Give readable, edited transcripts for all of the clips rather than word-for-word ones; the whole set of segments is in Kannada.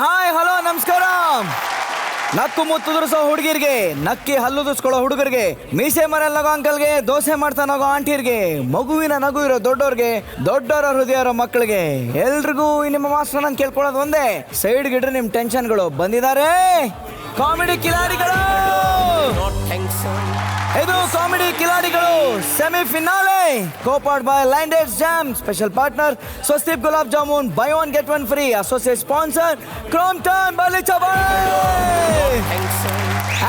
ಹಾಯ್ ಹಲೋ ನಮಸ್ಕಾರ. ನಕ್ಕು ಮುತ್ತುದುರಿಸೋ ಹುಡುಗಿರ್ಗೆ, ನಕ್ಕಿ ಹಲ್ಲುದುರಿಸ್ಕೊಳ್ಳೋ ಹುಡುಗರಿಗೆ, ಮೀಸೆ ಮರೆಲ್ ನಗೋ ಅಂಕಲ್ಗೆ, ದೋಸೆ ಮಾಡ್ತಾ ನಗೋ ಆಂಟಿರ್ಗೆ, ಮಗುವಿನ ನಗು ಇರೋ ದೊಡ್ಡೋರ್ಗೆ, ದೊಡ್ಡವರ ಹೃದಯ ಇರೋ ಮಕ್ಕಳಿಗೆ, ಎಲ್ರಿಗೂ ನಿಮ್ಮ ಮಾಸ್ಟರ್ ನಾನು ಕೇಳ್ಕೊಳ್ಳೋದು ಒಂದೇ, ಸೈಡ್ ಗಿಡ್ರಿ ನಿಮ್ ಟೆನ್ಷನ್ಗಳು. ಬಂದಿದ್ದಾರೆ ಕಾಮಿಡಿ ಕಿಲಾಡಿಗಳು. ಇದು ಕಾಮಿಡಿ ಕಿಲಾಡಿಗಳು ಸೆಮಿಫಿನಾಲೆ, ಕೋಪಾರ್ಡ್ ಬೈ ಲೈಂಡೆಡ್ ಜಾಮ್, ಸ್ಪೆಷಲ್ ಪಾರ್ಟ್ನರ್ ಸ್ವಸ್ತಿಪ್ gulab jamun, buy one get one free, associate sponsor Crompton ಬಲಿ ಚಬಾಳೆ.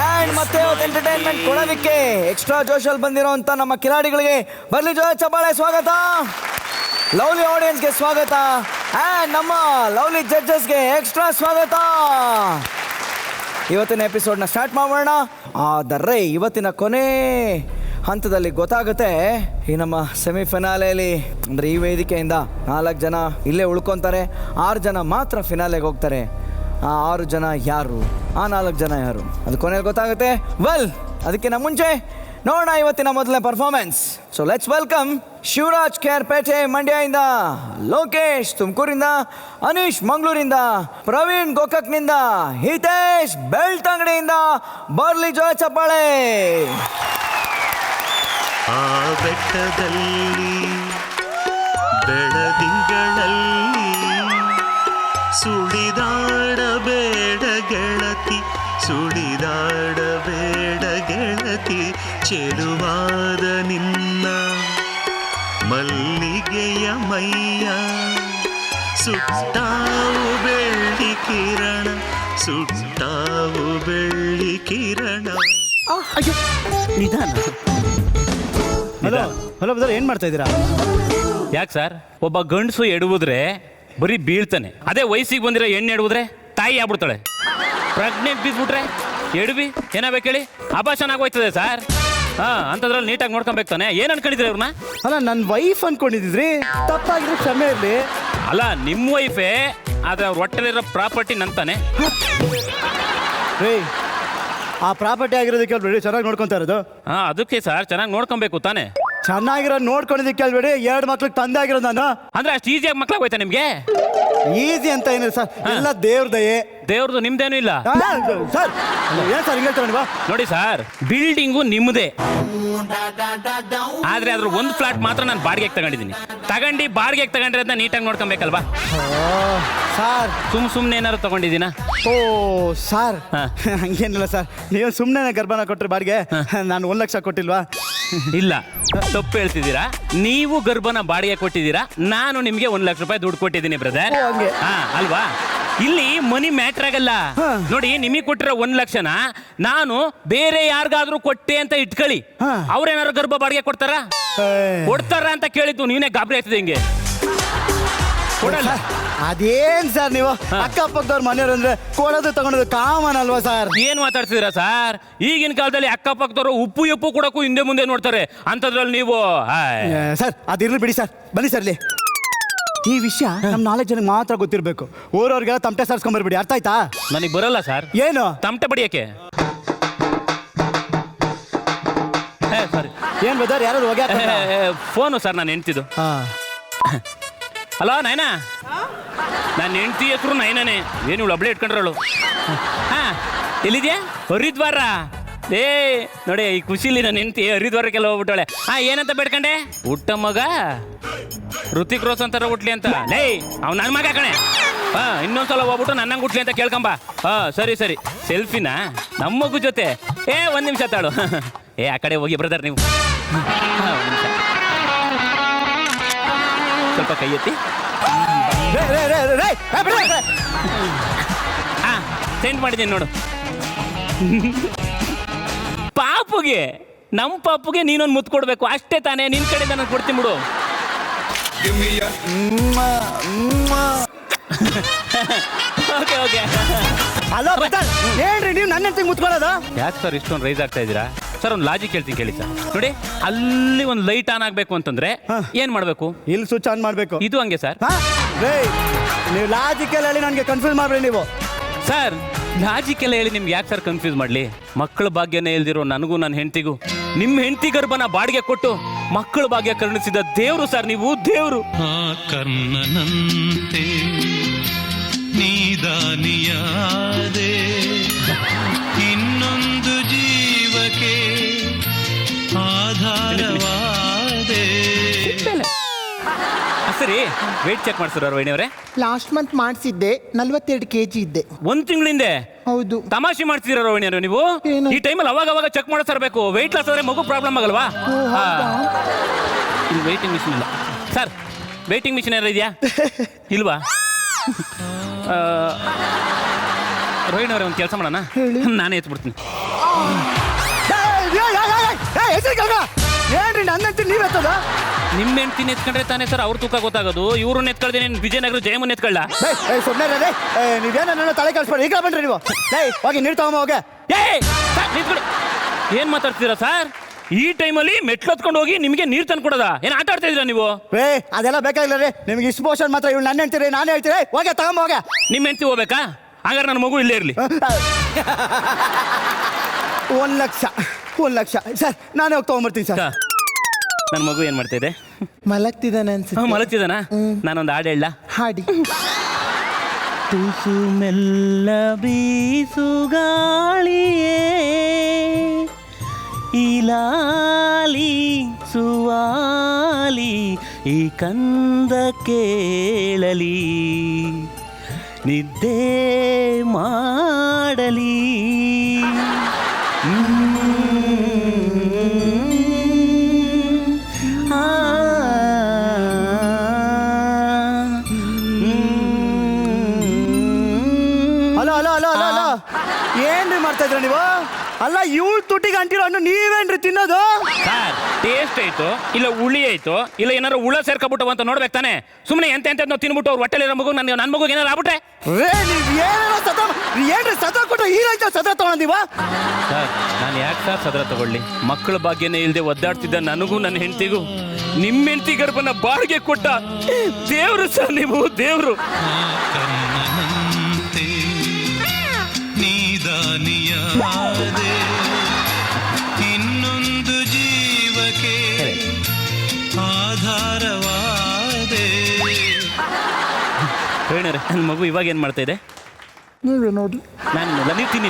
ಅಂಡ್ ಮತ್ತೆ ಎಂಟರ್ಟೈನ್ಮೆಂಟ್ ಕೊಡೋದಕ್ಕೆ ಎಕ್ಸ್ಟ್ರಾ ಜೋಶಲ್ಲಿ ಬಂದಿರೋಂಥ ನಮ್ಮ ಕಿಲಾಡಿಗಳಿಗೆ ಬರ್ಲಿ ಜೋಯ ಚಬಾಳೆ ಸ್ವಾಗತ. ಲವ್ಲಿ ಆಡಿಯನ್ಸ್ಗೆ ಸ್ವಾಗತ. ಅಂಡ್ ನಮ್ಮ ಲವ್ಲಿ ಜಡ್ಜಸ್ಗೆ ಎಕ್ಸ್ಟ್ರಾ ಸ್ವಾಗತ. ಇವತ್ತಿನ ಎಪಿಸೋಡ್ನ ಸ್ಟಾರ್ಟ್ ಮಾಡೋಣ. ಆದರೆ ಇವತ್ತಿನ ಕೊನೆ ಹಂತದಲ್ಲಿ ಗೊತ್ತಾಗುತ್ತೆ ಈ ನಮ್ಮ ಸೆಮಿಫಿನಾಲೆಯಲ್ಲಿ, ಅಂದರೆ ಈ ವೇದಿಕೆಯಿಂದ 4 ಜನ ಇಲ್ಲೇ ಉಳ್ಕೊತಾರೆ, 6 ಜನ ಮಾತ್ರ ಫಿನಾಲೆಗೆ ಹೋಗ್ತಾರೆ. ಆ 6 ಜನ ಯಾರು, ಆ 4 ಜನ ಯಾರು, ಅದು ಕೊನೆಯಲ್ಲಿ ಗೊತ್ತಾಗುತ್ತೆ. ವೆಲ್, ಅದಕ್ಕಿಂತ ಮುಂಚೆ ನೋಡೋಣ ಇವತ್ತಿನ ಮೊದಲನೇ performance. So let's welcome Shivraj Kerpete ಮಂಡ್ಯದಿಂದ, ಲೋಕೇಶ್ ತುಮಕೂರಿಂದ, ಅನೀಶ್ ಮಂಗಳೂರಿಂದ, ಪ್ರವೀಣ್ ಗೋಕಾಕ್ನಿಂದ, ಹಿತೇಶ್ ಬೆಳ್ತಂಗಡಿಯಿಂದ. ಬರ್ಲಿ ಜೋಯ ಚಪ್ಪಾಳೆ. ಆ ಬೆಟ್ಟದಲ್ಲಿ ಬೆಳದಿಂಗಳಲ್ಲಿ ಸುಳಿದಾಡಬೇಡ ಗೆಳತಿ, ಸುಳಿದಾಡಬೇಡ ಗೆಳತಿ, ಚೆಲುವಾದ ನಿನ್ನ ಮಲ್ಲಿಗೆಯ ಮೈಯ ಸುಟ್ಟಾವು ಬೆಳ್ಳಿ ಕಿರಣ, ಸುಟ್ಟಾವು ಬೆಳ್ಳಿ ಕಿರಣ. ನಿಧಾನ. ಹಲೋ ಹಲೋ ಬ್ರದರ್, ಏನು ಮಾಡ್ತಾ ಇದ್ದೀರಾ? ಯಾಕೆ ಸರ್, ಒಬ್ಬ ಗಂಡಸು ಎಡುವುದ್ರೆ ಬರೀ ಬೀಳ್ತಾನೆ, ಅದೇ ವಯಸ್ಸಿಗೆ ಬಂದಿರೋ ಹೆಣ್ಣು ಎಡುವುದ್ರೆ ತಾಯಿ ಆಗ್ಬಿಡ್ತಾಳೆ. ಪ್ರೆಗ್ನೆಂಟ್ ಬಿದ್ಬಿಟ್ರೆ ಎಡವಿ ಏನಾಗಬೇಕು ಹೇಳಿ, ಅಭಾಷಣ ಆಗೋಯ್ತದೆ ಸರ್. ಅಂಥದ್ರಲ್ಲಿ ನೀಟಾಗಿ ನೋಡ್ಕೊಬೇಕು ತಾನೆ. ಏನು ಅನ್ಕೊಂಡಿದ್ರಿ ಅವ್ರನ್ನ? ಅಲ್ಲ, ನನ್ನ ವೈಫ್ ಅನ್ಕೊಂಡಿದ್ರಿ, ತಪ್ಪಾಗಿರೋ ಕ್ಷಮೆ ಇರಲಿ. ಅಲ್ಲ, ನಿಮ್ಮ ವೈಫೇ, ಆದರೆ ಅವ್ರ ಹೊಟ್ಟೆಲಿರೋ ಪ್ರಾಪರ್ಟಿ ನಂತಾನೆ. ರೇ, ಆ ಪ್ರಾಪರ್ಟಿ ಆಗಿರೋದಕ್ಕೆ ಅಲ್ಬೇಡಿ ಚೆನ್ನಾಗಿ ನೋಡ್ಕೊತಾ ಇರೋದು. ಅದಕ್ಕೆ ಸರ್, ಚೆನ್ನಾಗಿ ನೋಡ್ಕೊಬೇಕು ತಾನೆ. ಚೆನ್ನಾಗಿರೋ ನೋಡ್ಕೊಂಡಿದ್ದಕ್ಕೆ ಅಲ್ಬೇಡಿ 2 ಮಕ್ಳಿಗೆ ತಂದೆ ಆಗಿರೋದು ನಾನು. ಅಂದ್ರೆ ಅಷ್ಟು ಈಸಿಯಾಗಿ ಮಕ್ಳಾಗ ಹೋಯ್ತಾ ನಿಮ್ಗೆ? ಈಸಿ ಅಂತ ಏನಿಲ್ಲ ಸರ್, ಎಲ್ಲ ದೇವ್ರ ದಯೆ. ದೇವ್ರದ್ದು ನಿಮ್ದೇನು ಇಲ್ಲ ಸರ್. ಏನ್ ಸರ್ ಹಿಂಗೆ ಹೇಳ್ತಾರೆ ನೀವು? ನೋಡಿ ಸರ್, ಬಿಲ್ಡಿಂಗು ನಿಮ್ಮದೇ, ಆದ್ರೆ ಅದ್ರ ಒಂದು ಫ್ಲಾಟ್ ಮಾತ್ರ ನಾನು ಬಾಡಿಗೆಗೆ ತಗೊಂಡಿದ್ದೀನಿ. ಬಾಡಿಗೆಗೆ ತಗೊಂಡ್ರೆ ಅದನ್ನ ನೀಟಾಗಿ ನೋಡ್ಕೊಬೇಕಲ್ವಾ ಸರ್? ಸುಮ್ಮನೆ ಏನಾದ್ರು ತಗೊಂಡಿದ್ದೀನಾ? ಓ ಸರ್, ಹಂಗೇನಿಲ್ಲ ಸರ್. ನೀವು ಸುಮ್ಮನೆ ಗರ್ಭನ ಕೊಟ್ಟರೆ ಬಾಡಿಗೆ, ನಾನು 1 ಲಕ್ಷ ಕೊಟ್ಟಿಲ್ವಾ? ಇಲ್ಲ, ತಪ್ಪು ಹೇಳ್ತಿದ್ದೀರಾ. ನೀವು ಗರ್ಭನ ಬಾಡಿಗೆ ಕೊಟ್ಟಿದ್ದೀರಾ, ನಾನು ನಿಮ್ಗೆ 1 ಲಕ್ಷ ರೂಪಾಯಿ ದುಡ್ಡು ಕೊಟ್ಟಿದ್ದೀನಿ ಬ್ರದರ್. ಅಲ್ವಾ? ಇಲ್ಲಿ ಮನಿ ಮ್ಯಾಟ್ರ್ ಆಗಲ್ಲ. ನೋಡಿ, ನಿಮಗೆ ಕೊಟ್ಟಿರೋ 1 ಲಕ್ಷನ ನಾನು ಬೇರೆ ಯಾರಿಗಾದ್ರೂ ಕೊಟ್ಟೆ ಅಂತ ಇಟ್ಕೊಳ್ಳಿ, ಅವ್ರೇನಾದ್ರು ಗರ್ಭ ಬಾಡಿಗೆ ಕೊಡ್ತಾರ ಅಂತ ಕೇಳಿದ್ದು, ನೀವೇ ಗಾಬರಿ ಆಗ್ತದೆ ಹಿಂಗೆ ಕೊಡಲ್ಲ. ಅದೇನ್ ಸರ್ ನೀವು ಅಕ್ಕಪಕ್ಕದವ್ರ ಮನೆಯವ್ರು ಅಂದ್ರೆ ಕೊಡೋದು ತಗೊಳೋದು ಕಾಮನ್ ಅಲ್ವಾ ಸರ್? ಏನ್ ಮಾತಾಡ್ತಿದ್ದೀರಾ ಸರ್? ಈಗಿನ ಕಾಲದಲ್ಲಿ ಅಕ್ಕಪಕ್ಕದವರು ಉಪ್ಪು ಕೊಡಕ್ಕೂ ಹಿಂದೆ ಮುಂದೆ ನೋಡ್ತಾರೆ, ಅಂತದ್ರಲ್ಲಿ ನೀವು ಸರ್ ಅದಿರ್ಲಿ ಬಿಡಿ ಸರ್. ಬನ್ನಿ ಸರ್, ಇಲ್ಲಿ ಈ ವಿಷಯ ನಮ್ 4 ಜನಕ್ಕೆ ಮಾತ್ರ ಗೊತ್ತಿರ್ಬೇಕು. ಊರವ್ರಿಗೆಲ್ಲ ತಮಟೆ ಸಾರ್ಸ್ಕೊಂಬರ್ಬಿಡಿ, ಅರ್ಥ ಆಯ್ತಾ? ನನಗೆ ಬರಲ್ಲ ಸರ್. ಏನು ತಮಟೆ ಬಡಿಯಕ್ಕೆ? ಸಾರಿ, ಏನ್ ಬದರ್, ಯಾರು ಹೋಗ್ಯಾ? ಫೋನು ಸರ್, ನಾನು ಹೆಂಡ್ತಿದ್ದು. ಹಲೋ ನೈನಾ, ನಾನು ಹೆಂಡ್ತಿ ಹೆಸರು ನೈನಾನೆ. ಏನು ಇವಳು ಒಬ್ಳೆ ಇಟ್ಕೊಂಡ್ರಳು. ಎಲ್ಲಿದ್ಯಾ? ಹರಿದ್ವಾರ. ನೋಡಿ, ಈ ಖುಷಿಲಿ ನನ್ನ ಹೆಂಡ್ತಿ ಹರಿದ್ವಾರಕ್ಕೆಲ್ಲ ಹೋಗ್ಬಿಟ್ಟಳೆ. ಏನಂತ ಬೇಡ್ಕಂಡೆ? ಹುಟ್ಟ ಮಗ ಋತಿಕ್ ರೋಷನ್ ತರ ಹುಟ್ಲಿ ಅಂತ. ಅವ್ನು ನನ್ನ ಮಗ ಕಣೆ. ಇನ್ನೊಂದ್ಸಲ ಹೋಗ್ಬಿಟ್ಟು ನನ್ನಂಗೆ ಹುಟ್ಲಿ ಅಂತ ಕೇಳ್ಕೊಂಬ. ಸರಿ ಸೆಲ್ಫಿನ ನಮ್ಮ ಮಗು ಜೊತೆ? 1 ನಿಮಿಷ ತಾಳು. ಆ ಕಡೆ ಹೋಗಿ ಬ್ರದರ್ ನೀವು. ಸ್ವಲ್ಪ ಕೈ ಎತ್ತಿ. ಸೆಂಡ್ ಮಾಡಿದ್ದೀನಿ ನೋಡು. ಪಾಪುಗೆ, ನಮ್ಮ ಪಾಪುಗೆ ನೀನೊಂದು ಮುತ್ತು ಕೊಡ್ಬೇಕು ಅಷ್ಟೇ ತಾನೇ. ನಿನ್ ಕಡೆಯಿಂದ ನಾನು ಕೊಡ್ತೀನಿ ಬಿಡು. ಓಕೆ. ಹಲೋ ಬದರ್, ಹೇಳ್ರಿ, ನೀವು ನನ್ನ ಹೆಂಡತಿಗೆ ಮುತ್ಕೊಳ್ಳೋದು ಯಾಕೆ ಸರ್ ಇಷ್ಟೊಂದು ರೈಸ್ ಆಗ್ತಾ ಇದ್ದೀರಾ? ಸರ್, ಒಂದು ಲಾಜಿಕ್ ಹೇಳ್ತೀನಿ ಕೇಳಿ ಸರ್. ನೋಡಿ, ಅಲ್ಲಿ ಒಂದು ಲೈಟ್ ಆನ್ ಆಗ್ಬೇಕು ಅಂತಂದ್ರೆ ಏನ್ ಮಾಡ್ಬೇಕು? ಇಲ್ಲಿ ಸ್ವಿಚ್ ಆನ್ ಮಾಡ್ಬೇಕು. ಇದು ಹಂಗೆ ಸರ್. ನೀವು ಲಾಜಿಕಲ್ ಹೇಳಿ ನನಗೆ ಕನ್ಫ್ಯೂಸ್ ಮಾಡ್ಬೇಡಿ ನೀವು. ಸರ್, ಲಾಜಿಕ್ ಎಲ್ಲ ಹೇಳಿ ನಿಮ್ಗೆ ಯಾಕೆ ಸರ್ ಕನ್ಫ್ಯೂಸ್ ಮಾಡ್ಲಿ? ಮಕ್ಕಳ ಭಾಗ್ಯನೇ ಇಲ್ದಿರೋ ನನಗೂ ನನ್ನ ಹೆಂಡತಿಗೂ ನಿಮ್ಮ ಹೆಂಡತಿ ಗರ್ಭನ ಬಾಡಿಗೆ ಕೊಟ್ಟು ಮಕ್ಕಳ ಭಾಗ್ಯ ಕರುಣಿಸಿದ ದೇವರು ಸರ್ ನೀವು, ದೇವರು. ಕರ್ಣನಂತೆ ನೀ ನೀದಾನಿಯಾದೆ ಇನ್ನೊಂದು ಜೀವಕ್ಕೆ ಆಧಾರವಾದೆ. ಸರಿ ವೇಟ್ ಚೆಕ್ ಮಾಡ್ಸಿರೋ ವೈನಿಯವರೇ? ಲಾಸ್ಟ್ ಮಂತ್ ಮಾಡಿಸಿದ್ದೆ 42 kg ಇದ್ದೆ. ಒಂದ್ ತಿಂಗಳಿಂದ ಹೌದು. ತಮಾಷೆ ಮಾಡ್ತಿರೋ ರೋಹಿಣಿಯವರು ನೀವು? ಏನು? ಈ ಟೈಮಲ್ಲಿ ಅವಾಗ ಚೆಕ್ ಮಾಡಿಸಿರ್ಬೇಕು. ವೆಯ್ಟ್ ಲಾಸ್ ಆದ್ರೆ ಮಗು ಪ್ರಾಬ್ಲಮ್ ಆಗಲ್ವಾ? ಇಲ್ಲಿ ವೇಟಿಂಗ್ ಮಿಷಿನ್ ಇಲ್ಲ ಸರ್. ವೇಟಿಂಗ್ ಮಿಷಿನ್ ಏನಾರು ಇದೆಯಾ? ಇಲ್ವಾ? ರೋಹಿಣಿ ಅವರೇ ಒಂದು ಕೆಲಸ ಮಾಡೋಣ, ನಾನೇ ಎತ್ಬಿಡ್ತೀನಿ. ಏನ್ರಿ ನನ್ನಂತ ನೀವ್ ಎತ್ತದ? ನಿಮ್ಮ ಹೆಂಡ್ತಿನ ಎತ್ಕೊಂಡ್ರೆ ತಾನೇ ಸರ್ ಅವ್ರ ತೂಕ ಗೊತ್ತಾಗೋದು. ಇವ್ರನ್ನ ಎತ್ಕೊಳ್ದೆ ವಿಜಯನಗರ ಜಯಮನ್ ಎತ್ಕೊಳ್ಳ. ಸುಮ್ಮನೆ ನೀವೇನ ನನ್ನ ತಲೆ ಕಳ್ಸ್ಬೇಡಿ. ಈಗ ಬನ್ರಿ ನೀವು. ಹೋಗಿ ನೀರು ತಗೊಂಬ ಹೋಗೆ. ಏನ್ ಮಾತಾಡ್ತೀರಾ ಸರ್? ಈ ಟೈಮಲ್ಲಿ ಮೆಟ್ಲು ಹತ್ಕೊಂಡು ಹೋಗಿ ನಿಮಗೆ ನೀರು ತಂದು ಕೊಡೋದ? ಏನ್ ಆಟ ಆಡ್ತಾ ಇದ್ದೀರಾ ನೀವು? ಅದೆಲ್ಲ ಬೇಕಾಗಿಲ್ಲ ರೀ. ನಿಮ್ಗೆ ಇಷ್ಟು ಪೋಷನ್ ಮಾತ್ರ ಇವ್ರು ನನ್ನ ಹೇಳ್ತೀರಿ, ನಾನು ಹೇಳ್ತೀರಿ. ಹೋಗೆ ತಗೊಂಬ ಹೋಗೆ. ನಿಮ್ಮ ಹೆಂಡ್ತಿ ಹೋಗ್ಬೇಕಾ? ಹಾಗಾದ್ರೆ ನನ್ನ ಮಗು ಇಲ್ಲೇ ಇರಲಿ. 1 ಲಕ್ಷ ಸರ್, ನಾನೇ ಹೋಗಿ ತಗೊಂಡ್ಬರ್ತೀನಿ ಸರ್. ನನ್ನ ಮಗು ಏನ್ ಮಾಡ್ತಾ ಇದೆ? ಮಲಗ್ತಿದ್ದಾನೆ ಅನ್ಸುತ್ತೆ. ಮಲಗ್ತಿದ್ದಾನ? ನಾನೊಂದು ಹಾಡು ಹೇಳ. ಹಾಡಿ. ತುಸು ಮೆಲ್ಲ ಬೀಸು ಗಾಳಿಯೇ ಇಲಾಲಿ ಸುವಾಲಿ ಈ ಕಂದ ಕೇಳಲಿ ನಿದ್ದೆ ಮಾಡಲಿ. ಅಲ್ಲ ಏನ್ರಿ ಮಾಡ್ತಾ ಇದ್ರ ನೀವು? ಅಲ್ಲ ಇವಳು ತುಟಿಗೆ ಅಂಟಿರೋ ಹಣ್ಣು ನೀವೇನ್ರಿ ತಿನ್ನೋದು? ಸರ್ ಟೇಸ್ಟ್ ಆಯ್ತು ಇಲ್ಲ ಹುಳಿ ಆಯ್ತು ಇಲ್ಲ ಏನಾರು ಹುಳ ಸೇರ್ಕೊಬಿಟ್ಟು ಅಂತ ನೋಡ್ಬೇಕು ತಾನೆ. ಸುಮ್ಮನೆ ಎಂತ ನಾವು ತಿನ್ಬಿಟ್ಟು ಅವ್ರು ಹೊಟ್ಟೆಲಿರೋ ಮಗು ನನ್ನ ಮಗುಗೆ ಏನಾರು ಆಗ್ಬಿಟ್ರೆ ಏನ್ರಿ ಸತ ಕೊಟ್ಟು ಹೀರಾಯ್ತು ಸತ ತಗೊಂಡಿವ? ಸರ್ ನಾನು ಯಾಕೆ ಸರ್ ಸದ್ರ ತಗೊಳ್ಳಿ? ಮಕ್ಕಳ ಭಾಗ್ಯನೇ ಇಲ್ಲದೆ ಒದ್ದಾಡ್ತಿದ್ದ ನನಗೂ ನನ್ನ ಹೆಂಡತಿಗೂ ನಿಮ್ಮ ಹೆಂಡತಿ ಗರ್ಭನ ಬಾಡಿಗೆ ಕೊಟ್ಟ ದೇವ್ರು ಸರ್ ನೀವು, ದೇವ್ರು. ಕರ್ಣನಂತೆ ನೀದಾನಿಯಾದೆ ಇನ್ನೊಂದು ಜೀವಕ್ಕೆ ಆಧಾರವಾದೆ. ಹೇಳರೆ ನನ್ನ ಮಗು ಇವಾಗ ಏನು ಮಾಡ್ತಾ ಇದೆ? ನೀವೇ ನೋಡಿ. ನಾನು ನೀವು ತಿನ್ನಿ.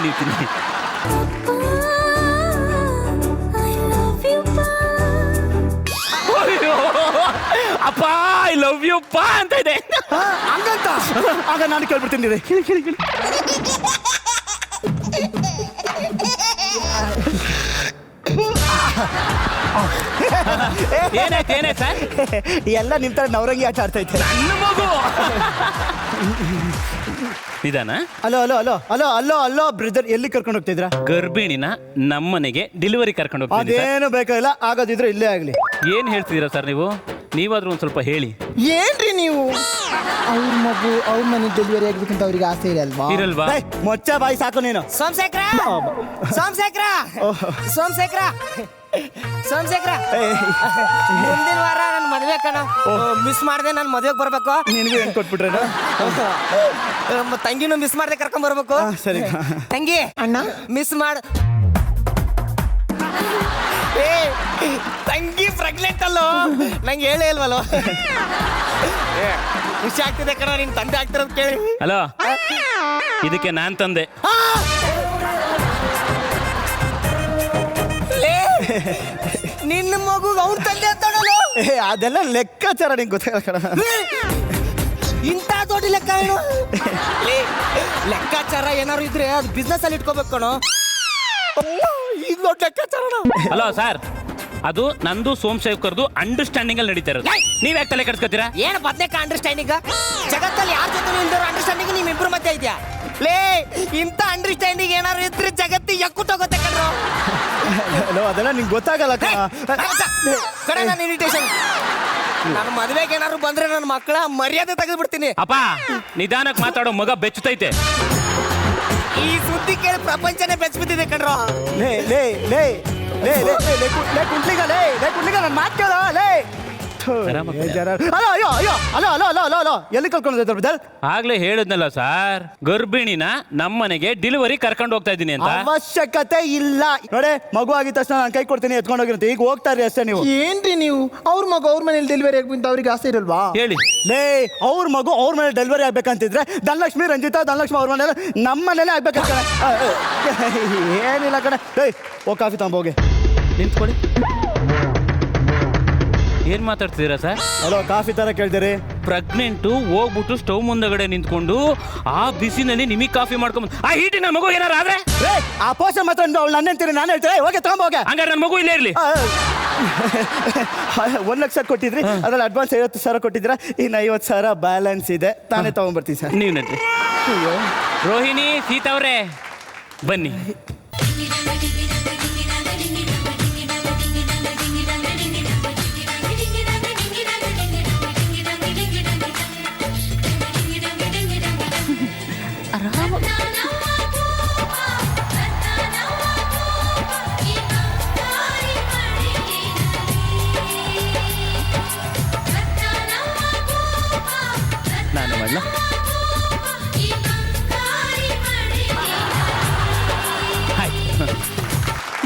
ಅಪ್ಪ ಐ ಲವ್ ಯು ಪಾ ಅಂತ ಇದೆ. ಹಂಗಂತ ಆಗ ನಾನು ಕೇಳ್ಬಿಡ್ತೀನಿ. ಕೇಳಿ ಏನಾಯ್ತು ಸರ್? ಎಲ್ಲ ನಿಮ್ ತರ ನವರಂಗಿ ಆಟ ಆಡ್ತಾ ಇದ್ದೆ. ನನ್ನ ಮಗು ನಿಧಾನ. ಅಲೋ ಬ್ರದರ್, ಎಲ್ಲಿ ಕರ್ಕೊಂಡು ಹೋಗ್ತಿದ್ರ? ಗರ್ಭಿಣಿನ ನಮ್ಮನೆಗೆ ಡೆಲಿವರಿ ಕರ್ಕೊಂಡು ಹೋಗ್ತೀನಿ. ಅದೇನು ಬೇಕಾಗಿಲ್ಲ, ಆಗೋದಿದ್ರೆ ಇಲ್ಲೇ ಆಗ್ಲಿ. ಏನ್ ಹೇಳ್ತಿದ್ದೀರಾ ಸರ್ ನೀವು? ನೀವಾದ್ರೂ ಒಂದ್ ಸ್ವಲ್ಪ ಹೇಳಿ. ಏನ್ರಿ ನೀವು? ಅವ್ರ ಮಗು ಅವ್ರ ಮನೆ ಡೆಲಿವರಿ ಆಗ್ಬೇಕಂತ ಅವ್ರಿಗೆ ಆಸೆ ಇರಲ್ವಾ? ಇರಲ್ವಾ? ಮೊಚ್ಚ ಬಾಯಿ ಸಾಕು ನೀನು. ಸೋಮಶೇಖರ ಮುಂದಿನ ವಾರ ನನ್ನ ಮದ್ವೆ ಕಣ. ಮಿಸ್ ಮಾಡ್ದೆ ನಾನು ಮದ್ವೆಗೆ ಬರ್ಬೇಕು. ನಿನಗೂ ಏನ್ ಕೊಟ್ಬಿಟ್ರೆ? ತಂಗಿನೂ ಮಿಸ್ ಮಾಡ್ದೆ ಕರ್ಕೊಂಡ್ ಬರ್ಬೇಕು. ಸರಿ ತಂಗಿ ಅಣ್ಣ ಮಿಸ್ ಮಾಡ. ತಂಗಿ ಪ್ರೆಗ್ನೆಂಟ್ ಅಲ್ಲೋ, ನಂಗೆ ಹೇಳೇ ಇಲ್ವಲ್ಲೋ. ಖುಷಿ ಆಗ್ತಿದೆ ಕಣ, ನಿನ್ ತಂದೆ ಆಗ್ತಿರೋದು ಕೇಳಿ. ಹಲೋ, ಇದಕ್ಕೆ ನಾನ್ ತಂದೆ. ನಿನ್ನ ಮಗು ಅವ್ನ ತಂದೆ ಅಂತಾಡಲು ಅದೆಲ್ಲ ಲೆಕ್ಕಾಚಾರ ನಿಂಗೆ ಗೊತ್ತಾಗಲ್ಲ. ಇಂಥ ದೊಡ್ಡ ಲೆಕ್ಕ ಏನು? ಲೆಕ್ಕಾಚಾರ ಏನಾರು ಇದ್ರೆ ಅದು ಬಿಸ್ನೆಸ್ ಅಲ್ಲಿ ಇಟ್ಕೋಬೇಕು ಕಣೋ. ಈಗ ದೊಡ್ಡ ಲೆಕ್ಕಾಚಾರ. ಹಲೋ ಸರ್, ಅದು ನಂದು ಸೋಮಶೇಖರ್ದು ಅಂಡರ್ಸ್ಟ್ಯಾಂಡಿಂಗ್ ಅಲ್ಲಿ ನಡೀತಾ ಇರೋದು. ನೀವ್ ಯಾಕೆ ತಲೆ ಕೆಡ್ಸ್ಕೊತೀರಾ? ಏನು ಬದ್ನೇಕ ಅಂಡರ್ಸ್ಟ್ಯಾಂಡಿಂಗ್? ಜಗತ್ತಲ್ಲಿ ಯಾರ ಜೊತೆ ಇಲ್ದಿರೋ ಅಂಡರ್ಸ್ಟ್ಯಾಂಡಿಂಗ್ ನಿಮ್ಮಿಬ್ರು ಮಧ್ಯೆ ಇದೆಯಾ? ಇಂಥ ಅಂಡರ್ಸ್ಟ್ಯಾಂಡಿಂಗ್ ಏನಾರು ಇದ್ರೆ ಜಗತ್ತಿ ಎಕ್ಕುಟ್ಟೋಗುತ್ತೆ ಕಣ್ರು. ಅದೆಲ್ಲ ನಿಂಗೆ ಗೊತ್ತಾಗಲ್ಲ ಕಡೆ ನನ್ನ ಇನ್ವಿಟೇಷನ್. ನನ್ನ ಮದುವೆಗೆ ಏನಾದ್ರು ಬಂದ್ರೆ ನನ್ನ ಮಕ್ಕಳ ಮರ್ಯಾದೆ ತೆಗೆದ್ಬಿಡ್ತೀನಿ. ಅಪ್ಪ ನಿಧಾನಕ್ಕೆ ಮಾತಾಡೋ, ಮಗ ಬೆಚ್ಚುತ್ತೈತೆ. ಈ ಸುದ್ದಿ ಕೇಳಿ ಪ್ರಪಂಚನೇ ಬೆಚ್ಚಿಬಿಟ್ಟಿದೆ ಕಣ್ರು. ಕುಂಟ್ಲಿಗ ನನ್ನ ಮಾತು ಕೇಳ. ಅಲೋ ಅಯ್ಯೋ ಅಯ್ಯೋ hello hello hello hello hello ಎಲ್ಲಿ ಕರ್ಕೊಂಡು ಹೋಗ್ತಾರೆ ಬ್ರದರ್? ಆಗ್ಲೇ ಹೇಳಿದ್ನಲ್ಲ ಸರ್, ಗರ್ಭಿಣಿನ ನಮ್ಮನೆಗೆ ಡೆಲಿವರಿ ಕರ್ಕೊಂಡು ಹೋಗ್ತಾ ಇದ್ದೀನಿ ಅಂತ. ಅವಶ್ಯಕತೆ ಇಲ್ಲ ನೋಡಿ, ಮಗು ಆಗಿದ ತಕ್ಷಣ ನಾನು ಕೈ ಕೊಡ್ತೀನಿ ಎತ್ಕೊಂಡು ಹೋಗಿರುತ್ತೆ. ಈಗ ಹೋಗ್ತಾರ್ರಿ ಅಷ್ಟೇ ನೀವು. ಏನ್ರಿ ನೀವು ಅವ್ರ ಮಗು ಅವ್ರ ಮನೇಲಿ ಡೆಲಿವರಿ ಆಗ್ಬಿಟ್ಟು ಅವ್ರಿಗೆ ಆಸೆ ಇರಲ್ವಾ? ಹೇಳಿ ಲೇ, ಅವ್ರ ಮಗು ಅವ್ರ ಮನೇಲಿ ಡೆಲಿವರಿ ಆಗ್ಬೇಕಂತಿದ್ರೆ ಧನಲಕ್ಷ್ಮಿ ರಂಜಿತಾ ಧನಲಕ್ಷ್ಮಿ ಅವ್ರ ಮನೇಲಿ ನಮ್ಮ ಮನೇಲೆ ಆಗ್ಬೇಕಂತ ಏನಿಲ್ಲ ಕಣೆ. ಏಯ್ ಓ ಕಾಫಿ ತಗೊಂಬೋಗೆ. ನಿಂತ್ಕೊಳ್ಳಿ. ಏನ್ ಮಾತಾಡ್ತಿದ್ದೀರಾ ಸರ್? ಹಲೋ, ಕಾಫಿ ತರ ಕೇಳ್ತೀರಿ? ಪ್ರೆಗ್ನೆಂಟು ಹೋಗ್ಬಿಟ್ಟು ಸ್ಟವ್ ಮುಂದಗಡೆ ನಿಂತ್ಕೊಂಡು ಆ ಬಿಸಿನಲ್ಲಿ ನಿಮಗೆ ಕಾಫಿ ಮಾಡ್ಕೊಂಡ್ ಆ ಹೀಟಿನ ಮಗು ಏನಾರ ಆದ್ರೆ ಆ ಪೋಷನ್ ಮಾತ್ರ ಅವ್ಳು ನನ್ನ ಅಂತೀರಿ, ನಾನು ಹೇಳ್ತೀನಿ ಹೋಗಿ ತಗೊಂಬೋಗೆ. ಹಂಗಾರೆ ನನ್ನ ಮಗು ಇಲ್ಲೇ ಇರ್ಲಿ. 1,00,000 ಕೊಟ್ಟಿದ್ರಿ, ಅದ್ರಲ್ಲಿ ಅಡ್ವಾನ್ಸ್ 50,000 ಕೊಟ್ಟಿದ್ರ, ಇನ್ನು 50,000 ಬ್ಯಾಲೆನ್ಸ್ ಇದೆ, ತಾನೇ ತಗೊಂಡ್ಬರ್ತೀನಿ ಸರ್. ನೀವು ನಡ್ರಿ. ರೋಹಿಣಿ, ಸೀತಾ ಅವ್ರೆ ಬನ್ನಿ. ನಾನು ಮಾಡಲ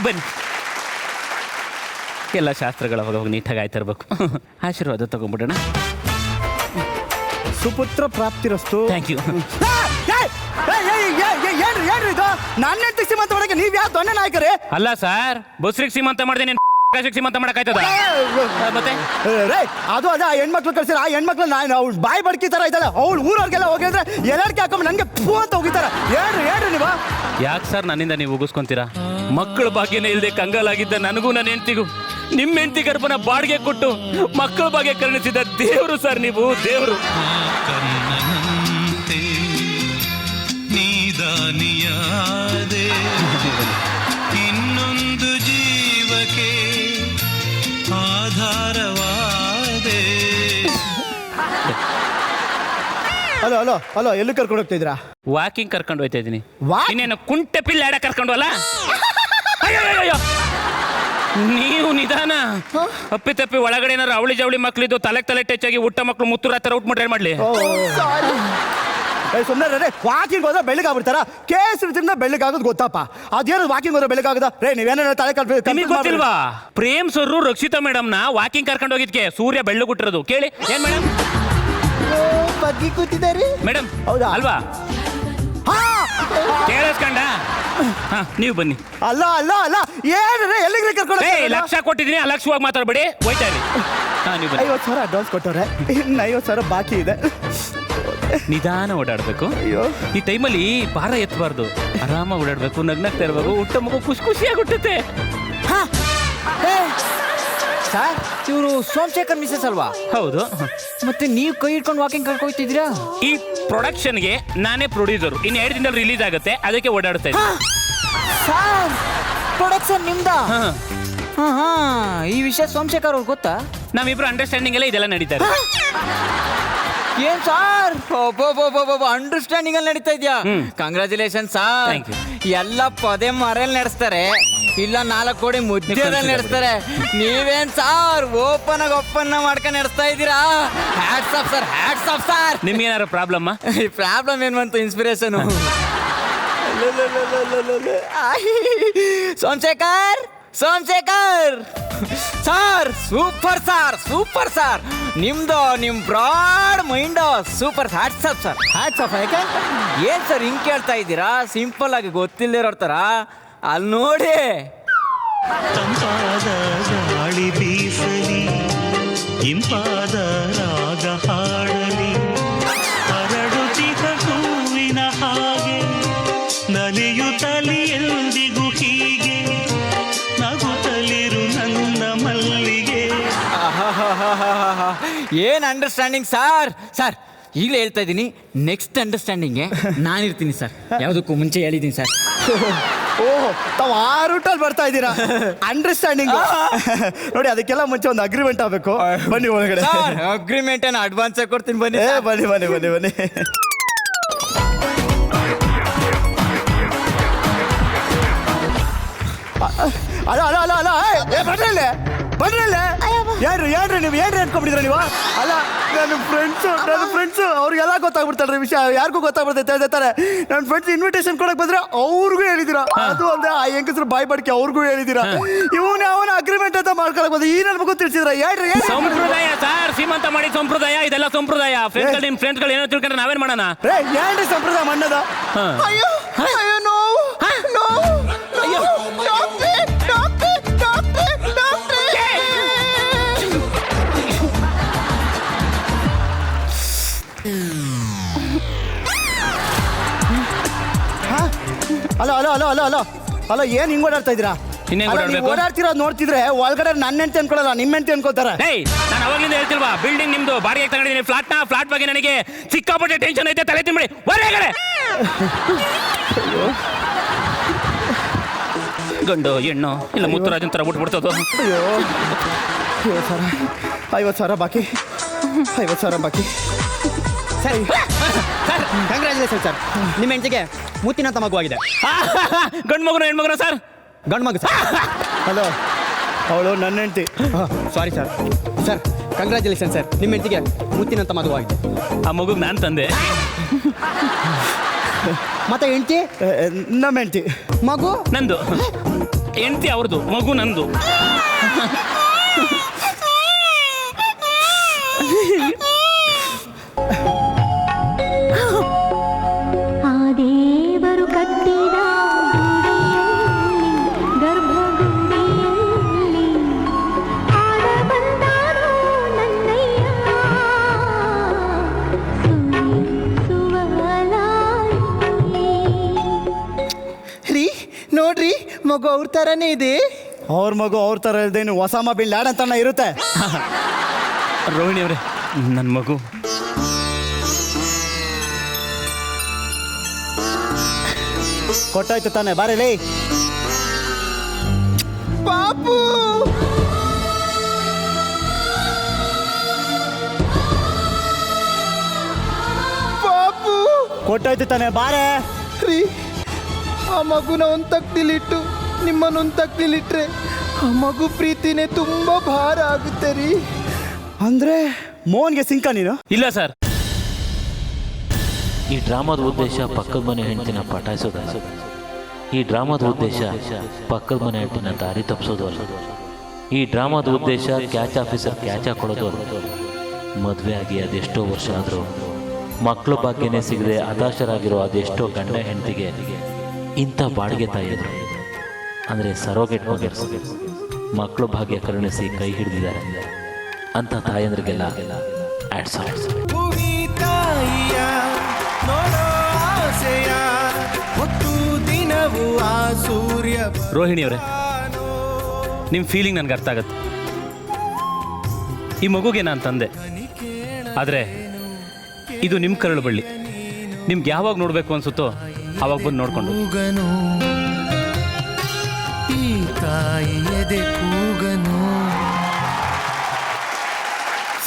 ಬನ್ನಿ. ಎಲ್ಲ ಶಾಸ್ತ್ರಗಳ ಹೋಗಿ ನೀಟಾಗಿ ಆಯ್ತಿರ್ಬೇಕು. ಆಶೀರ್ವಾದ ತಗೊಂಡ್ಬಿಡೋಣ. ಸುಪುತ್ರ ಪ್ರಾಪ್ತಿರಸ್ತು. Thank you. ಏನ್ರಿ ಇದು? ನನ್ನ ಹೆಂಡತಿ ಸೀಮಂತ ಮಾಡಕ್ಕೆ ನೀವ್ ಯಾವ ದೊಣ್ಣೆ ನಾಯಕರೇ? ಅಲ್ಲ ಸರ್, ಬಸ್ರಿಗೆ ಸೀಮಂತ ಮಾಡ್ದೆ, ನೀನು ಸೀಮಂತ ಮಾಡಕ್ಕಾಯ್ತದ? ಮತ್ತೆ ರೇ, ಅದು ಅದ ಹೆಣ್ಮಕ್ಳು ಕಳ್ಸಿರ. ಆ ಹೆಣ್ಮಕ್ಳು ನಾನು ಅವ್ಳು ಬಾಯಿ ಬಡ್ಕಿ ತರ ಇದ್ದಾಳೆ. ಅವ್ಳು ಊರವ್ರಿಗೆಲ್ಲ ಹೋಗಿದ್ರೆ ಎಲ್ಲಾಡ್ಕೆ ಹಾಕೊಂಡ್ ನನಗೆ ಫೂ ಅಂತ ಹೋಗಿತಾರ. ಹೇಳ್ರಿ ನೀವು. ಯಾಕೆ ಸರ್ ನನ್ನಿಂದ ನೀವು ಉಗಿಸ್ಕೊಂತೀರಾ? ಮಕ್ಕಳ ಭಾಗ್ಯನೇ ಇಲ್ಲದೆ ಕಂಗಾಲಾಗಿದ್ದ ನನಗೂ ನನ್ನ ಹೆಂಡತಿಗೂ ನಿಮ್ಮ ಹೆಂಡತಿ ಗರ್ಭನ ಬಾಡಿಗೆ ಕೊಟ್ಟು ಮಕ್ಕಳ ಭಾಗ್ಯ ಕರುಣಿಸಿದ ದೇವರು ಸರ್ ನೀವು, ದೇವರು. ಕರ್ಣನಂತೆ ನೀದಾನಿಯಾದೆ, ಇನ್ನೊಂದು ಜೀವಕ್ಕೆ ಆಧಾರವಾದೆ. ಹಲೋ ಹಲೋ ಹಲೋ, ಎಲ್ಲಿ ಕರ್ಕೊಂಡು ಹೋಗ್ತಾ ಇದ್ದೀರಾ? ವಾಕಿಂಗ್ ಕರ್ಕೊಂಡು ಹೋಗ್ತಾ ಇದ್ದೀನಿ. What? ಇನ್ನೇನು ಕುಂಟೆ ಪಿಲ್ಲ ಆಡ ಕರ್ಕೊಂಡು ಅಲ್ಲ? ಅಯ್ಯೋ, ನೀವು ನಿಧಾನ. ಅಪ್ಪಿ ತಪ್ಪಿ ಒಳಗಡೆ ಏನಾರು ಅವಳಿ ಜವಳಿ ಮಕ್ಳಿದ್ದು ತಲೆ ಟಚ್ ಆಗಿ ಊಟ ಮಕ್ಳು ಮುತ್ತೂರ ಹತ್ರ ಔಟ್ ಮಾಡ್ರೆ ಮಾಡ್ಲಿ. ಸುಮ್ಮನೆ ರೇ, ವಾಕಿಂಗ್ ಹೋದ್ರೆ ಬೆಳಗಾಗ್ಬಿಡ್ತಾರ. ಕೇಸರಿದಿಂದ ಬೆಳಗಾಗೋದು ಗೊತ್ತಪ್ಪ. ಅದೇನು ವಾಕಿಂಗ್ ಹೋದ್ರೆ ಬೆಳಗಾಗದ? ರೇ, ನೀವೇನ ತಲೆ ನಿಮಗೆ ಗೊತ್ತಿಲ್ವಾ? ಪ್ರೇಮ್ ಸರ್ ರಕ್ಷಿತಾ ಮೇಡಮ್ನ ವಾಕಿಂಗ್ ಕರ್ಕೊಂಡು ಹೋಗಿದ್ಕೆ ಸೂರ್ಯ ಬೆಳ್ಳಗುಟ್ಟಿರೋದು. ಕೇಳಿ ಏನ್ ಮೇಡಮ್? ಬಗ್ಗಿ ಕೂತಿದ್ದಾರೆ ಮೇಡಮ್. ಹೌದಾ? ಅಲ್ವಾ? ಕೇಳಿಸ್ಕೊಂಡ? ನೀವು ಬನ್ನಿ. ಅಲ್ಲ ಅಲ್ಲ ಅಲ್ಲ, ಏನ್ರಿ ಎಲ್ಲಿಗೆ ಕರ್ಕೊಂಡು? ಲಕ್ಷ ಕೊಟ್ಟಿದ್ದೀನಿ, ಅಲಕ್ಷವಾಗಿ ಮಾತಾಡ್ಬೇಡಿ, ಹೋಯ್ತಾ ಇರಿ. ನೀವು ಬನ್ನಿ. 50,000 ಅಡ್ವಾನ್ಸ್ ಕೊಟ್ಟವ್ರೆ, ಇನ್ನು 50,000 ಬಾಕಿ ಇದೆ. ನಿಧಾನ ಓಡಾಡ್ಬೇಕು. ಅಯ್ಯೋ, ಈ ಟೈಮಲ್ಲಿ ಭಾರ ಎತ್ತಬಾರ್ದು, ಆರಾಮಾಗಿ ಓಡಾಡ್ಬೇಕು, ನಗ್ನಗ್ತಾ ಇರ್ಬೇಕು. ಊಟ ಮಗು ಖುಷಿಯಾಗಿ ಹುಟ್ಟುತ್ತೆ. ಸರ್, ಇವರು ಸೋಮಶೇಖರ್ ಮಿಸಸ್ ಅಲ್ವಾ? ಹೌದು. ಮತ್ತೆ ನೀವು ಕೈ ಇಟ್ಕೊಂಡು ವಾಕಿಂಗ್ ಕರ್ಕೊಯ್ತಿದ್ದೀರಾ? ಈ ಪ್ರೊಡಕ್ಷನ್ಗೆ ನಾನೇ ಪ್ರೊಡ್ಯೂಸರು. ಇನ್ನು 2 ದಿನದಲ್ಲಿ ರಿಲೀಸ್ ಆಗುತ್ತೆ, ಅದಕ್ಕೆ ಓಡಾಡ್ತಾ ಇದ್ದೀನಿ. ಸರ್, ಪ್ರೊಡಕ್ಷನ್ ನಿಮ್ದಾ? ಹಾ, ಹಾ, ಈ ವಿಷಯ ಸೋಮಶೇಖರ್ ಅವ್ರಿಗೆ ಗೊತ್ತಾ? ನಾವಿಬ್ರು ಅಂಡರ್ಸ್ಟ್ಯಾಂಡಿಂಗ್ ಎಲ್ಲ ಇದೆಲ್ಲ ನಡೀತಾರೆ. ಏನ್ ಸಾರ್, ಅಂಡರ್ಸ್ಟ್ಯಾಂಡಿಂಗ್ ಅಲ್ಲಿ ನಡೀತಾ ಇದ್ಯಾ? Congratulation sir. Thank you. ಎಲ್ಲ ಪದೇ ಮರೆಯಲ್ಲಿ ನಡೆಸ್ತಾರೆ, ಇಲ್ಲ 4 ಕೋಟಿ ಮುದ್ದೆ ನಡೆಸ್ತಾರೆ. ನೀವೇನ್ ಸಾರ್ ಓಪನ್ ಮಾಡ್ಕೊಂಡು ನಡೆಸ್ತಾ ಇದ್ದೀರಾ? Hats off sir, hats off sir. ನಿಮ್ಗೆ ಏನಾರು ಪ್ರಾಬ್ಲಮ್? ಈ ಪ್ರಾಬ್ಲಮ್ ಏನ್ ಬಂತು? Inspiration. Somashekar sir, super sir. ನಿಮ್ದು ನಿಮ್ broad mind super. Hats off sir, hats off. ಯಾಕೆ ಏನ್ ಸರ್ ಹಿಂಗ್ ಕೇಳ್ತಾ ಇದ್ದೀರಾ? ಸಿಂಪಲ್ ಆಗಿ ಗೊತ್ತಿಲ್ಲದಿರೋ ಥರ. ಅಲ್ಲಿ ನೋಡಿ, ತಂಪಾದ ಗಾಳಿ ಬೀಸಲಿ, ಇಂಪಾದ ರಾಗ ಹಾಡಲಿ, ಹರಡುತ್ತಿದ್ದ ಹೂವಿನ ಹಾಗೆ ನಲಿಯುತ್ತಲಿ ಎಂದಿಗೂ ಹೀಗೆ ನಗುತ್ತಲಿರು ನನ್ನ ಮಲ್ಲಿಗೆ. ಏನ್ ಅಂಡರ್ಸ್ಟ್ಯಾಂಡಿಂಗ್ ಸರ್. ಈಗಲೇ ಹೇಳ್ತಾ ಇದ್ದೀನಿ, ನೆಕ್ಸ್ಟ್ ಅಂಡರ್ಸ್ಟ್ಯಾಂಡಿಂಗ್ಗೆ ನಾನಿರ್ತೀನಿ ಸರ್. ಯಾವುದಕ್ಕೂ ಮುಂಚೆ ಹೇಳಿದ್ದೀನಿ ಸರ್. ಓಹ್, ತಾವು ಆ ರೂಟಲ್ಲಿ ಬರ್ತಾ ಇದ್ದೀರಾ? ಅಂಡರ್ಸ್ಟ್ಯಾಂಡಿಂಗ್ ನೋಡಿ, ಅದಕ್ಕೆಲ್ಲ ಮುಂಚೆ ಒಂದು ಅಗ್ರಿಮೆಂಟ್ ಆಗಬೇಕು. ಬನ್ನಿ ಒಳಗಡೆ. ಅಗ್ರಿಮೆಂಟ್ ಏನು ಅಡ್ವಾನ್ಸ್ ಕೊಡ್ತೀನಿ, ಬನ್ನಿ. ಬನ್ನಿ. ಅಲ್ಲ ಬನ್ರಿ. ಏನ್ರಿ ನೀವು ಏನ್ರಿ ಅನ್ಕೊಂಡ್ಬಿಟ್ಟಿದ್ರ ನೀವು? ಅಲ್ಲ ನನ್ನ ಫ್ರೆಂಡ್ಸು ಅವ್ರಿಗೆಲ್ಲ ಗೊತ್ತಾಗ್ಬಿಡ್ತಾಳ್ರಿ ವಿಷಯ, ಯಾರಿಗೂ ಗೊತ್ತಾಗ್ಬಿಡ್ತೈತೆ ಹೇಳ್ತಾರೆ. ನನ್ನ ಫ್ರೆಂಡ್ಸ್ ಇನ್ವಿಟೇಷನ್ ಕೊಡಕ್ ಬಂದ್ರೆ ಅವ್ರಿಗೂ ಹೇಳಿದಿರ, ಅದು ಅಂದ್ರೆ ಆ ಹೆಂಗಸ್ರು ಬಾಯ್ ಬಡ್ಕೆ ಅವ್ರಿಗೂ ಹೇಳಿದಿರ. ಅವನ ಅಗ್ರಿಮೆಂಟ್ ಅಂತ ಮಾಡ್ಕೊಳಕ್ ಬಂದು ಈ ನನ್ ಮಗು ತಿಳಿಸಿದ್ರ. ಹೇಳ್ರಿ ಸಂಪ್ರದಾಯ ಸರ್, ಸೀಮಂತ ಮಾಡಿ ಸಂಪ್ರದಾಯ, ಇದೆಲ್ಲ ಸಂಪ್ರದಾಯ. ನಿಮ್ ಫ್ರೆಂಡ್ಸ್ಗಳು ಏನೋ ತಿಳ್ಕೊಂಡ್ರೆ ನಾವೇನ್ ಮಾಡೋಣ? ಏನ್ರಿ ಸಂಪ್ರದಾಯ ಮಣ್ಣದ? ಅಯ್ಯೋ ಅಯ್ಯೋ ನೋವು ನೋವು ಅಯ್ಯೋ ಡಾಕ್ಟ್ರೇ ಡಾಕ್ಟ್ರೇ ಡಾಕ್ಟ್ರೇ ಡಾಕ್ಟ್ರೇ. ಅಲ್ಲ ಏನ್ ಹಿಂಗ್ ಓಡಾಡ್ತಾ ಇದ್ದೀರಾ? ಇನ್ನೇನ್ ಓಡಾಡ್ಬೇಕು? ಓಡಾಡ್ತಿರೋದು ನೋಡ್ತಿದ್ರೆ ಒಳಗಡೆ ನನ್ನ ಹೆಂಡತಿ ಅನ್ಕೊಳ್ಳಲ್ಲ, ನಿಮ್ಮ ಹೆಂಡತಿ ಅನ್ಕೋತಾರೆ. ನಾನು ಅವಾಗ್ಲಿಂದ ಹೇಳ್ತಿಲ್ವಾ, ಬಿಲ್ಡಿಂಗ್ ನಿಮ್ದು ಬಾಡಿಗೆ ತಗೊಂಡಿದ್ದೀನಿ, ಫ್ಲಾಟ್ ಬಗ್ಗೆ ನನಗೆ ಸಿಕ್ಕಾಪಟ್ಟೆ ಟೆನ್ಷನ್ ಐತೆ, ತಲೆ ತಿಂಬಿಡಿ ಹೊರಗಡೆ. ಗಂಡು ಹೆಣ್ಣು ಇಲ್ಲ ಮುತ್ತುರಾಜನ್ ತರ ಬಿಟ್ಬಿಡ್ತದೋ. ಅಯ್ಯೋ 50,000 ಬಾಕಿ, 50,000 ಬಾಕಿ. ಸರ್ ಕಂಗ್ರ್ಯಾಚುಲೇಷನ್ ಸರ್, ನಿಮ್ಮ ಹೆಂಡತಿಗೆ ಮುತ್ತಿನಂತ ಮಗುವಾಗಿದೆ. ಗಂಡು ಮಗುನ ಹೆಣ್ಮಗುನ ಸರ್? ಗಂಡು ಮಗು ಸರ್. ಹಲೋ, ಅವಳು ನನ್ನ ಹೆಂಡತಿ. Sorry sir. Sir congratulation sir, ನಿಮ್ಮ ಹೆಂಡತಿಗೆ ಮುತ್ತಿನಂತ ಮಗುವಾಗಿದೆ. ಆ ಮಗುಗೆ ನಾನು ತಂದೆ. ಮತ್ತೆ ಹೆಂಡತಿ? ನಮ್ಮ ಹೆಂಡತಿ. ಮಗು ನಂದು. ಹೆಂಡತಿ ಅವ್ರದ್ದು, ಮಗು ನಂದು. ದೇವರು ಕಟ್ಟಿದ ಗರ್ಭಗುಡಿಯಲ್ಲಿ ಆಡ ಬಂದಾರೋ ನನ್ನಯ್ಯ ರೀ ನೋಡ್ರಿ ಮಗು ಅವ್ರ ಥರನೇ ಇದೆ. ಅವ್ರ ಮಗು ಅವ್ರ ಥರ ಇಲ್ದೇನು ಒಸಾಮ ಬಿನ್ ಲಾಡನ್ ಅಂತಾನೆ ಇರುತ್ತೆ. ರೋಹಿಣಿ ಅವರೇ, ನನ್ನ ಮಗು. ಕೊಟ್ಟಾಯ್ತು ತಾನೆ, ಬಾರೇಲಿ. ಪಾಪು ಪಾಪು ಕೊಟ್ಟಾಯ್ತು ತಾನೆ, ಬಾರೆ. ರೀ ಆ ಮಗುನ ಒಂದು ತಕ್ಕಲಿಟ್ಟು ನಿಮ್ಮನ್ನೊಂದು ತಕ್ಕಲಿಟ್ರೆ ಆ ಮಗು ಪ್ರೀತಿನೇ ತುಂಬಾ ಭಾರ ಆಗುತ್ತೆ ರೀ. ಅಂದ್ರೆ ಮೋಹನ್ಗೆ ಸಿಂಕ ನೀನು? ಇಲ್ಲ ಸರ್. ಈ ಡ್ರಾಮಾದ ಉದ್ದೇಶ ಪಕ್ಕದ ಮನೆ ಹೆಂಡತಿನ ಪಟಾಯಿಸೋದಲ್ಲ. ಈ ಡ್ರಾಮಾದ ಉದ್ದೇಶ ಪಕ್ಕದ ಮನೆ ಹೆಂಡತಿನ ದಾರಿ ತಪ್ಪಿಸೋದು ಅಲ್ಲ. ಈ ಡ್ರಾಮಾದ ಉದ್ದೇಶ ಕ್ಯಾಚ್ ಆಫೀಸರ್ ಕ್ಯಾಚ್ ಹಾಕೊಳ್ಳೋದು ಅಲ್ಲ. ಮದುವೆ ಆಗಿ ಅದೆಷ್ಟೋ ವರ್ಷ ಆದರೂ ಮಕ್ಕಳು ಭಾಗ್ಯನೇ ಸಿಗದೆ ಹತಾಶರಾಗಿರೋ ಅದೆಷ್ಟೋ ಗಂಡ ಹೆಂಡತಿಗೆ ಇಂಥ ಬಾಡಿಗೆ ತಾಯಿದ್ರು ಅಂದರೆ ಸರೋಗೇಟ್ ಮಗರ್ಸ್ ಮಕ್ಕಳು ಭಾಗ್ಯ ಕರುಣಿಸಿ ಕೈ ಹಿಡಿದಿದ್ದಾರೆ ಅಂಥ ತಾಯಂದ್ರಿಗೆಲ್ಲ ಆಡ್ಸ್. ರೋಹಿಣಿ ಅವರೇ, ನಿಮ್ಮ ಫೀಲಿಂಗ್ ನನಗೆ ಅರ್ಥ ಆಗತ್ತೆ. ಈ ಮಗುಗೆ ನಾನು ತಂದೆ, ಆದರೆ ಇದು ನಿಮ್ಮ ಕರಳು ಬಳ್ಳಿ. ನಿಮ್ಗೆ ಯಾವಾಗ ನೋಡಬೇಕು ಅನ್ಸುತ್ತೋ ಅವಾಗ ಬಂದು ನೋಡ್ಕೊಂಡು.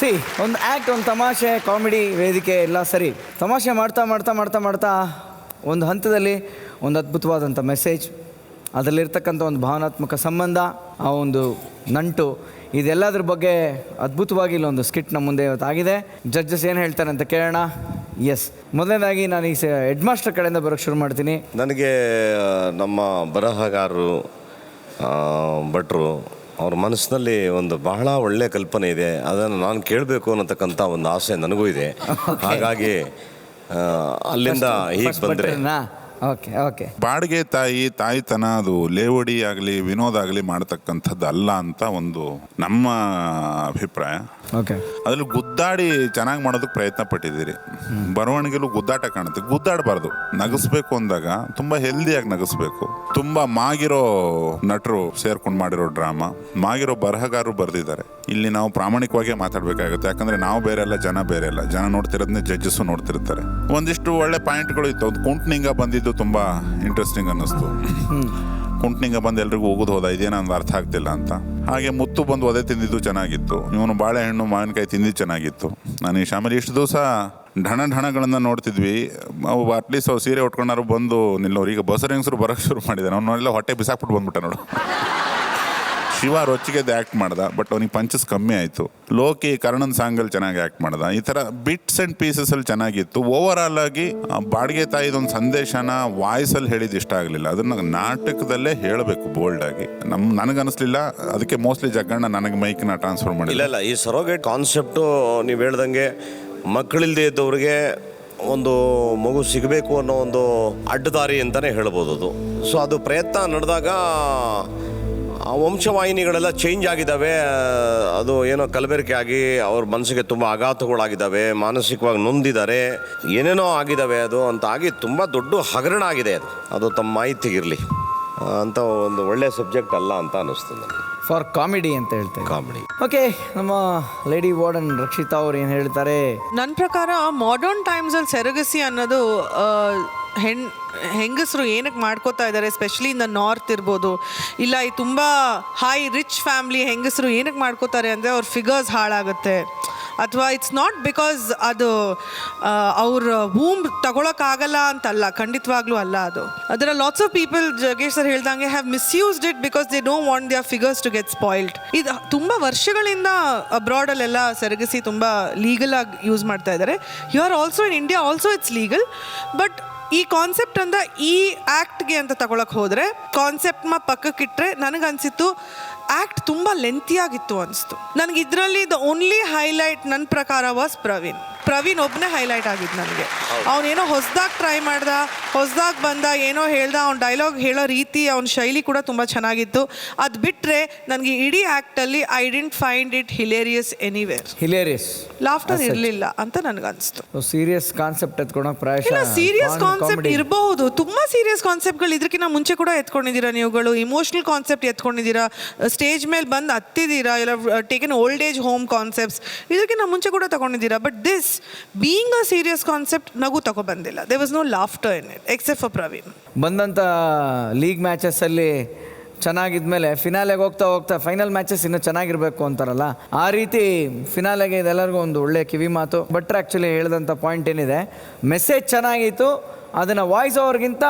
ಸಿ, ಒಂದು ಆ್ಯಕ್ಟ್, ಒಂದು ತಮಾಷೆ, ಕಾಮಿಡಿ, ವೇದಿಕೆ ಎಲ್ಲ ಸರಿ. ತಮಾಷೆ ಮಾಡ್ತಾ ಮಾಡ್ತಾ ಮಾಡ್ತಾ ಮಾಡ್ತಾ ಒಂದು ಹಂತದಲ್ಲಿ ಒಂದು ಅದ್ಭುತವಾದಂಥ ಮೆಸೇಜ್, ಅದರಲ್ಲಿರ್ತಕ್ಕಂಥ ಒಂದು ಭಾವನಾತ್ಮಕ ಸಂಬಂಧ, ಆ ಒಂದು ನಂಟು, ಇದೆಲ್ಲದ್ರ ಬಗ್ಗೆ ಅದ್ಭುತವಾಗಿ ಇಲ್ಲೊಂದು ಸ್ಕಿಟ್ ನಮ್ಮ ಮುಂದೆ ಇವತ್ತಾಗಿದೆ. ಜಡ್ಜಸ್ ಏನು ಹೇಳ್ತಾರೆ ಅಂತ ಕೇಳೋಣ. ಎಸ್, ಮೊದಲನೇದಾಗಿ ನಾನು ಈ ಹೆಡ್ ಮಾಸ್ಟರ್ ಕಡೆಯಿಂದ ಬರೋಕ್ಕೆ ಶುರು ಮಾಡ್ತೀನಿ. ನನಗೆ ನಮ್ಮ ಬರಹಗಾರರು ಭಟ್ರು ಅವ್ರ ಮನಸ್ಸಿನಲ್ಲಿ ಒಂದು ಬಹಳ ಒಳ್ಳೆಯ ಕಲ್ಪನೆ ಇದೆ, ಅದನ್ನು ನಾನು ಕೇಳಬೇಕು ಅನ್ನತಕ್ಕಂಥ ಒಂದು ಆಸೆ ನನಗೂ ಇದೆ. ಹಾಗಾಗಿ ಅಲ್ಲಿಂದ ಹೀಗೆ ಬಂದರೆ ಓಕೆ ಓಕೆ. ಬಾಡಿಗೆ ತಾಯಿತನ ಅದು ಲೇವಡಿ ಆಗಲಿ ವಿನೋದ ಆಗಲಿ ಮಾಡ್ತಕ್ಕಂಥದ್ದು ಅಲ್ಲ ಅಂತ ಒಂದು ನಮ್ಮ ಅಭಿಪ್ರಾಯ. ಓಕೆ, ಅದ್ರಲ್ಲಿ ಗುದ್ದಾಡಿ ಚೆನ್ನಾಗಿ ಮಾಡೋದಕ್ಕೆ ಪ್ರಯತ್ನ ಪಟ್ಟಿದ್ದೀರಿ. ಬರವಣಿಗೆಲ್ಲೂ ಗುದ್ದಾಟ ಕಾಣುತ್ತೆ. ಗುದ್ದಾಡಬಾರ್ದು, ನಗಿಸ್ಬೇಕು ಅಂದಾಗ ತುಂಬ ಹೆಲ್ದಿಯಾಗಿ ನಗಿಸ್ಬೇಕು. ತುಂಬ ಮಾಗಿರೋ ನಟರು ಸೇರ್ಕೊಂಡು ಮಾಡಿರೋ ಡ್ರಾಮಾ, ಮಾಗಿರೋ ಬರಹಗಾರರು ಬರೆದಿದ್ದಾರೆ. ಇಲ್ಲಿ ನಾವು ಪ್ರಾಮಾಣಿಕವಾಗಿ ಮಾತಾಡಬೇಕಾಗುತ್ತೆ, ಯಾಕಂದರೆ ನಾವು ಬೇರೆ ಅಲ್ಲ, ಜನ ಬೇರೆ ಅಲ್ಲ. ಜನ ನೋಡ್ತಿರೋದನ್ನೇ ಜಡ್ಜಸ್ಸು ನೋಡ್ತಿರ್ತಾರೆ. ಒಂದಿಷ್ಟು ಒಳ್ಳೆ ಪಾಯಿಂಟ್ಗಳು ಇತ್ತು. ಒಂದು ಕುಂಟ್ನಿಂಗ ಬಂದಿದ್ದು ತುಂಬ ಇಂಟ್ರೆಸ್ಟಿಂಗ್ ಅನ್ನಿಸ್ತು. ಕುಂಟ್ನಿಂಗ ಬಂದು ಎಲ್ರಿಗೂ ಹೋಗೋದು ಹೋದ, ಇದೇನೋ ಒಂದು ಅರ್ಥ ಆಗ್ತಿಲ್ಲ ಅಂತ. ಹಾಗೆ ಮುತ್ತು ಬಂದು ಒದೆ ತಿಂದಿದ್ದು ಚೆನ್ನಾಗಿತ್ತು. ಇವನು ಬಾಳೆಹಣ್ಣು ಮಾವಿನಕಾಯಿ ತಿಂದಿದ್ದು ಚೆನ್ನಾಗಿತ್ತು. ನಾನು ಈ ಶಾಮಲಿ ಇಷ್ಟು ದಿವಸ ಢಣಗಳನ್ನು ನೋಡ್ತಿದ್ವಿ. ಅವು ಅಟ್ಲೀಸ್ಟ್ ಅವ್ರು ಸೀರೆ ಉಟ್ಕೊಂಡಾರು ಬಂದು ನಿಲ್ಲೋರು. ಈಗ ಬಸರ ಹೆಂಗಸರು ಬರೋಕ್ಕೆ ಶುರು ಮಾಡಿದ್ದಾನೆ. ಅವನ್ನೆಲ್ಲ ಹೊಟ್ಟೆ ಬಿಸಾಕ್ಬಿಟ್ಟು ಬಂದ್ಬಿಟ್ಟೆ ನೋಡು. ಶಿವ ರೊಚ್ಚಿಗೆದ್ದು ಆ್ಯಕ್ಟ್ ಮಾಡ್ದ, ಬಟ್ ಅವನಿಗೆ ಪಂಚಸ್ ಕಮ್ಮಿ ಆಯಿತು. ಲೋಕಿ ಕರ್ಣನ್ ಸಾಂಗಲ್ಲಿ ಚೆನ್ನಾಗಿ ಆ್ಯಕ್ಟ್ ಮಾಡ್ದ. ಈ ಥರ ಬಿಟ್ಸ್ ಆ್ಯಂಡ್ ಪೀಸಸಲ್ಲಿ ಚೆನ್ನಾಗಿತ್ತು. ಓವರ್ ಆಲ್ ಆಗಿ ಬಾಡಿಗೆ ತಾಯಿದೊಂದು ಸಂದೇಶನ ವಾಯ್ಸಲ್ಲಿ ಹೇಳಿದ್ದು ಇಷ್ಟ ಆಗಲಿಲ್ಲ. ಅದನ್ನು ನಾಟಕದಲ್ಲೇ ಹೇಳಬೇಕು ಬೋಲ್ಡಾಗಿ. ನನಗನ್ನಿಸ್ಲಿಲ್ಲ. ಅದಕ್ಕೆ ಮೋಸ್ಟ್ಲಿ ಜಗ್ಗಣ್ಣ ನನಗೆ ಮೈಕ್ನ ಟ್ರಾನ್ಸ್ಫರ್ ಮಾಡಿಲ್ಲ. ಇಲ್ಲ ಈ ಸರೋಗೇಟ್ ಕಾನ್ಸೆಪ್ಟು ನೀವು ಹೇಳ್ದಂಗೆ ಮಕ್ಕಳಿಲ್ಲದೆ ಇದ್ದವ್ರಿಗೆ ಒಂದು ಮಗು ಸಿಗಬೇಕು ಅನ್ನೋ ಒಂದು ಅಡ್ಡದಾರಿ ಅಂತಲೇ ಹೇಳ್ಬೋದು ಅದು. ಸೊ ಅದು ಪ್ರಯತ್ನ ನಡೆದಾಗ ವಂಶವಾಹಿನಿಗಳೆಲ್ಲ ಚೇಂಜ್ ಆಗಿದ್ದಾವೆ. ಅದು ಏನೋ ಕಲಬೆರಕೆ ಆಗಿ ಅವ್ರ ಮನಸ್ಸಿಗೆ ತುಂಬ ಆಘಾತಗಳಾಗಿದ್ದಾವೆ, ಮಾನಸಿಕವಾಗಿ ನೊಂದಿದ್ದಾರೆ, ಏನೇನೋ ಆಗಿದ್ದಾವೆ ಅದು ಅಂತ ಆಗಿ ತುಂಬ ದೊಡ್ಡ ಹಗರಣ ಆಗಿದೆ. ಅದು ತಮ್ಮ ಮಾಹಿತಿಗಿರಲಿ ಅಂತ ಒಂದು ಒಳ್ಳೆಯ ಸಬ್ಜೆಕ್ಟ್ ಅಲ್ಲ ಅಂತ ಅನ್ನಿಸ್ತದೆ ನನಗೆ. ಫಾರ್ ಕಾಮಿಡಿ ಅಂತ ಹೇಳ್ತಾರೆ. ಕಾಮಿಡಿ. ಓಕೆ, ನಮ್ಮ ಲೇಡಿ ವಾರ್ಡನ್ ರಕ್ಷಿತಾ ಅವ್ರು ಏನು ಹೇಳ್ತಾರೆ? ನನ್ನ ಪ್ರಕಾರ ಮಾಡರ್ನ್ ಟೈಮ್ಸಲ್ಲಿ ಸೆರಗಸಿ ಅನ್ನೋದು ಹೆಂಗಸರು ಏನಕ್ಕೆ ಮಾಡ್ಕೋತಾ ಇದ್ದಾರೆ, ಎಸ್ಪೆಷಲಿ ಇನ್ ದ ನಾರ್ತ್ ಇರ್ಬೋದು, ಇಲ್ಲ ಈ ತುಂಬ ಹೈ ರಿಚ್ ಫ್ಯಾಮ್ಲಿ ಹೆಂಗಸರು ಏನಕ್ಕೆ ಮಾಡ್ಕೋತಾರೆ ಅಂದರೆ ಅವ್ರ ಫಿಗರ್ಸ್ ಹಾಳಾಗುತ್ತೆ, ಅಥವಾ ಇಟ್ಸ್ ನಾಟ್ ಬಿಕಾಸ್ ಅದು ಅವ್ರ ವೂಮ್ ತಗೊಳಕ್ಕಾಗಲ್ಲ ಅಂತಲ್ಲ, ಖಂಡಿತವಾಗ್ಲೂ ಅಲ್ಲ. ಅದರ lots of people, Jaggesh sir ಹೇಳ್ದಂಗೆ, have misused it because they don't want their figures to get spoiled. ಇದು ತುಂಬ ವರ್ಷಗಳಿಂದ ಅಬ್ರಾಡಲ್ಲೆಲ್ಲ ಸೆರಗಸಿ ತುಂಬ ಲೀಗಲ್ ಆಗಿ ಯೂಸ್ ಮಾಡ್ತಾ ಇದ್ದಾರೆ. Here also in India also it's legal. But ಈ ಕಾನ್ಸೆಪ್ಟ್ ಅಂತ ಈ ಆ್ಯಕ್ಟ್ಗೆ ಅಂತ ತಗೊಳಕ್ಕೆ ಹೋದರೆ ಕಾನ್ಸೆಪ್ಟ್ನ ಪಕ್ಕಕ್ಕಿಟ್ರೆ ನನಗನ್ಸಿತ್ತು ಆ್ಯಕ್ಟ್ ತುಂಬ ಲೆಂತಿಯಾಗಿತ್ತು ಅನಿಸ್ತು ನನಗೆ. ಇದರಲ್ಲಿ ದ ಓನ್ಲಿ ಹೈಲೈಟ್ ನನ್ನ ಪ್ರಕಾರ ವಾಸ್ ಪ್ರವೀಣ್ ಒಬ್ಬನೇ ಹೈಲೈಟ್ ಆಗಿದ್ದು ನನಗೆ. ಅವನೇನೋ ಹೊಸದಾಗಿ ಟ್ರೈ ಮಾಡ್ದ, ಹೊಸದಾಗಿ ಬಂದ, ಏನೋ ಹೇಳ್ದ, ಅವ್ನ ಡೈಲಾಗ್ ಹೇಳೋ ರೀತಿ, ಅವನ ಶೈಲಿ ಕೂಡ ತುಂಬ ಚೆನ್ನಾಗಿತ್ತು. ಅದು ಬಿಟ್ಟರೆ ನನಗೆ ಇಡೀ ಆ್ಯಕ್ಟಲ್ಲಿ I didn't find it hilarious anywhere. Hilarious laughter ಇರಲಿಲ್ಲ ಅಂತ ನನಗನ್ನಿಸ್ತು. ಸೀರಿಯಸ್ ಕಾನ್ಸೆಪ್ಟ್ ಎತ್ಕೊಳಕ್ಕೆ ಪ್ರಾಯಶಃ ಇಲ್ಲ, ಸೀರಿಯಸ್ ಕಾನ್ಸೆಪ್ಟ್ ಇರಬಹುದು, ತುಂಬ ಸೀರಿಯಸ್ ಕಾನ್ಸೆಪ್ಟ್ಗಳು ಇದಕ್ಕಿಂತ ಮುಂಚೆ ಕೂಡ ಎತ್ಕೊಂಡಿದ್ದೀರಾ ನೀವುಗಳು. ಇಮೋಷನಲ್ ಕಾನ್ಸೆಪ್ಟ್ ಎತ್ಕೊಂಡಿದ್ದೀರಾ, ಸ್ಟೇಜ್ ಮೇಲೆ ಬಂದು ಹತ್ತಿದ್ದೀರಾ, ಇಲ್ಲ taken old age home concepts ಇದಕ್ಕಿಂತ ಮುಂಚೆ ಕೂಡ ತಗೊಂಡಿದ್ದೀರಾ. But this being a serious concept ನಗು ತಗೊಬಂದಿಲ್ಲ. There was no laughter in it except for Praveen. ಬಂದಂಥ ಲೀಗ್ ಮ್ಯಾಚಸ್ಸಲ್ಲಿ ಚೆನ್ನಾಗಿದ್ಮೇಲೆ ಫಿನಾಲೆಗೆ ಹೋಗ್ತಾ ಫೈನಲ್ ಮ್ಯಾಚಸ್ ಇನ್ನೂ ಚೆನ್ನಾಗಿರಬೇಕು ಅಂತಾರಲ್ಲ, ಆ ರೀತಿ ಫಿನಾಲೆಗೆ ಇದೆಲ್ಲರಿಗೂ ಒಂದು ಒಳ್ಳೆ ಕಿವಿ ಮಾತು. ಭಟ್ರು ಆ್ಯಕ್ಚುಲಿ ಹೇಳಿದಂಥ ಪಾಯಿಂಟ್ ಏನಿದೆ, ಮೆಸೇಜ್ ಚೆನ್ನಾಗಿತ್ತು, ಅದನ್ನು ವಾಯ್ಸ್ ಓವರ್ಗಿಂತ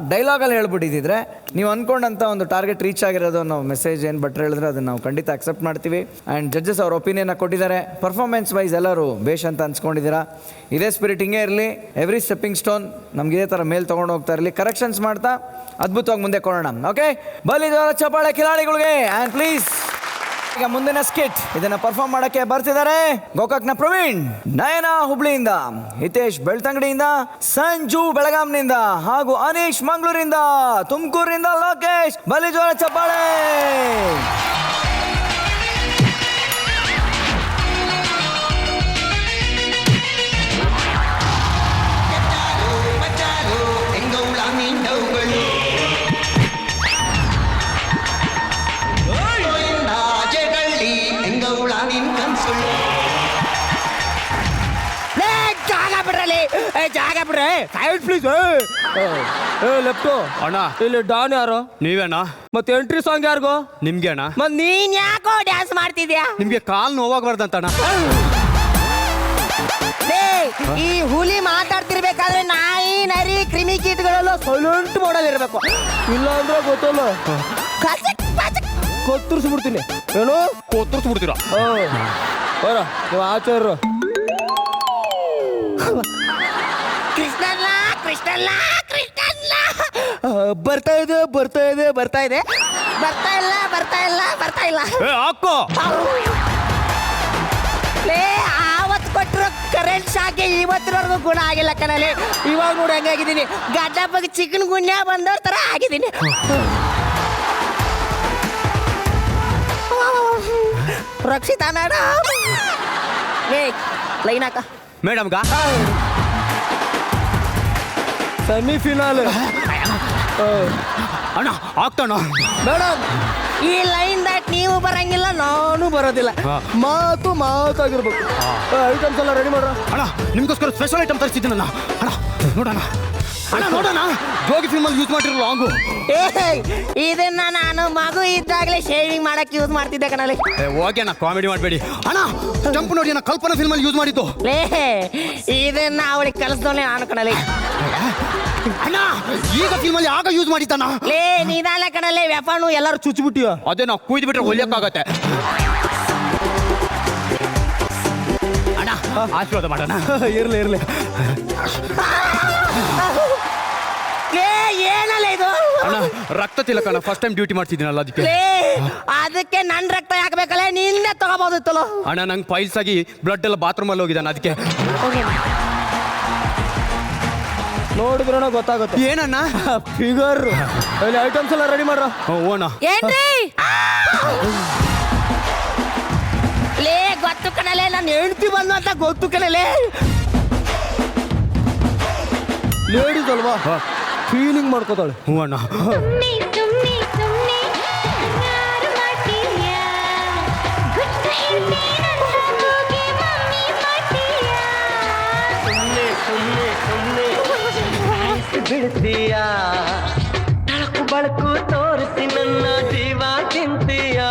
ಡೈಲಾಗಲ್ಲಿ ಹೇಳ್ಬಿಟ್ಟಿದ್ರೆ ನೀವು ಅಂದ್ಕೊಂಡಂಥ ಒಂದು ಟಾರ್ಗೆಟ್ ರೀಚ್ ಆಗಿರೋದು ನಾವು ಮೆಸೇಜ್ ಏನು ಭಟ್ರು ಹೇಳಿದ್ರೆ ಅದನ್ನು ನಾವು ಖಂಡಿತ ಅಕ್ಸೆಪ್ಟ್ ಮಾಡ್ತೀವಿ. ಆ್ಯಂಡ್ ಜಡ್ಜಸ್ ಅವ್ರ ಒಪಿನಿಯನ್ನ ಕೊಟ್ಟಿದ್ದಾರೆ. ಪರ್ಫಾರ್ಮೆನ್ಸ್ ವೈಸ್ ಎಲ್ಲರೂ ಬೇಷ್ ಅಂತ ಅನ್ಸ್ಕೊಂಡಿದ್ದೀರಾ. ಇದೇ ಸ್ಪಿರಿಟ್ ಹಿಂಗೆ ಇರಲಿ. ಎವ್ರಿ ಸ್ಟೆಪ್ಪಿಂಗ್ ಸ್ಟೋನ್ ನಮ್ಗೆ ಇದೇ ಥರ ಮೇಲೆ ತೊಗೊಂಡು ಹೋಗ್ತಾ ಇರಲಿ. ಕರೆಕ್ಷನ್ಸ್ ಮಾಡ್ತಾ ಅದ್ಭುತವಾಗಿ ಮುಂದೆ ಕೊಡೋಣ. ಓಕೆ, ಬಲಿ ಚಪ್ಪಾಳೆ ಕಿಲಾಡಿಗಳಿಗೆ. ಆ್ಯಂಡ್ ಪ್ಲೀಸ್ ಈಗ ಮುಂದಿನ ಸ್ಕಿಟ್ ಇದನ್ನ ಪರ್ಫಾರ್ಮ್ ಮಾಡಕ್ಕೆ ಬರ್ತಿದ್ದಾರೆ ಗೋಕಾಕ್ನ ಪ್ರವೀಣ್, ನಯನ ಹುಬ್ಳಿಯಿಂದ, ಹಿತೇಶ್ ಬೆಳ್ತಂಗಡಿಯಿಂದ, ಸಂಜು ಬೆಳಗಾಂನಿಂದ, ಹಾಗೂ ಅನೀಶ್ ಮಂಗಳೂರಿಂದ, ತುಮಕೂರಿನಿಂದ ಲೋಕೇಶ್. ಬಲಿ ಜೋರ ಚಪ್ಪಾಳೆ. ಜಾಗ ಬಿಡ್ರೆ ಸೈಡ್ ಪ್ಲೀಸ್. ಲೆಫ್ಟು ಅಣ್ಣ, ಇಲ್ಲಿ ಡಾನ್ ಯಾರು? ನೀವೇನಾ? ಮತ್ತೆ ಎಂಟ್ರಿ ಸಾಂಗ್ ಯಾರಿಗೋ? ನಿಮ್ಗೆ ಅಣ್ಣ. ಮತ್ ನೀನ್ ಯಾಕೋ ಡ್ಯಾನ್ಸ್ ಮಾಡ್ತಿದ್ಯಾ? ನಿಮ್ಗೆ ಕಾಲ್ ನೋವಾಗ್ಬಾರ್ದಂತಣ್ಣ. ಈ ಹುಲಿ ಮಾತಾಡ್ತಿರ್ಬೇಕಾದ್ರೆ ನಾಯಿ ನರಿ ಕ್ರಿಮಿ ಕೀಟಗಳೆಲ್ಲ ಸೈಲೆಂಟ್ ಮೋಡಲ್ಲಿ ಇರ್ಬೇಕು, ಇಲ್ಲ ಅಂದ್ರೆ ಗೊತ್ತಲ್ಲ ಕೊತ್ತರಿಸ್ಬಿಡ್ತೀನಿ. ಏನು ಕೊತ್ತರಿಸ್ಬಿಡ್ತೀರಾ? ಬರ ನೀವು ಆಚಾರ್ರು. ಕೃಷ್ಣಲ್ಲ ಕೃಷ್ಣಲ್ಲ ಕೃಷ್ಣಲ್ಲ ಬರ್ತಾ ಇದೆ ಬರ್ತಾ ಇದೆ ಬರ್ತಾ ಇದೆ ಬರ್ತಾ ಇಲ್ಲ ಬರ್ತಾ ಇಲ್ಲ ಬರ್ತಾ ಇಲ್ಲ. ಹಾಕೋ ಆವತ್ತು ಕೊಟ್ಟಿರೋ ಕರೆಂಟ್ ಶಾಕೆ ಇವತ್ತಿನವರೆಗೂ ಗುಣ ಆಗಿಲ್ಲ ಕಣಲ್ಲಿ. ಇವಾಗ ನೋಡಿ ಹಂಗಾಗಿದ್ದೀನಿ, ಗಡ್ಡ ಬಗ್ಗೆ ಚಿಕನ್ ಗುಣ್ಯ ಬಂದವ್ರ ತರ ಆಗಿದ್ದೀನಿ. ರಕ್ಷಿತಾ ಮೇಡಮ್, ಲೈನ್ ಹಾಕ ಮೇಡಮ್ಗ. ಸೆಮಿಫಿನಾಲ್ ಅಣ್ಣ ಆಗ್ತಾನ ಮೇಡಮ್. ಈ ಲೈನ್ ದಾಟ್ ನೀವು ಬರಂಗಿಲ್ಲ, ನಾನು ಬರೋದಿಲ್ಲ. ಮಾತು ಮಾತಾಗಿರ್ಬೇಕು. ಐಟಮ್ಸ್ ಎಲ್ಲ ರೆಡಿ ಮಾಡ್ರ ಅಣ್ಣ. ನಿಮ್ಗೋಸ್ಕರ ಸ್ಪೆಷಲ್ ಐಟಮ್ ತರಿಸಿದ್ದೀನಿ ಅಣ್ಣ. ಅಣ್ಣ ನೋಡೋಣ ಅಣ್ಣ, ನೋಡೋಣ. ಜೋಗಿ ಫಿಲ್ಮಲ್ಲಿ ಯೂಸ್ ಮಾಡಿರೋ ಲಾಂಗು. ಇದನ್ನ ನಾನು ಮಗು ಇದ್ದಾಗಲೇ ಶೇವಿಂಗ್ ಮಾಡಕ್ಕೆ ಯೂಸ್ ಮಾಡ್ತಿದ್ದೆ ಕಣಲ್ಲಿ. ಓಕೆ ಅಣ್ಣ, ಕಾಮಿಡಿ ಮಾಡಬೇಡಿ ಅಣ್ಣ. ಜಂಪ್ ನೋಡಿ ಅಣ್ಣ, ಕಲ್ಪನಾ ಫಿಲ್ಮಲ್ಲಿ ಯೂಸ್ ಮಾಡಿದ್ದು. ಇದನ್ನ ಅವಳಿಗೆ ಕಲಿಸ್ದೋನೆ ನಾನು ಕಣಲ್ಲಿ. ಅಣ್ಣ ಈಗ ಫಿಲ್ಮಲ್ಲಿ ಆಗ ಯೂಸ್ ಮಾಡಿದ್ದಾನ. ಲೇ ನೀನಾಲ ಕಣಲೇ ವ್ಯಾಪಾರನು ಎಲ್ಲರೂ ಚುಚ್ಚಿಬಿಟ್ಟಿವ. ಅದೇ ನಾವು ಕುಯ್ದು ಬಿಟ್ರೆ ಹೊಲಿಯಕ್ಕಾಗತ್ತೆ. ಅಣ್ಣ ಆಶೀರ್ವಾದ ಮಾಡೋಣ. ಇರ್ಲಿ ಇರ್ಲಿ. ಲೇ ಏನಲ್ಲ ಇದು? ಅಣ್ಣ ರಕ್ತ ತಿಲಕಣ್ಣ, ಫಸ್ಟ್ ಟೈಮ್ ಡ್ಯೂಟಿ ಮಾಡ್ತಿದ್ದೀನಲ್ಲ ಅದಕ್ಕೆ. ಲೇ ಅದಕ್ಕೆ ನನ್ ರಕ್ತ ಹಾಕ್ಬೇಕಲ್ಲ, ನಿನ್ನೆ ತಗೋಬಹುದಿತ್ತಲ್ಲ. ಅಣ್ಣ ನಂಗೆ ಪೈಲ್ಸ್ ಆಗಿ ಬ್ಲಡ್ ಎಲ್ಲ ಬಾತ್ರೂಮ್ ಅಲ್ಲಿ ಹೋಗಿದ್ದಾನೆ ಅದಕ್ಕೆ. ನೋಡಿದ್ರಣ ಗೊತ್ತಾಗುತ್ತೆ. ಏನಣ್ಣ ಫಿಗರ್ ಅಲ್ಲಿ ಐಟಮ್ಸ್ ಎಲ್ಲ ರೆಡಿ ಮಾಡ್ರ. ಓಣ ಏನ್ರಿ? ಲೇ ಗೊತ್ತು ಕಣಲೆ, ನನ್ನ ಹೆಂಡತಿ ಬಂದು ಅಂತ ಗೊತ್ತು ಕಣಲೆ. ಲೇಡೀಸ್ ಅಲ್ವಾ, ಫೀಲಿಂಗ್ ಮಾಡ್ಕೋತಾಳೆ. ಹ್ಞೂ ಅಣ್ಣ. ಸುಮ್ಮನೆ ಸುಮ್ಮನೆ ಸುಮ್ಮನೆ ಯಾರು ಮಾಡ್ತೀಯಾ? ಗುಟ್ಟು ಹೇಳ್ತೀನಿ ನನ್ನ ಕೂಗೆ ಮಮ್ಮಿ ಮಾಡ್ತೀಯಾ? ಬಿಡ್ತೀಯಾ? ತಳಕು ಬಳಕು ತೋರಿಸಿ ನನ್ನ ಜೀವ ತಿಂತೀಯಾ?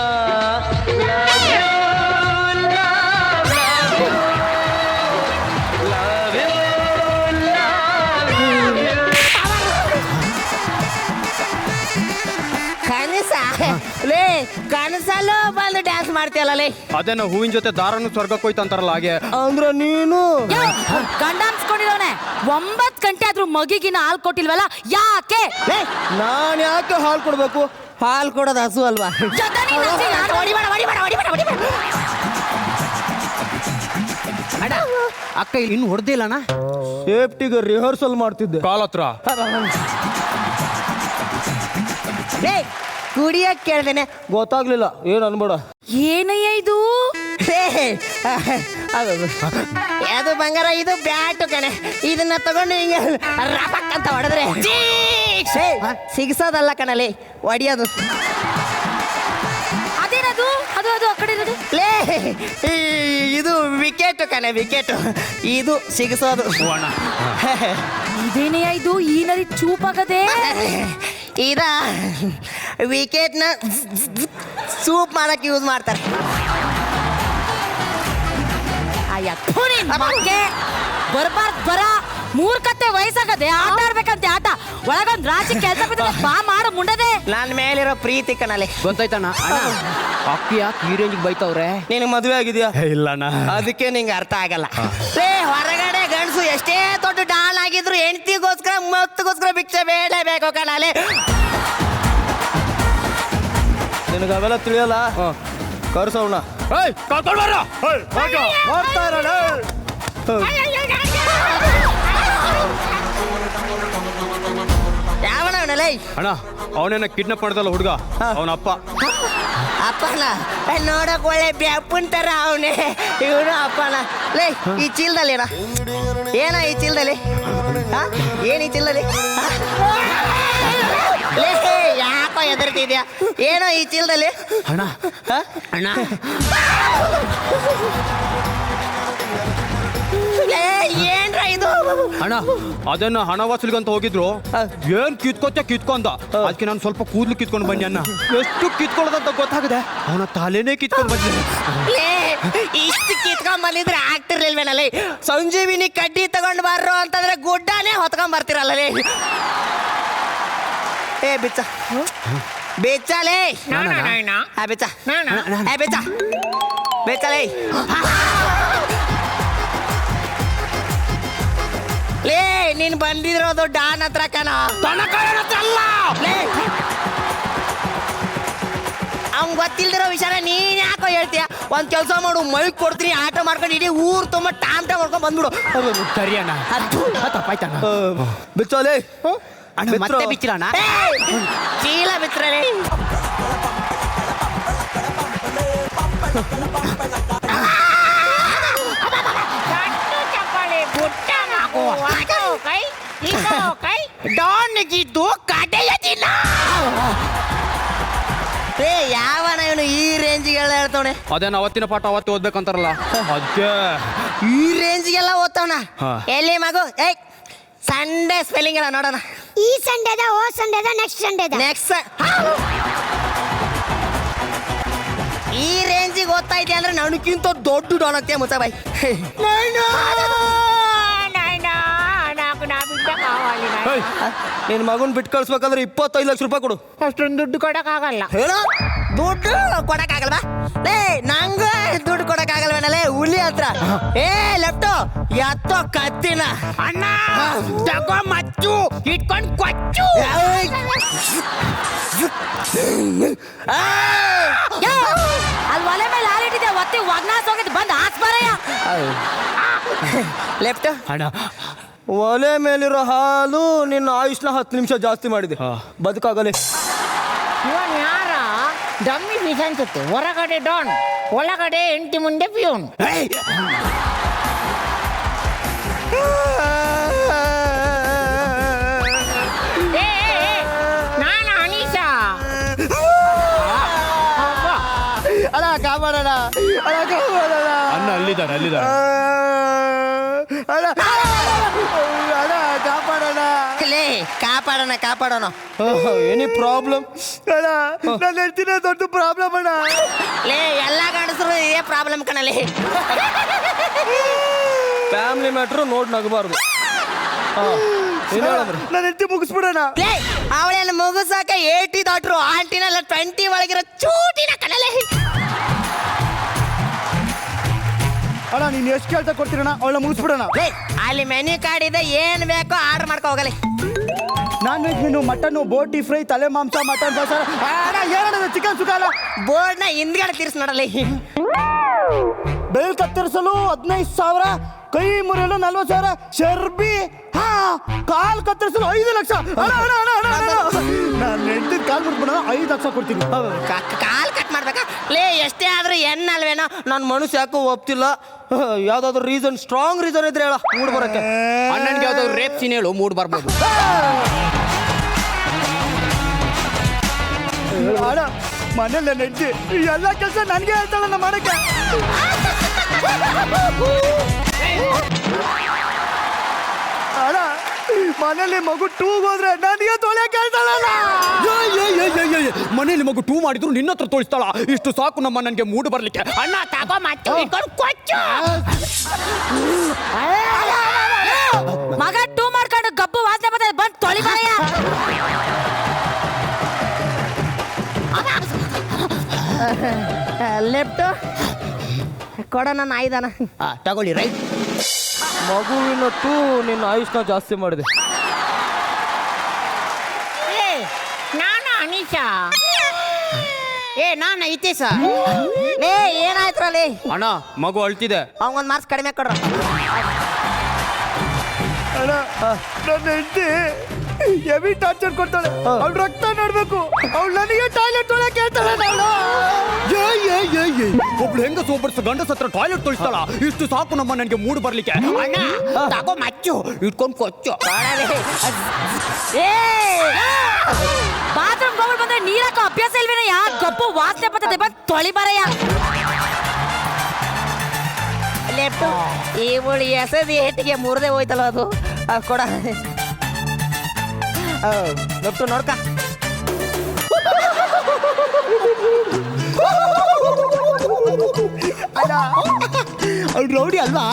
ಕನಸ ಲೇ, ಕನಸಲ್ಲೂ ಬಂದು ಡ್ಯಾನ್ಸ್ ಮಾಡ್ತೀಯಲ್ಲ ಲೇ. ಅದೇ ನಾವು ಹೂವಿನ ಜೊತೆ ದಾರನು ಸ್ವರ್ಗಕ್ಕೆ ಹೋಯ್ತು ಅಂತಾರಲ್ಲ ಹಾಗೆ. ಅಂದ್ರೆ ನೀನು ಗಂಡ ಅನ್ಸ್ಕೊಂಡಿರೋನೆ 9 ಗಂಟೆ ಆದ್ರೂ ಮಗಿಗಿನ ಹಾಲು ಕೊಟ್ಟಿಲ್ವಲ್ಲ, ಯಾಕೆ? ನಾನು ಯಾಕೆ ಹಾಲು ಕೊಡ್ಬೇಕು? ಹಾಲು ಕೊಡೋದು ಹಸು ಅಲ್ವಾ? ಅಣ್ಣ ಅಕ್ಕ ಇನ್ನು ಹೊಡೆದಿಲ್ಲ ಅಣ್ಣ. ಸೇಫ್ಟಿಗೆ ರಿಹರ್ಸಲ್ ಮಾಡ್ತಿದ್ದೆ. ಕಾಲ್ ಹತ್ರ ಲೇ ಕುಡಿಯಕ್ ಕೇಳ್ದೇನೆ, ಗೊತ್ತಾಗ್ಲಿಲ್ಲ, ಏನ್ ಅನ್ಬೇಡ. ಏನಯ್ಯ ಇದು? ಅದು ಬಂಗಾರ, ಇದು ಬ್ಯಾಟು ಕಣೆ. ಇದನ್ನ ತಗೊಂಡು ಹಿಂಗೆ ರಪಕ್ ಅಂತ ಹೊಡೆದ್ರೆ ಸಿಗಿಸೋದಲ್ಲ ಕಣಲೆ, ಹೊಡಿಯೋದು. ಅದೇನದು? ಅದು ಅದು ಆ ಕಡೆ ಇರೋದು? ಲೇ ಇದು ವಿಕೆಟ್ ಕಣೆ, ವಿಕೆಟ್. ಇದು ಸಿಗಿಸೋದು. ಇದೇನಯ್ಯ ಇದು? ಈ ನದಿ ಚೂಪಾಗದೆ. ಇದ ವಿಕೆಟ್ನ ಸೂಪ್ ಮಾಡಕ್ಕೆ ಯೂಸ್ ಮಾಡ್ತಾರೆ. ಬರ್ಬಾರ್ದು ಬರ ಮೂರ್ಖತೆ ವಯಸ್ಸಾಗದೆ ಆಟ ಆಡ್ಬೇಕಂತೆ. ಆಟ ಒಳಗೊಂದ್ ರಾಜಿ ಕೆಲಸ ಬಿದ್ದರೆ ಬಾ ಮಾಡು ಮುಂಡದೆ. ನನ್ನ ಮೇಲಿರೋ ಪ್ರೀತಿ ಕಣಲೆ. ಗೊತ್ತಾಯ್ತಣ್ಣ. ಅಕ್ಕಿ ಯಾಕೆ ಈ ರೇಂಜಿಗೆ ಬೈತವ್ರೆ? ನಿನಗೆ ಮದುವೆ ಆಗಿದ್ಯಾ? ಇಲ್ಲಣ್ಣ. ಅದಕ್ಕೆ ನಿಂಗೆ ಅರ್ಥ ಆಗಲ್ಲ. ಲೇ ಹೊರಗಡೆ ಗಂಡಸು ಎಷ್ಟೇ ದೊಡ್ಡ ಡಾನ್ ಆಗಿದ್ರು ಹೆಂಡತಿಗೋಸ್ಕರ ಮತ್ತಗೋಸ್ಕರ ಭಿಕ್ಷೆ ಬೇಡಬೇಕು ಕಣಲೆ. ನಿನಗೆ ಅವೆಲ್ಲ ತಿಳಿಯಲ್ಲ. ಕರ್ಸೋಣ. ಯಾವಣಲೇ? ಅಣ್ಣ ಅವನೇನ ಕಿಡ್ನಾಪ್ ಮಾಡ್ದಲ್ಲ ಹುಡುಗ, ಅವನ ಅಪ್ಪ. ಅಪ್ಪನ ನೋಡಕ್ ಒಳ್ಳೆ ಬ್ಯಾಪನ್ ತರ ಅವನೇ, ಇವನು ಅಪ್ಪನ. ಲೇ ಈ ಚೀಲದಲ್ಲಿ ಏನ ಈ ಚೀಲದಲ್ಲಿ? ಏನ್ ಈ ಚೀಲದಲ್ಲಿ? ಲೇ ಯಾಕೋ ಹೆದರ್ತಿದ್ಯಾ? ಏನೋ ಈ ಚೀಲದಲ್ಲಿ? ಅಣ್ಣ ಅಣ್ಣ ಏನ್ರ ಇದು? ಅಣ್ಣ ಅದನ್ನ ಹಣ ವಸೂಲಿಗಂತ ಹೋಗಿದ್ರು. ಏನ್ ಕಿತ್ಕೊಂಡ ಅದಕ್ಕೆ ನಾನು ಸ್ವಲ್ಪ ಕೂದಲು ಕಿತ್ಕೊಂಡು ಬನ್ನಿ ಅಣ್ಣ. ಎಷ್ಟು ಕಿತ್ಕೊಳ್ಳೋದಂತ ಗೊತ್ತಾಗಿದೆ, ಅವನ ತಲೆನೇ ಕಿತ್ಕೊಂಡು ಬಂದಿ. ಇಷ್ಟು ಕಿತ್ಕೊಂಡ್ ಬಂದಿದ್ರೆ ಆಗ್ತಿರ್ಲಿಲ್ವೇನಲ್ಲಿ? ಸಂಜೀವಿನಿ ಕಡ್ಡಿ ತಗೊಂಡ್ ಬಾರ್ರು ಅಂತಂದ್ರೆ ಗುಡ್ಡಾನೇ ಹೊತ್ಕೊಂಡ್ ಬರ್ತಿರಲ್ಲೇ. ಏ ಬಿಚ್ಚ ಬೆಚ್ಚಲೇ, ಬೆಚ್ಚ ಬೆಚ್ಚ ಬೆಚ್ಚಲೇ. ಲೇ ನೀನ್ ಬಂದಿರೋದು ಡಾನ್ ಹತ್ರ ಕಣ, ಅವ್ನ್ ಗೊತ್ತಿಲ್ದಿರೋ ವಿಷಯನ ನೀನ್ ಯಾಕೋ ಹೇಳ್ತೀಯ? ಒಂದ್ ಕೆಲಸ ಮಾಡು, ಮೈಕ್ ಕೊಡ್ತೀನಿ, ಆಟ ಮಾಡ್ಕೊಂಡು ಇಡೀ ಊರ್ ತುಂಬ ಟಾಮ್ ಮಾಡ್ಕೊಂಡ್ ಬಂದ್ಬಿಡು. ಸರಿ ಅಣ್ಣ, ತಪ್ಪಾಯ್ತಣ್ಣ. ಬಿಚ್ಚೋಲೆ ಅಣ್ಣ ಮತ್ತೆ ಬಿಚ್ಚಿರಣ್ಣ. ಚೀಲ ಬಿಚ್ರಲೇ. ಡಾನ್ಗಿದ್ದು ಕಡೆಯ ದಿನ. ಏ ಯಾವನ ಇವನು ಈ ರೇಂಜಿಗೆಲ್ಲ ಹೇಳ್ತವನೆ? ಅದೇನ ಅವತ್ತಿನ ಪಾಠ ಅವತ್ತು ಓದ್ಬೇಕಂತಾರಲ್ಲ ಅದಕ್ಕೆ ಈ ರೇಂಜಿಗೆಲ್ಲ ಓದ್ತವನ. ಎಲ್ಲಿ ಮಗು? ಏಯ್ ಸಂಡೇ ಸ್ಪೆಲ್ಲಿಂಗ್ ಎಲ್ಲ ನೋಡೋಣ. ಈ ಸಂಡೇದ, ಓ ಸಂಡೇದ, ನೆಕ್ಸ್ಟ್ ಸಂಡೇದ. ನೆಕ್ಸ್ಟ್ ಈ ರೇಂಜಿಗೆ ಓದ್ತಾ ಇದೆಯಾ ಅಂದ್ರೆ ನನಗಿಂತ ದೊಡ್ಡ ಡಾನ್ ಆಗ್ತೀಯ ಮುಚ್ಚ ಬಾಯ್. ನಿನ್ ಮಗನ್ ಬಿಟ್ಟು ಕಳ್ಸ್ಬೇಕಂದ್ರೆ 25 ಲಕ್ಷ ರೂಪಾಯಿ ಕೊಡು. ಅಷ್ಟೊಂದು ದುಡ್ಡು ಕೊಡಕ್ಕಾಗಲ್ಲ. ಹೇಳು ದುಡ್ಡು ಕೊಡಕ್ಕಾಗಲ್ವಾ? ಲೇ ನಂಗ ದುಡ್ಡು ಕೊಡಕ್ಕಾಗಲ್ವೇನಲ್ಲೇ ಹುಲಿ ಹತ್ರ. ಏ ಲೆಫ್ಟು ಎತ್ತೋ ಕತ್ತಿನ ಅಣ್ಣ ತಗೋ ಮಚ್ಚು ಇಟ್ಕೊಂಡು ಕೊಚ್ಚು. ಅಲ್ಲಿ ಒಲೆ ಮೇಲೆ ಹಾಲಿಟ್ಟಿದೆ ಒತ್ತಿ ಒಗ್ನಾಸ್ ಹೋಗಿದ್ದು ಬಂದು ಹಾಕ್ಬಾರಯ್ಯ. ಲೆಫ್ಟ್ ಅಣ್ಣ ಒಲೆ ಮೇಲಿರೋ ಹಾಲು ನಿನ್ನ ಆಯುಷ್ನ 10 ನಿಮಿಷ ಜಾಸ್ತಿ ಮಾಡಿದೆ. ಬದುಕಾಗಲೇ. ಇವನ್ ಯಾರ ಡಮ್ಮಿ ಫೀಸ್ ಅನ್ಸುತ್ತೆ. ಹೊರಗಡೆ ಡಾನ್, ಒಳಗಡೆ ಎಂಟಿ ಮುಂದೆ ಪ್ಯೂನ್. ನಾನು ಅನೀಶಾ. ಅಣ್ಣ ಕಾಪಾಡೋಣ, ಅಣ್ಣ ಕಾಪಾಡೋಣ. ಅಣ್ಣ ಅಲ್ಲಿದ್ದಾರೆ ಅಣ್ಣ ಅಣ್ಣ ಕಾಪಾಡೋಣ. ಲೇ ಕಾಪಾಡೋಣ ಕಾಪಾಡೋಣ. Any problem? ಅಣ್ಣ ನನ್ನ ಹೆಂಡ್ತಿನ ದೊಡ್ಡ ಪ್ರಾಬ್ಲಮ್ ಅಣ್ಣ. ಲೇ ಎಲ್ಲ ಗಂಡಸರು ಇದೇ ಪ್ರಾಬ್ಲಮ್ ಕಣಲೇ. ಫ್ಯಾಮಿಲಿ ಮ್ಯಾಟ್ರು ನೋಡಿ ನಗಬಾರ್ದು. ನನ್ನ ಹೆಂಡ್ತಿ ಮುಗಿಸ್ಬಿಡೋಣ. ಲೇ ಅವಳೆಲ್ಲ ಮುಗಿಸಾಕ 80 ಡಾಕ್ಟ್ರು, ಆಂಟಿನೆಲ್ಲ 20 ಒಳಗಿರೋ ಚೂಟಿನ ಕಣಲೇ. ಅಣ್ಣ ನೀನು ಎಷ್ಟು ಕೇಳ್ತಾ ಕೊಡ್ತೀರಣ್ಣ? ಅವಳ ಮುಗಿಸ್ಬಿಡೋಣ. ಲೇ ಅಲ್ಲಿ ಮೆನ್ಯೂ ಕಾರ್ಡ್ ಇದೆ, ಏನ್ ಬೇಕೋ ಆರ್ಡರ್ ಮಾಡ್ಕೊ ಹೋಗಲಿ. Non veg menu mutton, boti fry, ತಲೆ ಮಾಂಸ, ಮಟನ್ ಬಸಾರ. ಅಣ್ಣ ಏನಣ್ಣ ಚಿಕನ್ ಸುಖ ಅಲ್ಲ? ಬೋರ್ಡ್ನ ಹಿಂದ್ಗಡೆ ತಿರ್ಸಿ ನೋಡಲಿ. ಬೆಲ್ ಕತ್ತರಿಸಲು 15,000, ಕೈ ಮುರಿಯಲು 40,000, ಚರ್ಬಿ ಕಾಲ್ ಕತ್ತರಿಸಲು 5 ಲಕ್ಷ. ನಾನು ಹೆಂಡತಿ ಕಾಲ್ ಮುರ್ಬಿಡ 5 ಲಕ್ಷ ಕೊಡ್ತೀನಿ. ಕಾಲ್ ಕಟ್ ಮಾಡ್ಬೇಕಾ? ಲೇ ಎಷ್ಟೇ ಆದ್ರೂ ಅಲ್ವೇನೋ. ನನ್ನ ಮನಸ್ಸು ಯಾಕೋ ಒಪ್ತಿಲ್ಲ. ಯಾವ್ದಾದ್ರು ರೀಸನ್, ಸ್ಟ್ರಾಂಗ್ ರೀಸನ್ ಇದ್ರೆ ಹೇಳ ಮೂಡ್ ಬರಕ್ಕೆ. ಅಣ್ಣನ್ಗೆ ಯಾವ್ದಾದ್ರು ರೇಪ್ ಸೀನ್ ಹೇಳು, ಮೂಡ್ ಬರ್ಬೋದು. ಅಣ್ಣ ಮನೇಲಿ ನನ್ನ ಹೆಂಡತಿ ಎಲ್ಲ ಕೆಲಸ ನನಗೆ ಹೇಳ್ತಾಳಣ್ಣ ಮಾಡಕ್ಕೆ. ಅಣ್ಣ ಮನೇಲಿ ಮಗು 2 ಹೋದ್ರೆ ನನಗೆ ತೊಳೆಯಕ್ಕೆ ಹೇಳ್ತಾಳಣ್ಣ. ಮನೇಲಿ ಮಗು 2 ಮಾಡಿದ್ರು ನಿನ್ನ ಹತ್ರ ತೋರಿಸ್ತಾಳ. ಇಷ್ಟು ಸಾಕು ನಮ್ಮ ನನಗೆ ಮೂಡ್ ಬರ್ಲಿಕ್ಕೆ. ಅಣ್ಣ ತಗೋ ಮತ್ತೆ ಇಟ್ಕೊಂಡು ಕೊಚ್ಚು. ಮಗ 2 ಮಾಡ್ಕೊಂಡು ಗಬ್ಬು ವಾಸನೆ ಬರ್ತದೆ, ಬಂದು ತೊಳಿ ಬರಯ್ಯ. ಲೆಫ್ಟ್ ಕೊಡ ನನ್ನ ಆಯ್ದಾನ ತಗೊಳ್ಳಿ. ರೈಟ್ ಮಗುವಿನ 2 ನಿನ್ನ ಆಯುಷ್ನ ಜಾಸ್ತಿ ಮಾಡಿದೆ. ನಾನು ಅನೀಶಾ. ನಾನು ಐತೇಶ. ಲೇ ಏನಾಯ್ತ್ರಲ್ಲಿ? ಅಣ್ಣ ಮಗು ಅಳ್ತಿದೆ. ಅವಂಗೊಂದು ಮಾರ್ಕ್ಸ್ ಕಡಿಮೆ ಕೊಡ್ರ. ಅಣ್ಣ ನನ್ನ ಹೆಂಡತಿ ಹೆವಿ ಟಾರ್ಚರ್ ಕೊಡ್ತಾಳೆ. ಅವ್ಳು ರಕ್ತ ನೋಡ್ಬೇಕು. ಅವ್ಳು ನನಗೆ ಟಾಯ್ಲೆಟ್ ತೊಳೆಯಕ್ಕೆ ಹೇಳ್ತಾಳೆ. ಒಬ್ಳು ಹೆಂಗಸ ಒಬ್ಬರು ಗಂಡಸ ಹತ್ರ ಟಾಯ್ಲೆಟ್ ತೊಳಿಸ್ತಾಳ. ಇಷ್ಟು ಸಾಕು ನಮ್ಮ ನನಗೆ ಮೂಡ್ ಬರ್ಲಿಕ್ಕೆ. ಅಣ್ಣ ತಗೋ ಮಚ್ಚು ಇಟ್ಕೊಂಡು ಕೊಚ್ಚು. ಬಾತ್ರೂಮ್ ಹೋಗ್ಬಿಟ್ಟು ಬಂದ್ರೆ ನೀರಾಕೋ ಅಭ್ಯಾಸ ಇಲ್ವೇನ? ಯಾ ಗಬ್ಬು ವಾಸನೆ ಬರ್ತದೆ, ಬಂದು ತೊಳಿ ಬರಯ್ಯ. ಲೆಫ್ಟ್ ಇವಳು ಎಸದಿ ಏಟಿಗೆ ಮುರಿದೇ ಹೋಯ್ತಲ್ಲ ಅದು. ಕೊಡ ಲೆಫ್ಟ್ ನೋಡ್ಕ. ಅಲ್ಲ ಅವ್ಳು ರೌಡಿ ಅಲ್ವಾ?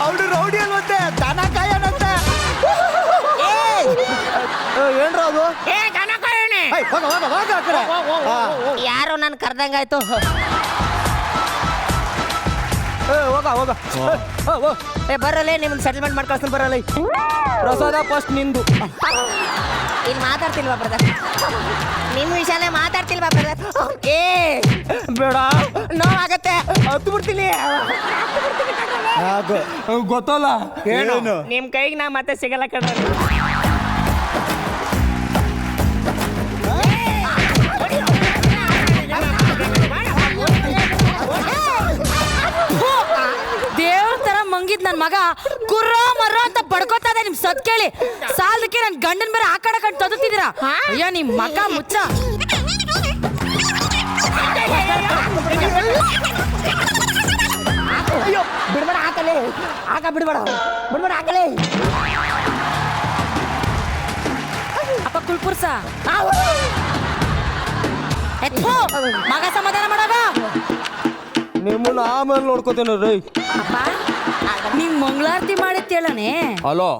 ಅವಳು ರೌಡಿ ಅಲ್ವಂತೆ, ದನ ಕಾಯನಂತೆ. ಏನ್ರ ಅದು? ಯಾರೋ ನಾನು ಕರ್ದಂಗಾಯ್ತು. ಬರಲ್ಲ ನಿಮ್ಮನ್ನ ಸೆಟಲ್ಮೆಂಟ್ ಮಾಡಿ ಕಳ್ಸ್ತೀನಿ. ಬರಲ್ಲ ಪ್ರಸಾದ ಫಸ್ಟ್ ನಿಂದು. ಇಲ್ಲಿ ಮಾತಾಡ್ತಿಲ್ವಾ ಬ್ರದರ್? ನಿಮ್ಮ ವಿಷಯನೇ ಮಾತಾಡ್ತಿಲ್ವಾ ಬ್ರದರ್? ಏ ಬೇಡ, ನೋವಾಗತ್ತೆ, ಹತ್ತು ಬಿಡ್ತೀನಿ. ಗೊತ್ತಲ್ಲ ಏನು? ನಿಮ್ ಕೈಗೆ ನಾ ಮತ್ತೆ ಸಿಗಲ್ಲ ಕಣ್ಣ. ದೇವ್ರ ತರ ಮಂಗಿದ್ ನನ್ ಮಗ ಕುರ್ರೋ ಮರ್ರೋ ಅಂತ ಬಡ್ಕೋತಾ ಇದೆ. ನಿಮ್ ಸತ್ ಕೇಳಿ ಸಾಲದಕ್ಕೆ ನನ್ ಗಂಡನ್ ಬೇರೆ ಆ ಕಡೆ ಕಡೆ ತದುತ್ತಿದ್ದೀರಾ. ಅಯ್ಯೋ ನಿಮ್ ಮಗ ಮುಚ್ಚ. ಅಯ್ಯೋ ಬಿಡ್ಬೇಡ, ಹಾಕಲೇ ಬಿಡ್ಬೇಡ, ಹಾಕಲೇ. ಅಪ್ಪ ಕುಲ್ಪುರ್ಸ ಮಗ ಸಮಾಧಾನ ಮಾಡಾಗ. ನಿಮ್ಮನ್ನ ಆಮೇಲೆ ನೋಡ್ಕೋತೇನೆ ರೀ. ಅಪ್ಪ ನೀವ್ ಮಂಗಳಾರತಿ ಮಾಡಿತ್ತೇಳನೆ ಅಲೋ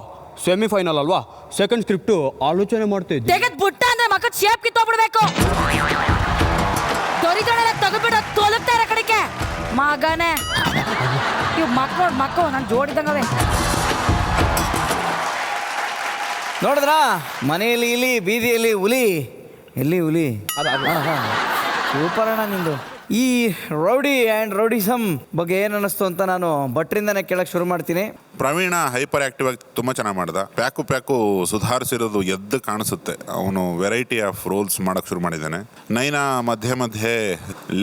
ಸೆಮಿಫೈನಲ್ ಅಲ್ವಾ, ಸೆಕೆಂಡ್ ಸ್ಕ್ರಿಪ್ಟು ಆಲೋಚನೆ ಮಾಡ್ತಾ ಇದ್ದೆ. ತೆಗೆದ್ ಬುಟ್ಟ ಅಂದ್ರೆ ಮಕ್ಕಳ ಶೇಪ್ ಕಿತ್ತೋಗ್ಬಿಡ್ಬೇಕು. ತೊರಿಗಳೆಲ್ಲ ತೆಗೆದ್ಬಿಟ್ಟು ತೊಲಗ್ತಾ ಇರೋ ಕಡೆಗೆ ಮಗನೇ ಇವ್ ಮಕ್ಕಳು ನಾನು ಜೋಡಿದಂಗವೆ. ನೋಡಿದ್ರಾ ಮನೆಯಲ್ಲಿ ಇಲಿ, ಬೀದಿಯಲ್ಲಿ ಹುಲಿ. ಎಲ್ಲಿ ಹುಲಿ? ಸೂಪರ್ ಅಣ್ಣ ನಿಂದು. ಈ ರೌಡಿ ಆ್ಯಂಡ್ ರೌಡಿಸಮ್ ಬಗ್ಗೆ ಏನು ಅನ್ನಿಸ್ತು ಅಂತ ನಾನು ಭಟ್ರಿಂದನೇ ಕೇಳಕ್ಕೆ ಶುರು ಮಾಡ್ತೀನಿ. ಪ್ರವೀಣ ಹೈಪರ್ ಆಕ್ಟಿವ್ ಆಗಿ ತುಂಬ ಚೆನ್ನಾಗಿ ಮಾಡ್ದ. ಪ್ಯಾಕು ಸುಧಾರಿಸಿರೋದು ಎದ್ದು ಕಾಣಿಸುತ್ತೆ. ಅವನು ವೆರೈಟಿ ಆಫ್ ರೋಲ್ಸ್ ಮಾಡೋಕ್ಕೆ ಶುರು ಮಾಡಿದ್ದಾನೆ. ನೈನಾ ಮಧ್ಯೆ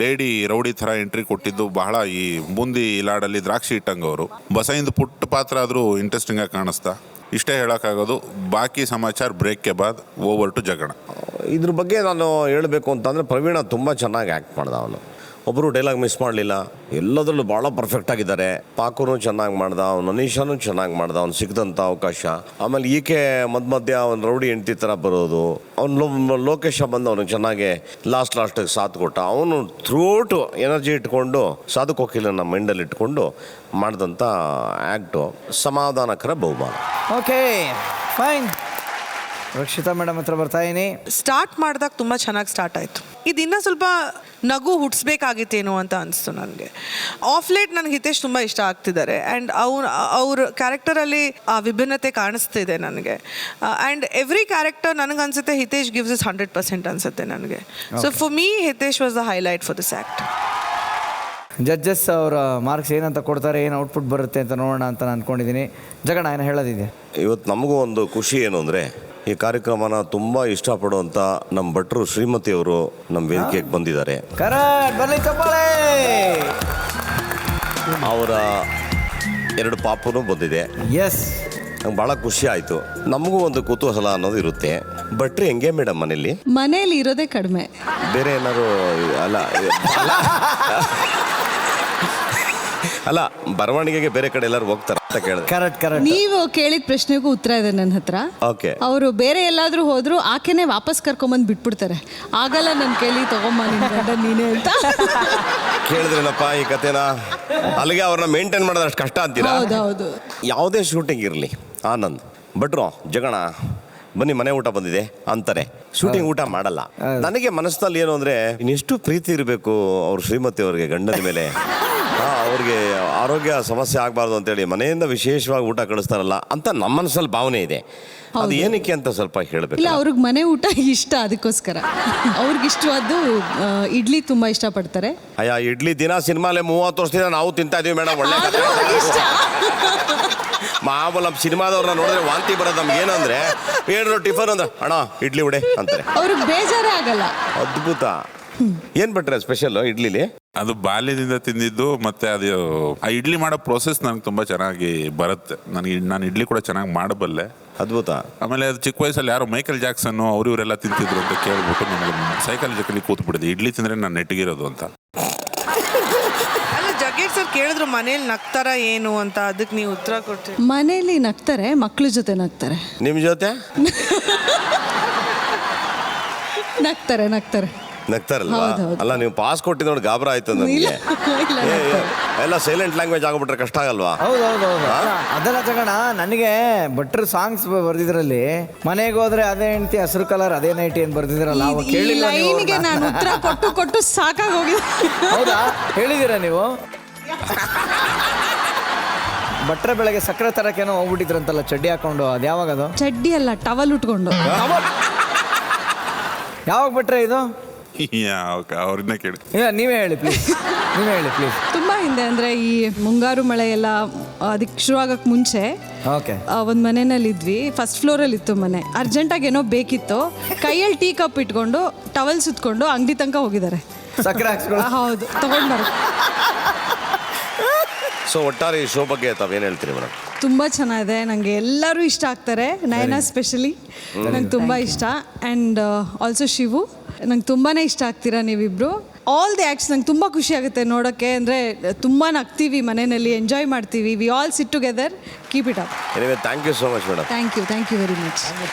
ಲೇಡಿ ರೌಡಿ ಥರ ಎಂಟ್ರಿ ಕೊಟ್ಟಿದ್ದು ಬಹಳ ಈ ಬೂಂದಿ ಲಾಡಲ್ಲಿ ದ್ರಾಕ್ಷಿ ಇಟ್ಟಂಗೆ ಅವರು. ಬಸೈಂದು ಪುಟ್ಟ ಪಾತ್ರ ಆದರೂ ಇಂಟ್ರೆಸ್ಟಿಂಗ್ ಆಗಿ ಕಾಣಿಸ್ತಾ. ಇಷ್ಟೇ ಹೇಳೋಕ್ಕಾಗೋದು. ಬಾಕಿ ಸಮಾಚಾರ ಬ್ರೇಕ್ಗೆ ಬಾದ್ ಓವರ್ ಟು ಜಗಣ. ಇದ್ರ ಬಗ್ಗೆ ನಾನು ಹೇಳಬೇಕು ಅಂತಂದರೆ ಪ್ರವೀಣ ತುಂಬ ಚೆನ್ನಾಗಿ ಆ್ಯಕ್ಟ್ ಮಾಡ್ದ. ಅವನು ಒಬ್ಬರು ಡೈಲಾಗ್ ಮಿಸ್ ಮಾಡಲಿಲ್ಲ. ಎಲ್ಲದರಲ್ಲೂ ಭಾಳ ಪರ್ಫೆಕ್ಟ್ ಆಗಿದ್ದಾರೆ. ಪಾಕುನು ಚೆನ್ನಾಗಿ ಮಾಡ್ದ, ಅವ್ನು ಅನೀಶಾನು ಚೆನ್ನಾಗಿ ಮಾಡ್ದ. ಅವ್ನು ಸಿಕ್ಕಿದಂಥ ಅವಕಾಶ. ಆಮೇಲೆ ಈಕೆ ಮಧ್ಯ ಅವ್ನು ರೌಡಿ ಹೆಂಡ್ತಿ ಥರ ಬರೋದು. ಅವ್ನು ಲೋಕೇಶ ಬಂದು ಅವ್ನಿಗೆ ಚೆನ್ನಾಗಿ ಲಾಸ್ಟಿಗೆ ಸಾಥ್ ಕೊಟ್ಟ. ಅವನು ಥ್ರೂಔಟು ಎನರ್ಜಿ ಇಟ್ಕೊಂಡು ಸಾಧು ಕೋಕಿಲನ್ನ ಮೈಂಡಲ್ಲಿ ಇಟ್ಕೊಂಡು ಮಾಡಿದಂಥ ಆ್ಯಕ್ಟು ಸಮಾಧಾನಕರ ಬಹುಮಾನ. Okay fine. ರಕ್ಷಿತಾ ಮೇಡಮ್ ಹತ್ರ ಬರ್ತಾ ಇದೀನಿ. ಸ್ಟಾರ್ಟ್ ಮಾಡಿದಾಗ ತುಂಬ ಚೆನ್ನಾಗಿ ಸ್ಟಾರ್ಟ್ ಆಯಿತು. ಇದು ಇನ್ನೂ ಸ್ವಲ್ಪ ನಗು ಹುಟ್ಟಿಸ್ಬೇಕಾಗಿತ್ತೇನೋ ಅಂತ ಅನಿಸ್ತು ನನಗೆ. ಆಫ್ ಲೇಟ್ ನನಗೆ ಹಿತೇಶ್ ತುಂಬ ಇಷ್ಟ ಆಗ್ತಿದ್ದಾರೆ. ಆ್ಯಂಡ್ ಅವ್ರ ಕ್ಯಾರೆಕ್ಟರಲ್ಲಿ ಆ ವಿಭಿನ್ನತೆ ಕಾಣಿಸ್ತಿದೆ ನನಗೆ. ಆ್ಯಂಡ್ ಎವ್ರಿ ಕ್ಯಾರೆಕ್ಟರ್ ನನಗನ್ಸುತ್ತೆ ಹಿತೇಶ್ ಗಿವ್ಸ್ ಇಸ್ 100% ಅನಿಸುತ್ತೆ ನನಗೆ. So for me Hitesh was the highlight for this act. Judges ಅವರ ಮಾರ್ಕ್ಸ್ ಏನಂತ ಕೊಡ್ತಾರೆ, ಏನು ಔಟ್ಪುಟ್ ಬರುತ್ತೆ ಅಂತ ನೋಡೋಣ ಅಂತ ನಾನು ಅಂದ್ಕೊಂಡಿದ್ದೀನಿ. ಜಗಣ ಏನು ಹೇಳೋದಿದೆ? ಇವತ್ತು ನಮಗೂ ಒಂದು ಖುಷಿ ಏನು ಅಂದರೆ ಈ ಕಾರ್ಯಕ್ರಮನ ತುಂಬ ಇಷ್ಟಪಡುವಂಥ ನಮ್ಮ ಭಟ್ರು ಶ್ರೀಮತಿಯವರು ನಮ್ಮ ವೇದಿಕೆಗೆ ಬಂದಿದ್ದಾರೆ. ಅವರ 2 ಪಾಪನೂ ಬಂದಿದೆ. ಎಸ್, ನಂಗೆ ಭಾಳ ಖುಷಿ ಆಯಿತು. ನಮಗೂ ಒಂದು ಕುತೂಹಲ ಅನ್ನೋದು ಇರುತ್ತೆ. ಭಟ್ರು ಹೆಂಗೆ ಮೇಡಮ್ ಮನೇಲಿ ಇರೋದೇ ಕಡಿಮೆ, ಬೇರೆ ಏನಾದ್ರು ಅಲ್ಲ ಬರವಣಿಗೆಗೆ ಬೇರೆ ಕಡೆ ಎಲ್ಲರೂ ಹೋಗ್ತಾರೆ ಅಂತ ಕೇಳಿದೆ. ಕರೆಕ್ಟ್. ನೀವು ಕೇಳಿದ ಪ್ರಶ್ನೆಗೂ ಉತ್ತರ ಇದೆ ನನ್ನ ಹತ್ರ. ಓಕೆ. ಅವರು ಬೇರೆ ಎಲ್ಲಾದ್ರೂ ಹೋದ್ರು ಆಕೆನೆ ವಾಪಸ್ ಕರ್ಕೊಂಬಂದು ಬಿಟ್ಬಿಡ್ತಾರೆ. ಆಗಲ್ಲ ನನ್ನ ಕೈಲಿ ತಗೊಂಬ ನೀನೇ ಅಂತ ಕೇಳಿದ್ರೇನಪ್ಪ ಈ ಕತೆನ? ಅಲ್ಲಿಗೆ ಅವ್ರನ್ನ ಮೇಂಟೈನ್ ಮಾಡೋದು ಅಷ್ಟು ಕಷ್ಟ ಅಂತೀರಾ? ಹೌದೌದು. ಯಾವುದೇ ಶೂಟಿಂಗ್ ಇರಲಿ, ಆನಂದ್ ಭಟ್ರು ಜಗಣ ಬನ್ನಿ ಮನೆ ಊಟ ಬಂದಿದೆ ಅಂತಾರೆ. ಶೂಟಿಂಗ್ ಊಟ ಮಾಡಲ್ಲ. ನನಗೆ ಮನಸ್ಸಿನಲ್ಲಿ ಏನು ಅಂದರೆ ಇನ್ನೆಷ್ಟು ಪ್ರೀತಿ ಇರಬೇಕು ಅವ್ರ ಶ್ರೀಮತಿ ಅವ್ರಿಗೆ ಗಂಡನ ಮೇಲೆ. ಅವ್ರಿಗೆ ಆರೋಗ್ಯ ಸಮಸ್ಯೆ ಆಗಬಾರ್ದು ಅಂತೇಳಿ ಮನೆಯಿಂದ ವಿಶೇಷವಾಗಿ ಊಟ ಕಳಿಸ್ತಾರಲ್ಲ ಅಂತ ನಮ್ಮ ಮನಸ್ಸಲ್ಲಿ ಭಾವನೆ ಇದೆ. ಅದು ಏನಕ್ಕೆ ಅಂತ ಸ್ವಲ್ಪ ಹೇಳಬೇಕು. ಇಲ್ಲ, ಅವ್ರಿಗೆ ಮನೆ ಊಟ ಇಷ್ಟ, ಅದಕ್ಕೋಸ್ಕರ ಅವ್ರಿಗೆ ಇಷ್ಟವಾದ್ದು ಇಡ್ಲಿ ತುಂಬಾ ಇಷ್ಟಪಡ್ತಾರೆ. ಅಯ್ಯ ಇಡ್ಲಿ ದಿನ ಸಿನಿಮಾಲೆ 30 ವರ್ಷದಿಂದ ನಾವು ತಿಂತಾ ಇದೀವಿ ಮೇಡಮ್. ಒಳ್ಳೆ ಮಾಮೂಲು ನಮ್ಮ ಸಿನಿಮಾದವ್ರನ್ನ ನೋಡಿದ್ರೆ ವಾಂತಿ ಬರೋದು. ನಮ್ಗೆ ಏನಂದ್ರೆ ಏನಾದ್ರು ಟಿಫನ್ ಅಂದ್ರೆ ಅಣ್ಣ ಇಡ್ಲಿ ಉಡೆ ಅಂತಾರೆ. ಅವ್ರಿಗೆ ಬೇಜಾರೇ ಆಗಲ್ಲ. ಅದ್ಭುತ. ಏನ್ ಬಿಟ್ರೆ ಸ್ಪೆಷಲ್ ಇಡ್ಲಿಲಿ? ಅದು ಬಾಲ್ಯದಿಂದ ತಿಂದಿದ್ದು. ಮತ್ತೆ ಅದು ಆ ಇಡ್ಲಿ ಮಾಡೋ ಪ್ರೋಸೆಸ್ ನನಗೆ ತುಂಬ ಚೆನ್ನಾಗಿ ಬರುತ್ತೆ. ನಾನು ಇಡ್ಲಿ ಕೂಡ ಚೆನ್ನಾಗಿ ಮಾಡಬಲ್ಲೆ. ಅದ್ಭುತ. ಆಮೇಲೆ ಅದು ಚಿಕ್ಕ ವಯಸ್ಸಲ್ಲಿ ಯಾರೋ ಮೈಕಲ್ ಜಾಕ್ಸನ್ ಅವರು ಇವರೆಲ್ಲ ತಿಂತಿದ್ರು ಅಂತ ಕೇಳ್ಬಿಟ್ಟು ನಮಗೆ ಸೈಕಾಲಜಿಕಲಿ ಕೂತ್ಬಿಟ್ಟಿದೆ ಇಡ್ಲಿ ತಿಂದರೆ ನಾನು ನೆಟ್ಟಿಗಿರೋದು ಅಂತ. ಅಲ್ಲ ಜಗ್ಗೇಶ್ ಸರ್ ಕೇಳಿದ್ರು ಮನೇಲಿ ನಗ್ತಾರ ಏನು ಅಂತ, ಅದಕ್ಕೆ ನೀವು ಉತ್ತರ ಕೊಡ್ತೀವಿ. ಮನೇಲಿ ನಗ್ತಾರೆ, ಮಕ್ಳ ಜೊತೆ ನಗ್ತಾರೆ. ನಿಮ್ಮ ಜೊತೆ ನಗ್ತಾರೆ ನಗ್ತಾರಲ್ವಾ? ಅಲ್ಲ ನೀವು ಪಾಸ್ ಕೊಟ್ಟಿದ್ದು ನೋಡಿ ಗಾಬರ ಆಯ್ತು ನಮಗೆ. ಎಲ್ಲ ಸೈಲೆಂಟ್ ಲ್ಯಾಂಗ್ವೇಜ್ ಆಗ್ಬಿಟ್ರೆ ಕಷ್ಟ ಆಗಲ್ವಾ? ಹೌದೌದು. ಅದೆಲ್ಲ ಜಗಣ ನನಗೆ ಭಟ್ರು ಸಾಂಗ್ಸ್ ಬರ್ದಿದ್ರಲ್ಲಿ ಮನೆಗೆ ಹೋದ್ರೆ ಅದೇ ಹೆಂಡತಿ ಹಸಿರು ಕಲರ್ ಅದೇ ನೈಟಿ ಏನ್ ಬರ್ದಿದ್ರಲ್ಲ ಲೈನ್ಗೆ ನಾನು ಉತ್ತರ ಕೊಟ್ಟು ಸಾಕಾಗಿ ಹೋಗಿದೆ. ಹೌದಾ? ಹೇಳಿದೀರಾ ನೀವು? ಭಟ್ರೆ ಬೆಳಗ್ಗೆ ಸಕ್ಕರೆ ತರಕೇನೋ ಹೋಗ್ಬಿಟ್ಟಿದ್ರಂತಲ್ಲ ಚಡ್ಡಿ ಹಾಕೊಂಡು, ಅದು ಯಾವಾಗ? ಅದು ಚಡ್ಡಿ ಅಲ್ಲ, ಟವಲ್ ಉಟ್ಕೊಂಡು. ಯಾವಾಗ ಭಟ್ರೆ ಇದು? ಅವ್ರನ್ನ ಕೇಳಿ. ಇಲ್ಲ ನೀವೇ ಹೇಳಿ ಪ್ಲೀಸ್. ತುಂಬಾ ಹಿಂದೆ, ಅಂದ್ರೆ ಈ ಮುಂಗಾರು ಮಳೆ ಎಲ್ಲ ಅದಕ್ಕೆ ಶುರುವಾಗಕ್ಕೆ ಮುಂಚೆ ಒಂದು ಮನೆಯಲ್ಲಿ ಇದ್ವಿ. ಫಸ್ಟ್ ಫ್ಲೋರಲ್ಲಿ ಇತ್ತು ಮನೆ. ಅರ್ಜೆಂಟಾಗಿ ಏನೋ ಬೇಕಿತ್ತು. ಕೈಯಲ್ಲಿ ಟೀ ಕಪ್ ಇಟ್ಕೊಂಡು ಟವಲ್ ಸುತ್ಕೊಂಡು ಅಂಗಡಿ ತನಕ ಹೋಗಿದ್ದಾರೆ. ಸಕ್ಕರೆ ಹಾಕ್ಸ್ಕೊಂಡು. ಹೌದು, ತಗೊಂಡ್ಬಾರ. ಸೊ ಒಟ್ಟಾರೆ ಈ ಶೋ ಬಗ್ಗೆ ತಾವೇನು ಹೇಳ್ತೀರಿ ಮೇಡಮ್? ತುಂಬ ಚೆನ್ನಾಗಿದೆ. ನನಗೆ ಎಲ್ಲರೂ ಇಷ್ಟ ಆಗ್ತಾರೆ. ನಯನಾ ಸ್ಪೆಷಲಿ ನಂಗೆ ತುಂಬ ಇಷ್ಟ. ಆ್ಯಂಡ್ ಆಲ್ಸೋ ಶಿವು, ನಂಗೆ ತುಂಬಾ ಇಷ್ಟ ಆಗ್ತೀರಾ ನೀವಿಬ್ಬರು. ಆಲ್ ದಿ ಆ್ಯಕ್ಟ್ಸ್ ನಂಗೆ ತುಂಬ ಖುಷಿ ಆಗುತ್ತೆ ನೋಡೋಕ್ಕೆ. ಅಂದರೆ ತುಂಬ ನಗ್ತೀವಿ ಮನೆಯಲ್ಲಿ, ಎಂಜಾಯ್ ಮಾಡ್ತೀವಿ. We all sit together. Keep it up. Anyway thank you so much madam. Thank you very much.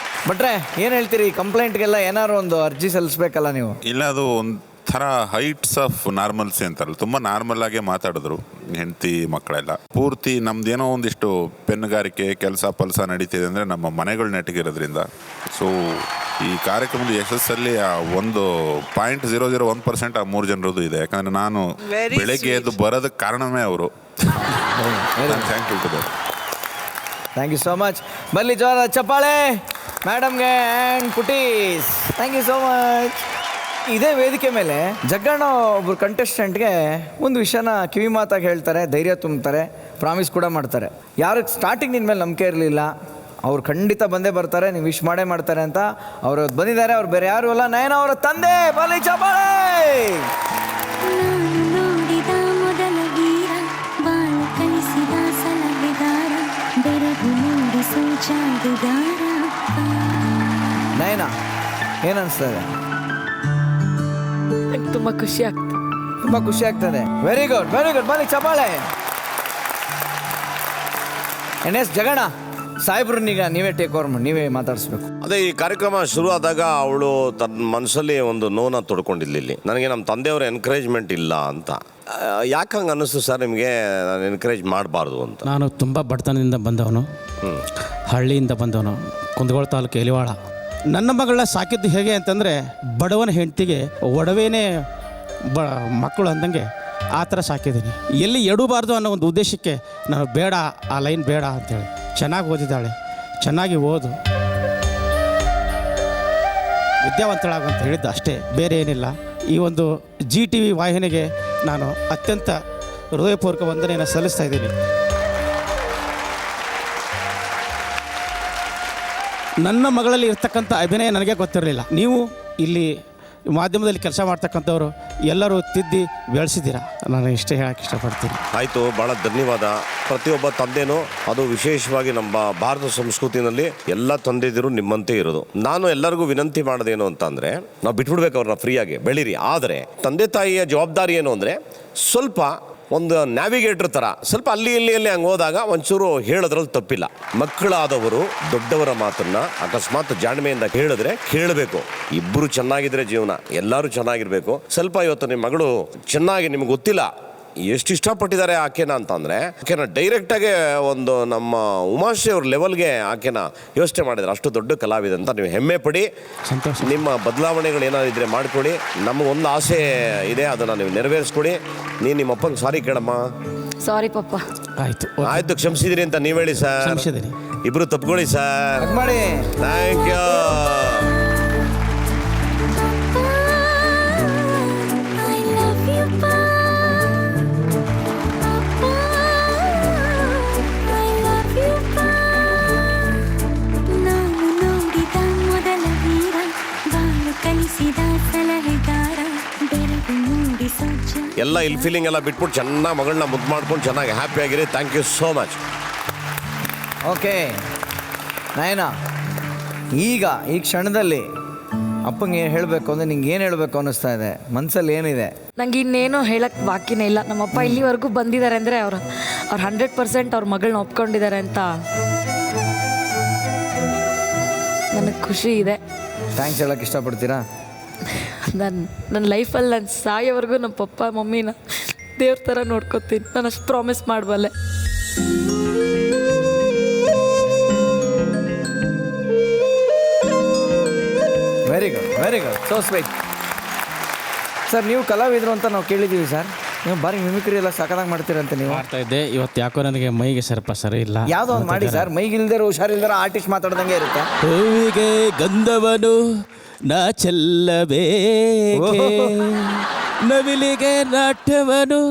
ಭಟ್ರೆ ಏನು ಹೇಳ್ತೀರಿ? ಕಂಪ್ಲೇಂಟ್ಗೆಲ್ಲ ಏನಾದ್ರು ಒಂದು ಅರ್ಜಿ ಸಲ್ಲಿಸ್ಬೇಕಲ್ಲ ನೀವು? ಇಲ್ಲ, ಅದು ಒಂದು ಒಂಥರ ಹೈಟ್ಸ್ ಆಫ್ ನಾರ್ಮಲ್ಸಿ ಅಂತಾರಲ್ಲ, ತುಂಬ ನಾರ್ಮಲ್ ಆಗೇ ಮಾತಾಡಿದ್ರು ಹೆಂಡತಿ ಮಕ್ಕಳೆಲ್ಲ. ಪೂರ್ತಿ ನಮ್ದೇನೋ ಒಂದಿಷ್ಟು ಪೆನ್ನುಗಾರಿಕೆ ಕೆಲಸ ಪಲ್ಸ ನಡೀತಿದೆ ಅಂದರೆ ನಮ್ಮ ಮನೆಗಳು ನೆಟ್ಟಗಿರೋದ್ರಿಂದ. ಸೊ ಈ ಕಾರ್ಯಕ್ರಮದ ಯಶಸ್ಸಲ್ಲಿ ಆ 1.001% ಆ 3 ಜನರದ್ದು ಇದೆ. ಯಾಕಂದರೆ ನಾನು Very ಬೆಳಗ್ಗೆ ಎದ್ದು ಬರೋದಕ್ಕೆ ಕಾರಣವೇ ಅವರು. Thank you to that. Thank you so much. ಬಲ್ಲಿ ಜೋರ ಚಪ್ಪಾಳೆ ಮೇಡಮ್ಗೆ and cuties. Thank you so much. ಇದೇ ವೇದಿಕೆ ಮೇಲೆ ಜಗ್ಗಣ್ಣ ಒಬ್ರು ಕಂಟೆಸ್ಟೆಂಟ್ಗೆ ಒಂದು ವಿಷಯನ ಕಿವಿ ಮಾತಾಗಿ ಹೇಳ್ತಾರೆ, ಧೈರ್ಯ ತುಂಬ್ತಾರೆ, ಪ್ರಾಮಿಸ್ ಕೂಡ ಮಾಡ್ತಾರೆ. ಯಾರಿಗೆ ಸ್ಟಾರ್ಟಿಂಗ್ ನಿನ್ನ ಮೇಲೆ ನಂಬಿಕೆ ಇರಲಿಲ್ಲ ಅವ್ರು ಖಂಡಿತ ಬಂದೇ ಬರ್ತಾರೆ, ನೀವು ವಿಶ್ ಮಾಡೇ ಮಾಡ್ತಾರೆ ಅಂತ ಅವರು ಬಂದಿದ್ದಾರೆ. ಅವ್ರು ಬೇರೆ ಯಾರು ಅಲ್ಲ, ನಯನ ಅವರ ತಂದೆ. ಬಲಿ ಚಪ್ಪಾಳೆ. ನೋಡಿದ ಮೊದಲ ವೀರ ಬಾಳು ಕಲಿಸಿದ ಸಲಹೆಗಾರ ಬೆರಗು ಮೂಡಿಸೋ ಜಾದುಗಾರ. ನಯನ ಏನನ್ಸ್ತದೆ? ತುಂಬ ಖುಷಿ ಆಗ್ತದೆ. ತುಂಬ ಖುಷಿ ಆಗ್ತದೆ. Very good, very good. ಬನ್ನಿ ಚಪ್ಪಾಳೆ. ಎಸ್ ಜಗಣ ಸಾಹೇಬ್ರನ್ನೀಗ ನೀವೇ ಟೇಕ್ ಓವರ್ ಮಾಡಿ, ನೀವೇ ಮಾತಾಡಿಸ್ಬೇಕು. ಅದೇ ಈ ಕಾರ್ಯಕ್ರಮ ಶುರು ಆದಾಗ ಅವಳು ತನ್ನ ಮನಸ್ಸಲ್ಲಿ ಒಂದು ನೋವನ್ನ ತೊಡ್ಕೊಂಡಿಲ್ಲ. ಇಲ್ಲಿ ನನಗೆ ನಮ್ಮ ತಂದೆಯವರ ಎನ್ಕರೇಜ್ಮೆಂಟ್ ಇಲ್ಲ ಅಂತ. ಯಾಕೆ ಹಂಗೆ ಅನ್ನಿಸ್ತು ಸರ್ ನಿಮಗೆ ನಾನು ಎನ್ಕರೇಜ್ ಮಾಡಬಾರ್ದು ಅಂತ? ನಾನು ತುಂಬ ಬಡತನದಿಂದ ಬಂದವನು, ಹಳ್ಳಿಯಿಂದ ಬಂದವನು, ಕುಂದಗೋಳ ತಾಲೂಕು ಎಲಿವಾಳ. ನನ್ನ ಮಗಳನ್ನ ಸಾಕಿದ್ದು ಹೇಗೆ ಅಂತಂದರೆ ಬಡವನ ಹೆಂಡತಿಗೆ ಒಡವೆನೇ ಮಕ್ಕಳು ಅಂದಂಗೆ ಆ ಥರ ಸಾಕಿದ್ದೀನಿ. ಎಲ್ಲಿ ಎಡಬಾರ್ದು ಅನ್ನೋ ಒಂದು ಉದ್ದೇಶಕ್ಕೆ ನಾನು ಬೇಡ, ಆ ಲೈನ್ ಬೇಡ ಅಂತೇಳಿ. ಚೆನ್ನಾಗಿ ಓದಿದ್ದಾಳೆ, ಚೆನ್ನಾಗಿ ಓದು, ವಿದ್ಯಾವಂತಳಾಗು ಅಂತ ಹೇಳಿದ್ದು ಅಷ್ಟೇ, ಬೇರೆ ಏನಿಲ್ಲ. ಈ ಒಂದು GTV ವಾಹಿನಿಗೆ ನಾನು ಅತ್ಯಂತ ಹೃದಯಪೂರ್ವಕ ವಂದನೆಯನ್ನು ಸಲ್ಲಿಸ್ತಾ ಇದ್ದೀನಿ. ನನ್ನ ಮಗಳಲ್ಲಿ ಇರ್ತಕ್ಕಂಥ ಅಭಿನಯ ನನಗೆ ಗೊತ್ತಿರಲಿಲ್ಲ. ನೀವು ಇಲ್ಲಿ ಮಾಧ್ಯಮದಲ್ಲಿ ಕೆಲಸ ಮಾಡ್ತಕ್ಕಂಥವ್ರು ಎಲ್ಲರೂ ತಿದ್ದಿ ಬೆಳೆಸಿದ್ದೀರಾ. ನಾನು ಇಷ್ಟೇ ಹೇಳಕ್ಕೆ ಇಷ್ಟಪಡ್ತೀನಿ. ಆಯಿತು, ಭಾಳ ಧನ್ಯವಾದ. ಪ್ರತಿಯೊಬ್ಬ ತಂದೆನೂ, ಅದು ವಿಶೇಷವಾಗಿ ನಮ್ಮ ಭಾರತ ಸಂಸ್ಕೃತಿನಲ್ಲಿ ಎಲ್ಲ ತಂದೆದಿರು ನಿಮ್ಮಂತೆ ಇರೋದು. ನಾನು ಎಲ್ಲರಿಗೂ ವಿನಂತಿ ಮಾಡೋದೇನು ಅಂತಂದರೆ, ನಾವು ಬಿಟ್ಬಿಡ್ಬೇಕು ಅವ್ರನ್ನ ಫ್ರೀಯಾಗಿ ಬೆಳೀರಿ. ಆದರೆ ತಂದೆ ತಾಯಿಯ ಜವಾಬ್ದಾರಿ ಏನು ಅಂದರೆ ಸ್ವಲ್ಪ ಒಂದು ನ್ಯಾವಿಗೇಟರ್ ಥರ ಸ್ವಲ್ಪ ಅಲ್ಲಿ ಹಂಗೆ ಹೋದಾಗ ಒಂಚೂರು ಹೇಳೋದ್ರಲ್ಲಿ ತಪ್ಪಿಲ್ಲ. ಮಕ್ಕಳಾದವರು ದೊಡ್ಡವರ ಮಾತನ್ನು ಅಕಸ್ಮಾತ್ ಜಾಣ್ಮೆಯಿಂದ ಹೇಳಿದ್ರೆ ಕೇಳಬೇಕು. ಇಬ್ಬರು ಚೆನ್ನಾಗಿದ್ರೆ ಜೀವನ, ಎಲ್ಲರೂ ಚೆನ್ನಾಗಿರ್ಬೇಕು. ಸ್ವಲ್ಪ ಇವತ್ತು ನಿಮ್ಮ ಮಗಳು ಚೆನ್ನಾಗಿ, ನಿಮ್ಗೆ ಗೊತ್ತಿಲ್ಲ ಎಷ್ಟು ಇಷ್ಟಪಟ್ಟಿದ್ದಾರೆ ಆಕೆನ ಅಂತಂದರೆ, ಆಕೆನ ಡೈರೆಕ್ಟಾಗಿ ಒಂದು ನಮ್ಮ ಉಮಾಶ್ರೀ ಅವ್ರ ಲೆವೆಲ್ಗೆ ಆಕೆನ ಯೋಚನೆ ಮಾಡಿದ್ರೆ ಅಷ್ಟು ದೊಡ್ಡ ಕಲಾವಿದೆ ಅಂತ ನೀವು ಹೆಮ್ಮೆ ಪಡಿ. ಸಂತೋಷ. ನಿಮ್ಮ ಬದಲಾವಣೆಗಳು ಏನಾದಿದ್ರೆ ಮಾಡಿಕೊಡಿ. ನಮಗೊಂದು ಆಸೆ ಇದೆ, ಅದನ್ನು ನೀವು ನೆರವೇರಿಸ್ಕೊಡಿ. ನೀನು ನಿಮ್ಮ ಅಪ್ಪಂಗೆ ಸಾರಿ ಕೇಳಮ್ಮ. ಸಾರಿ ಪಪ್ಪ. ಆಯಿತು ಆಯಿತು, ಕ್ಷಮಿಸಿದಿರಿ ಅಂತ ನೀವು ಹೇಳಿ ಸರ್. ಕ್ಷಮಿಸಿದ್ದೀನಿ. ಇಬ್ರು ತಪ್ಕೊಳ್ಳಿ ಸರ್. ಮಾಡಿ. Thank you. I love you, Pa. I love you, Pa. ನಾನು ನೋಡಿದ ಮೊದಲ ವೀರ ಬಾಳು ಕಲಿಸಿದ ಸಲಹೆಗಾರ ಬೆರಗು ಮೂಡಿಸೋ ಎಲ್ಲ ಇಲ್ಲಿ ಫೀಲಿಂಗ್ ಎಲ್ಲ ಬಿಟ್ಬಿಟ್ಟು ಚೆನ್ನಾಗಿ ಮಗಳನ್ನ ಮುದ್ದು ಮಾಡ್ಕೊಂಡು ಚೆನ್ನಾಗಿ ಹ್ಯಾಪಿ ಆಗಿರಿ. Thank you so much. Okay Nayana, ಈಗ ಈ ಕ್ಷಣದಲ್ಲಿ ಅಪ್ಪಂಗೆ ಏನು ಹೇಳಬೇಕು ಅಂದರೆ ನಿಂಗೆ ಏನು ಹೇಳಬೇಕು ಅನ್ನಿಸ್ತಾ ಇದೆ? ಮನಸ್ಸಲ್ಲಿ ಏನಿದೆ? ನಂಗೆ ಇನ್ನೇನು ಹೇಳಕ್ಕೆ ಬಾಕಿನೇ ಇಲ್ಲ. ನಮ್ಮಪ್ಪ ಇಲ್ಲಿವರೆಗೂ ಬಂದಿದ್ದಾರೆ ಅಂದರೆ ಅವ್ರು 100% ಅವ್ರ ಮಗಳನ್ನ ಒಪ್ಕೊಂಡಿದ್ದಾರೆ ಅಂತ ನನಗೆ ಖುಷಿ ಇದೆ. ಥ್ಯಾಂಕ್ಸ್ ಹೇಳಕ್ಕೆ ಇಷ್ಟಪಡ್ತೀರಾ? ನನ್ನ ಲೈಫಲ್ಲಿ ನಾನು ಸಾಯೋವರೆಗೂ ನಮ್ಮ ಪಪ್ಪ ಮಮ್ಮಿನ ದೇವ್ರ ಥರ ನೋಡ್ಕೊತೀನಿ. ನಾನು ಅಷ್ಟು ಪ್ರಾಮಿಸ್ ಮಾಡಬಲ್ಲೆ. Very good, very good, so sweet. Sir, ನೀವು ಕಲಾವಿದರು ಅಂತ ನಾವು ಕೇಳಿದ್ದೀವಿ ಸರ್. ನೀವು ಬಾರಿ ಮಿಮಿಕ್ರಿ ಎಲ್ಲ ಸಖತ್ತಾಗಿ ಮಾಡ್ತೀರಂತೆ. ನೀವು ಮಾಡ್ತಾ ಇದ್ದೆ. ಇವತ್ತು ಯಾಕೋ ನನಗೆ ಮೈಗೆ ಸ್ವಲ್ಪ ಸರಿ ಇಲ್ಲ. ಯಾವುದೋ ಒಂದು ಮಾಡಿ ಸರ್, ಮೈಗಿಲ್ದಿರೋ ಹುಷಾರಿಲ್ದಿರ ಆರ್ಟಿಸ್ಟ್ ಮಾತಾಡ್ದಂಗೆ ಇರುತ್ತೆ. ಹೂವಿಗೆ ಗಂಧವನು ನಾ ಚೆಲ್ಲಬೇಕೆ, ನವಿಲಿಗೆ ನಾಟ್ಯವನು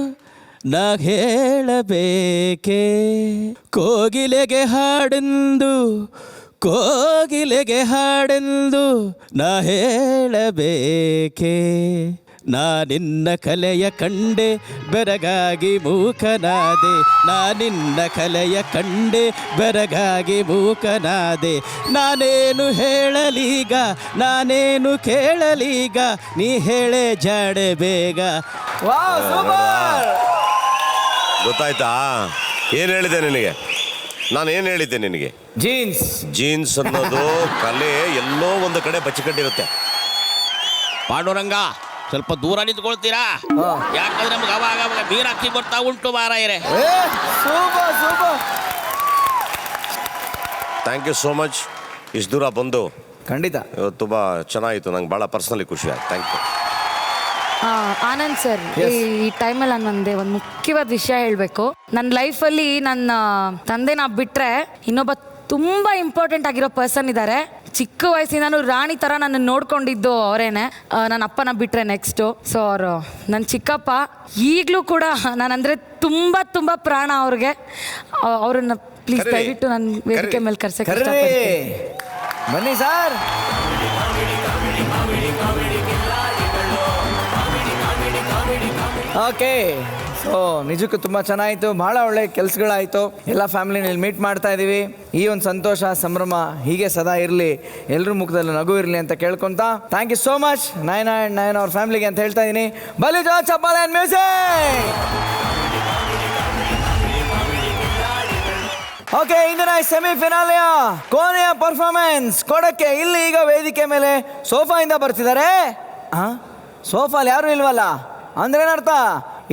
ನಾ ಹೇಳಬೇಕೆ, ಕೋಗಿಲೆಗೆ ಹಾಡೆಂದು ಕೋಗಿಲೆಗೆ ಹಾಡೆಂದು ನಾ ಹೇಳಬೇಕೆ, ನಾ ನಿನ್ನ ಕಲೆಯ ಕಂಡೆ ಬೆರಗಾಗಿ ಮೂಕನಾದೆ, ನಾ ನಿನ್ನ ಕಲೆಯ ಕಂಡೆ ಬೆರಗಾಗಿ ಮೂಕನಾದೆ, ನಾನೇನು ಹೇಳಲೀಗ ನಾನೇನು ಕೇಳಲೀಗ, ನೀ ಹೇಳೆ ಜಾಡೆ ಬೇಗ. ಗೊತ್ತಾಯ್ತಾ? ಏನು ಹೇಳಿದೆ ನಿನಗೆ? ನಾನು ಏನು ಹೇಳಿದ್ದೆ ನಿನಗೆ? ಜೀನ್ಸ್ ಅನ್ನೋದು ಕಲೆ ಎಲ್ಲೋ ಒಂದು ಕಡೆ ಬಚ್ಚಿಕೊಂಡಿರುತ್ತೆ. ಪಾಂಡುರಂಗ ಸ್ವಲ್ಪ ದೂರ ನಿಂತ್ಕೊಳ್ತೀರಾ? ಯಾಕಂದ್ರೆ ನಮ್ಗೆ ಅವಾಗ ಅವಾಗ ಬೀರಾಕಿ ಬರ್ತಾ ಉಂಟು ಮಾರಾಯರೆ. Super super. Thank you so much. ಇಷ್ಟು ದೂರ ಬಂದು ಖಂಡಿತ ಇವತ್ತು ತುಂಬ ಚೆನ್ನಾಗಿತ್ತು. ನಂಗೆ ಭಾಳ ಪರ್ಸ್ನಲಿ ಖುಷಿ ಆಯ್ತು. Thank you. ಆನಂದ್ ಸರ್, ಈ ಟೈಮಲ್ಲಿ ನಾನು ಒಂದು ಮುಖ್ಯವಾದ ವಿಷಯ ಹೇಳಬೇಕು. ನನ್ನ ಲೈಫಲ್ಲಿ ನನ್ನ ತಂದೆನ ಬಿಟ್ಟರೆ ಇನ್ನೊಬ್ಬ ತುಂಬ ಇಂಪಾರ್ಟೆಂಟ್ ಆಗಿರೋ ಪರ್ಸನ್ ಇದ್ದಾರೆ. ಚಿಕ್ಕ ವಯಸ್ಸಿಂದನೂ ರಾಣಿ ಥರ ನನ್ನ ನೋಡ್ಕೊಂಡಿದ್ದು ಅವರೇನೆ. ನನ್ನ ಅಪ್ಪನ ಬಿಟ್ಟರೆ ನೆಕ್ಸ್ಟು. ಸೊ ಅವರು ನನ್ನ ಚಿಕ್ಕಪ್ಪ. ಈಗಲೂ ಕೂಡ ನಾನಂದರೆ ತುಂಬ ತುಂಬ ಪ್ರಾಣ ಅವ್ರಿಗೆ. ಅವ್ರನ್ನ ಪ್ಲೀಸ್ ದಯವಿಟ್ಟು ನನ್ನ ವೇದಿಕೆ ಮೇಲೆ ಕರ್ಸಕ್ಕೆ ಬನ್ನಿ ಸರ್. ಓಕೆ, ಸೊ ನಿಜಕ್ಕೂ ತುಂಬ ಚೆನ್ನಾಯಿತು. ಭಾಳ ಒಳ್ಳೆ ಕೆಲಸಗಳಾಯಿತು. ಎಲ್ಲ ಫ್ಯಾಮಿಲಿನ ಇಲ್ಲಿ ಮೀಟ್ ಮಾಡ್ತಾ ಇದ್ದೀವಿ. ಈ ಒಂದು ಸಂತೋಷ ಸಂಭ್ರಮ ಹೀಗೆ ಸದಾ ಇರಲಿ, ಎಲ್ಲರ ಮುಖದಲ್ಲಿ ನಗು ಇರಲಿ ಅಂತ ಕೇಳ್ಕೊತಾ thank you so much Nayana and Nayana ಅವ್ರ ಫ್ಯಾಮಿಲಿಗೆ ಅಂತ ಹೇಳ್ತಾ ಇದ್ದೀನಿ. ಬಲಿ ಜೋ ಚಪ್ಪಾಳೆ ಆ್ಯಂಡ್ ಮ್ಯೂಸಿಕ್. ಓಕೆ, ಇಂದಿನ ಸೆಮಿಫಿನಾಲೆಯ ಕೊನೆಯ ಪರ್ಫಾರ್ಮೆನ್ಸ್ ಕೊಡಕ್ಕೆ ಇಲ್ಲಿ ಈಗ ವೇದಿಕೆ ಮೇಲೆ ಸೋಫಾಯಿಂದ ಬರ್ತಿದ್ದಾರೆ. ಸೋಫಾಲ್ ಯಾರು ಇಲ್ವಲ್ಲ ಅಂದ್ರೆ ಏನರ್ಥ?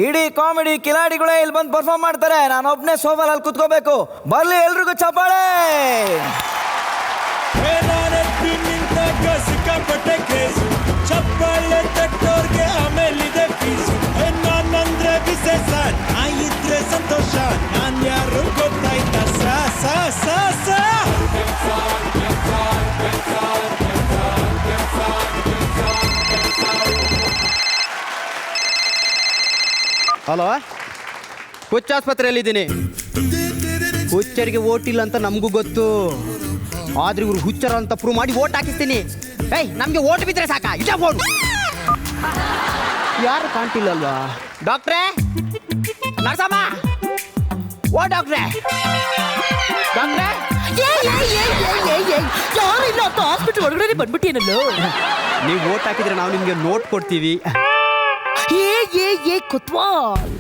ಇಡೀ ಕಾಮಿಡಿ ಕಿಲಾಡಿಗಳೇ ಇಲ್ಲಿ ಬಂದು ಪರ್ಫಾರ್ಮ್ ಮಾಡ್ತಾರೆ. ನಾನು ಒಬ್ಬನೇ ಸೋಫಾಲ್ ಅಲ್ಲಿ ಕುತ್ಕೋಬೇಕು. ಬರ್ಲಿ ಎಲ್ರಿಗೂ ಚಪ್ಪಾಳೆ. ಚಪ್ಪಾಳೆ ತಟ್ಟೋರ್ಗೆ ಆಮೇಲಿದೆ ಫೀಸು. ನಾನಂದ್ರೆ ವಿಶೇಷ, ನಾ ಇದ್ರೆ ಸಂತೋಷ. ನಾನ್ ಯಾರು ಗೊತ್ತಾಯ್ತಾ? ಹಲೋ, ಹುಚ್ಚಾಸ್ಪತ್ರೆಯಲ್ಲಿದ್ದೀನಿ. ಹುಚ್ಚರಿಗೆ ಓಟ್ ಇಲ್ಲ ಅಂತ ನಮಗೂ ಗೊತ್ತು. ಆದ್ರೆ ಇವ್ರು ಹುಚ್ಚರ ಅಂತ ಪ್ರೂವ್ ಮಾಡಿ ಓಟ್ ಹಾಕಿಸ್ತೀನಿ. ಏಯ್, ನಮಗೆ ಓಟ್ ಬಿದ್ದರೆ ಸಾಕ. ಇಷ್ಟ ಫೋನ್ ಯಾರು ಕಾಣ್ತಿಲ್ಲಲ್ವಾ? ಡಾಕ್ಟ್ರೇ, ನರ್ಸಮ್ಮ, ಓ ಡಾಕ್ಟ್ರೇ, ಡಾಕ್ಟ್ರೇ, ಯಾರು ಇಲ್ಲ ಅಂತ ಹಾಸ್ಪಿಟಲ್ ಒಳಗಡೆ ಬಂದ್ಬಿಟ್ಟೇನಲ್ಲ. ನೀವು ಓಟ್ ಹಾಕಿದ್ರೆ ನಾವು ನಿಮಗೆ ನೋಟ್ ಕೊಡ್ತೀವಿ. ಕೊತ್ವಾಲ್,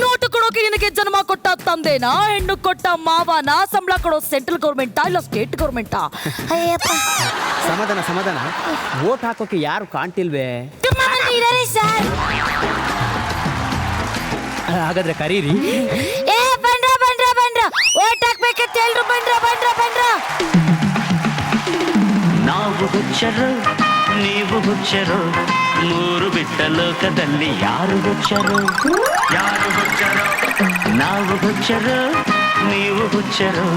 ನೋಟು ಕೊಡೋಕೆ ನಿನಗೆ ಜನ್ಮ ಕೊಟ್ಟ ತಂದೆನಾ, ಹೆಣ್ಣು ಕೊಟ್ಟ ಮಾವನ, ಸಂಬಳ ಕೊಡೋ ಸೆಂಟ್ರಲ್ ಗೌರ್ಮೆಂಟಾ ಇಲ್ಲ ಸ್ಟೇಟ್ ಗೌರ್ಮೆಂಟಾ? ಸಮಾಧಾನ ಸಮಾಧಾನ. ಓಟ್ ಹಾಕೋಕೆ ಯಾರು ಕಾಣ್ತಿಲ್ವೇ? ಹಾಗಾದ್ರೆ ಕರೀರಿ. ಬಂದ್ರ ಓಟ್ ಹಾಕ್ಬೇಕಂತ ಎಲ್ರು ಬಂದ್ರ. ನಾವು ಹುಚ್ಚರು, ನೀವು ಹುಚ್ಚರು, ಮೂರು ಬಿಟ್ಟ ಲೋಕದಲ್ಲಿ ಯಾರು ಹುಚ್ಚರು? ಯಾರು ಹುಚ್ಚರು? ನಾವು ಹುಚ್ಚರು, ನೀವು ಹುಚ್ಚರು,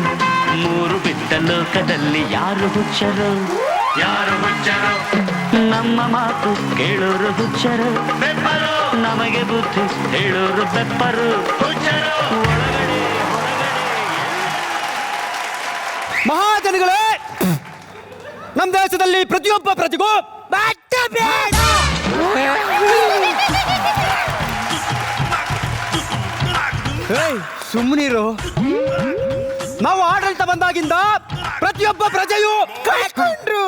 ಮೂರು ಬಿಟ್ಟ ಲೋಕದಲ್ಲಿ ಯಾರು ಹುಚ್ಚರು? ಯಾರು ಹುಚ್ಚರು? ನಮ್ಮ ಮಾತು ಕೇಳೋರು ಹುಚ್ಚರು, ಬೆಪ್ಪರು. ನಮಗೆ ಬುದ್ಧಿ ಹೇಳೋರು ಬೆಪ್ಪರು. ಹುಚ್ಚರು ಒಳಗಡೆ ಹೊರಗಡೆ. ಮಹಾಜನಗಳೇ, ನಮ್ಮ ದೇಶದಲ್ಲಿ ಪ್ರತಿಯೊಬ್ಬ ಪ್ರಜೆಗೂ ಸುಮ್ಮನಿರು. ನಾವು ಆಡಳಿತ ಬಂದಾಗಿಂದ ಪ್ರತಿಯೊಬ್ಬ ಪ್ರಜೆಯು ಕಳ್ಕೊಂಡ್ರು.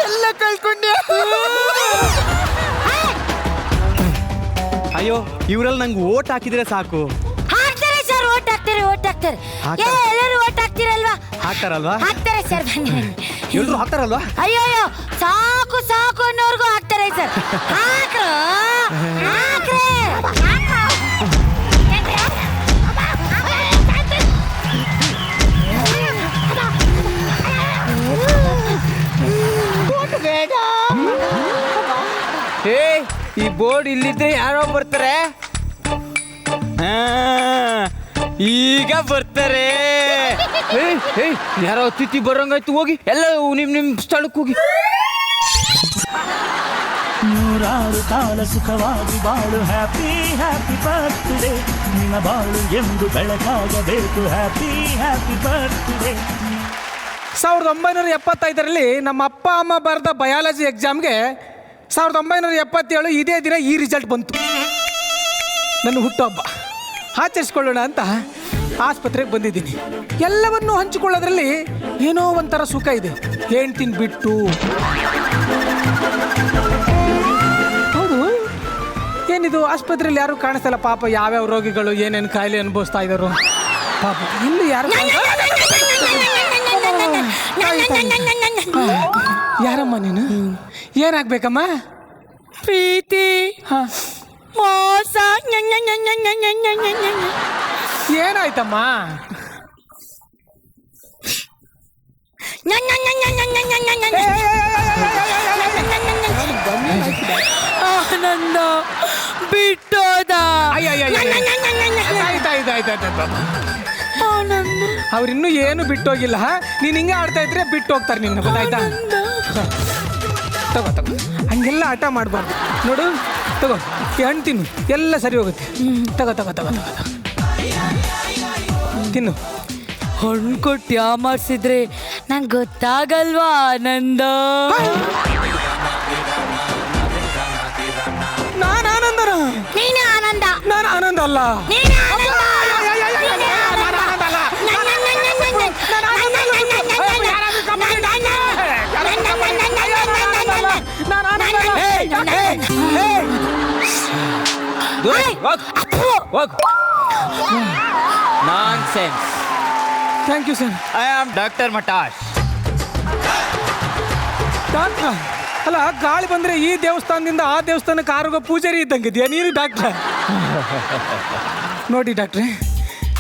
ಎಲ್ಲ ಕಳ್ಕೊಂಡೆ. ಅಯ್ಯೋ, ಇವರಲ್ಲಿ ನಂಗೆ ಓಟ್ ಹಾಕಿದ್ರೆ ಸಾಕು. ಹಾಕ್ತಾರೆ ಸರ್, ಓಟ್ ಹಾಕ್ತಾರೆ. ಎಲ್ಲರೂ ಓಟ್ ಹಾಕ್ತಿರಲ್ವಾ? ಹಾಕ್ತಾರಲ್ವಾ? ಹಾಕ್ತಾರೆ ಸರ್. ಎಲ್ರು ಹಾಕ್ತಾರಲ್ವಾ? ಅಯ್ಯೋ ಸಾಕು ಅನ್ನೋರ್ಗು ಹಾಕ್ತಾರೆ ಸರ್. ಹಾಕ್ರೆ ಈ ಬೋರ್ಡ್ ಇಲ್ಲಿದ್ರೆ ಯಾರೋ ಬರ್ತಾರೆ. ಈಗ ಬರ್ತಾರೆ. ಯಾರೋ ಅತಿಥಿ ಬರೋಂಗಾಯ್ತು. ಹೋಗಿ ಎಲ್ಲ ನಿಮ್ ಸ್ಥಳಕ್ಕೆ ಹೋಗಿ. ನೂರಾರು ಕಾಲ ಸುಖವಾಗಿ ಬಾಳು. Happy happy birthday. ನಿನ್ನ ಬಾಳು ಎಂದು ಬೆಳಕಾಗಬೇಕು. Happy happy birthday. 1975ರಲ್ಲಿ ನಮ್ಮ ಅಪ್ಪ ಅಮ್ಮ ಬರೆದ ಬಯಾಲಜಿ ಎಕ್ಸಾಮ್ಗೆ 1977 ಇದೇ ದಿನ ಈ ರಿಸಲ್ಟ್ ಬಂತು. ನನ್ನ ಹುಟ್ಟುಹಬ್ಬ ಆಚರಿಸ್ಕೊಳ್ಳೋಣ ಅಂತ ಆಸ್ಪತ್ರೆಗೆ ಬಂದಿದ್ದೀನಿ. ಎಲ್ಲವನ್ನೂ ಹಂಚಿಕೊಳ್ಳೋದ್ರಲ್ಲಿ ಏನೋ ಒಂಥರ ಸುಖ ಇದೆ. ಹೆಂಡ್ತಿನ ಬಿಟ್ಟು. ಹೌದು, ಏನಿದು ಆಸ್ಪತ್ರೆಯಲ್ಲಿ ಯಾರು ಕಾಣಿಸ್ತಲ್ಲ ಪಾಪ. ಯಾವ್ಯಾವ ರೋಗಿಗಳು ಏನೇನು ಕಾಯಿಲೆ ಅನುಭವಿಸ್ತಾ ಇದ್ದಾರೋ ಪಾಪ. ಇಲ್ಲಿ ಯಾರು ಯಾರಮ್ಮ ನೀನು? ಏನಾಗ್ಬೇಕಮ್ಮ? ಪ್ರೀತಿ ಮೋಸ ಏನಾಯ್ತಮ್ಮ? ಆನಂದ ಬಿಟ್ಟೋದ. ಅವ್ರಿನ್ನೂ ಏನು ಬಿಟ್ಟೋಗಿಲ್ಲ. ನೀನ್ ಹಿಂಗೆ ಆಡ್ತಾ ಇದ್ರೆ ಬಿಟ್ಟು ಹೋಗ್ತಾರೆ ನಿನ್ನ, ಗೊತ್ತಾಯ್ತಾ? ತಗೋ ತಗೋ, ಹಂಗೆಲ್ಲ ಆಟ ಮಾಡಬಾರ್ದು. ನೋಡು ತಗೋ, ಹಣ್ಣು ತಿನ್ನು, ಎಲ್ಲ ಸರಿ ಹೋಗುತ್ತೆ. ತಗೋ ತಗೋ ತಗೋ ತಗೋ ತಿನ್ನು. ಹಣ್ಣು ಕೊಟ್ಟು ಯಾಮಾರ್ಸಿದ್ರೆ ನಂಗೆ ಗೊತ್ತಾಗಲ್ವಾ ಆನಂದ? ನಾನು ಆನಂದನ? ನೀನೇ ಆನಂದ. ನಾನು ಆನಂದ ಅಲ್ಲ. Nonsense. Thank you sir. I am doctor Matash. ಡಾಕ್ಟ್ರ ಅಲ್ಲ, ಗಾಳಿ ಬಂದ್ರೆ ಈ ದೇವಸ್ಥಾನದಿಂದ ಆ ದೇವಸ್ಥಾನಕ್ಕೆ ಆರೋಗ್ಯ ಪೂಜಾರಿ ಇದ್ದಂಗಿದೆಯಾ ನೀನು ಡಾಕ್ಟ್ರ? ನೋಡಿ ಡಾಕ್ಟ್ರೆ,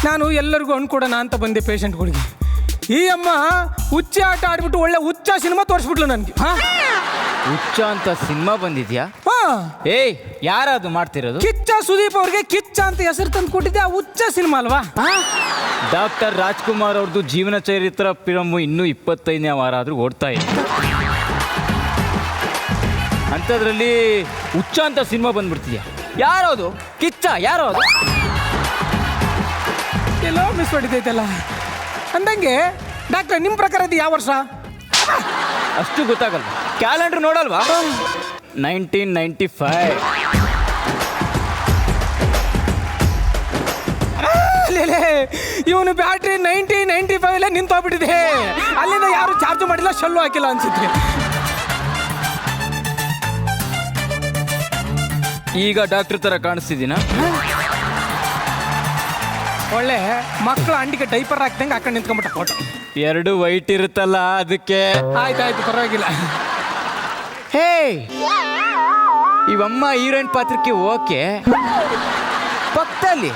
ನಾನು ಎಲ್ಲರಿಗೂ ಹಣ್ಣು ಕೊಡೋಣ ಅಂತ ಬಂದೆ ಪೇಷಂಟ್ಗಳಿಗೆ. ಈ ಅಮ್ಮ ಹುಚ್ಚ ಆಟ ಆಡ್ಬಿಟ್ಟು ಒಳ್ಳೆ ಹುಚ್ಚ ಸಿನಿಮಾ ತೋರಿಸ್ಬಿಟ್ಲು ನನಗೆ. ಹುಚ್ಚ ಅಂತ ಸಿನಿಮಾ ಬಂದಿದ್ಯಾ? ಏಯ್, ಯಾರದು ಮಾಡ್ತಿರೋದು? ಕಿಚ್ಚ ಸುದೀಪ್ ಅವ್ರಿಗೆ ಕಿಚ್ಚ ಅಂತ ಹೆಸರು ತಂದು ಕೊಟ್ಟಿದ್ದೆ. ಆ ಹುಚ್ಚ ಸಿನಿಮಾ ಅಲ್ವಾ? ಡಾಕ್ಟರ್ ರಾಜ್ಕುಮಾರ್ ಅವ್ರದ್ದು ಜೀವನ ಚರಿತ್ರ ಫಿಲಮ್ ಇನ್ನೂ 25ನೇ ವಾರ ಆದ್ರೂ ಓಡ್ತಾ ಇದೆ. ಅಂಥದ್ರಲ್ಲಿ ಹುಚ್ಚ ಅಂತ ಸಿನಿಮಾ ಬಂದ್ಬಿಡ್ತಿದ್ಯಾ? ಯಾರೋದು ಕಿಚ್ಚ? ಯಾರೋದು? ಎಲ್ಲೋ ಮಿಸ್ ಹೊಡಿತೈತಲ್ಲ. ಅಂದಂಗೆ ಡಾಕ್ಟ್ರೆ, ನಿಮ್ಮ ಪ್ರಕಾರ ಇದು ಯಾವ ವರ್ಷ? ಅಷ್ಟು ಗೊತ್ತಾಗಲ್ಲ. ಕ್ಯಾಲೆಂಡರ್ ನೋಡಲ್ವಾ? 1995. ಇವನು ಬ್ಯಾಟ್ರಿ 1995 ನಿಂತೋಗ್ಬಿಟ್ಟಿದೆ. ಅಲ್ಲಿಂದ ಯಾರು ಚಾರ್ಜ್ ಮಾಡಿಲ್ಲ, ಶಲ್ಲು ಹಾಕಿಲ್ಲ ಅನ್ಸುತ್ತೆ. ಈಗ ಡಾಕ್ಟರ್ ತರ ಕಾಣಿಸ್ತಿದ್ದೀನ? ಒಳ್ಳೆ ಮಕ್ಕಳು ಅಂಡಿಗೆ ಡೈಪರ್ ಹಾಕ್ದಂಗೆ ಹಾಕೊಂಡು ನಿಂತ್ಕೊಂಡ್ಬಿಟ್ಟ ಫೋಟೋ. 2 ವೈಟ್ ಇರುತ್ತಲ್ಲ, ಅದಕ್ಕೆ. ಆಯ್ತಾಯ್ತು, ಪರವಾಗಿಲ್ಲ. ಹೇ, ಇವಮ್ಮ ಹೀರೋಯಿನ್ ಪಾತ್ರಕ್ಕೆ ಓಕೆ. ಪಕ್ಕದಲ್ಲಿ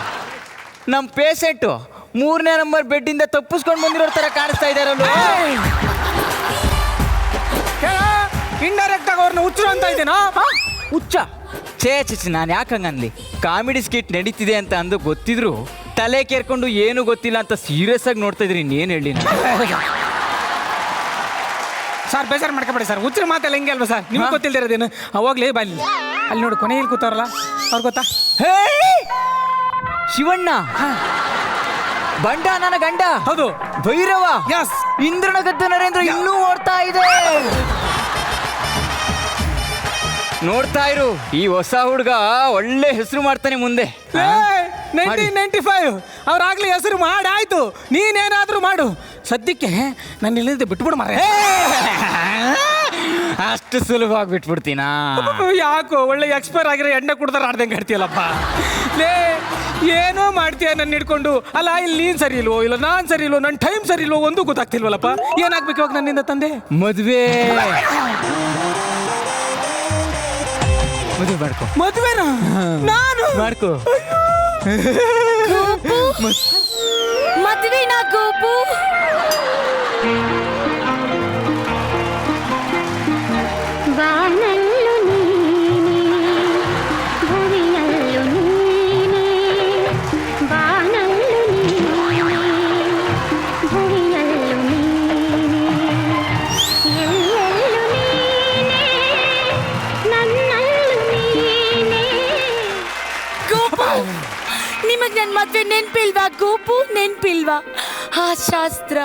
ನಮ್ಮ ಪೇಷಂಟು 3ನೇ ನಂಬರ್ ಬೆಡ್ಡಿಂದ ತಪ್ಪಿಸ್ಕೊಂಡು ಬಂದಿರೋ ತರ ಕಾಣಿಸ್ತಾ ಇದ್ದಾರಲ್ಲ. ಇಂಡೈರೆಕ್ಟ್ ಆಗಿ ಅವ್ರನ್ನ ಹುಚ್ಚರು ಅಂತ ಇದ್ದೇನಾ? ಹುಚ್ಚ? ಛೇ, ನಾನು ಯಾಕಂಗನ್ಲಿ? ಕಾಮಿಡಿ ಸ್ಕಿಟ್ ನಡೀತಿದೆ ಅಂತ ಅಂದು ಗೊತ್ತಿದ್ರು ತಲೆ ಕೇರ್ಕೊಂಡು ಏನು ಗೊತ್ತಿಲ್ಲ ಅಂತ ಸೀರಿಯಸ್ ಆಗಿ ನೋಡ್ತಾ ಇದ್ರಿ. ಇನ್ನೇನು ಹೇಳಿ ಸರ್, ಬೇಜಾರು ಮಾಡ್ಕೊಬೇಡಿ ಸರ್. ಹುಚ್ಚರು ಮಾತೆಲ್ಲ ಹಿಂಗೆ ಅಲ್ವಾ ಸರ್? ನಿಮ್ಗೆ ಗೊತ್ತಿಲ್ದಿರೋದೇನು? ಹೋಗ್ಲಿ ಬಲ್ಲಿ. ಅಲ್ಲಿ ನೋಡು, ಕೊನೆಯಲ್ಲಿ ಕೂತವ್ರಲ್ಲ, ಅವ್ರು ಗೊತ್ತಾ? ಶಿವಣ್ಣ, ಬಂಡ ನನ್ನ ಗಂಡ. ಹೌದು, ಭೈರವ. ಎಸ್. ಇಂದ್ರನ ಗದ್ದ ನರೇಂದ್ರ ಇನ್ನೂ ಓಡ್ತಾ ಇದೆ. ನೋಡ್ತಾ ಇರು, ಈ ಹೊಸ ಹುಡುಗ ಒಳ್ಳೆ ಹೆಸರು ಮಾಡ್ತಾನೆ ಮುಂದೆ. 1995 ಅವ್ರಾಗ್ಲಿ ಹೆಸರು ಮಾಡಾಯ್ತು. ನೀನೇನಾದ್ರೂ ಮಾಡು, ಸದ್ಯಕ್ಕೆ ನನ್ನ ಇಲ್ಲಿಂದ ಬಿಟ್ಬಿಡು ಮಾರ. ಅಷ್ಟು ಸುಲಭವಾಗಿ ಬಿಟ್ಬಿಡ್ತೀನಾ? ಯಾಕೋ ಒಳ್ಳೆ ಎಕ್ಸ್ಪೈರ್ ಆಗಿರೋ ಎಣ್ಣೆ ಕುಡ್ದಾರ ಆಡ್ದಂಗೆ ಆಡ್ತೀಯಲ್ಲಪ್ಪ. ಲೇ, ಏನೋ ಮಾಡ್ತೀಯ ನನ್ನ ಹಿಡ್ಕೊಂಡು. ಅಲ್ಲ, ಇಲ್ಲಿ ನೀನು ಸರಿ ಇಲ್ವೋ, ಇಲ್ಲ ನಾನು ಸರಿ ಇಲ್ವೋ, ನನ್ನ ಟೈಮ್ ಸರಿ ಇಲ್ವೋ, ಒಂದೂ ಗೊತ್ತಾಗ್ತಿಲ್ವಲ್ಲಪ್ಪ. ಏನಾಗ್ಬೇಕು ಇವಾಗ ನನ್ನಿಂದ ತಂದೆ? ಮದುವೆ ಮಾಡ್ಕೊ. ಮದುವೆನಾ? ನಾನು ಮಾಡ್ಕೊ. ಮದುವೆನಾ ಗೋಪು? ಬಾನಲ್ಲು ನೀನೆ, ಭುವಿಯಲ್ಲು ನೀನೆ, ಬಾನಲ್ಲು ನೀನೆ, ಭುವಿಯಲ್ಲು ನೀನೆ, ಎಲ್ಲೆಲ್ಲು ನೀನೆ, ನನ್ನಲ್ಲು ನೀನೆ. ಗೋಪು, ನಿಮಗ್ ನನ್ ಮದ್ವೆ ನೆನ್ಪಿಲ್ವಾ ಗೋಪು? ನೆನ್ಪಿಲ್ವಾ? ಆ ಶಾಸ್ತ್ರ,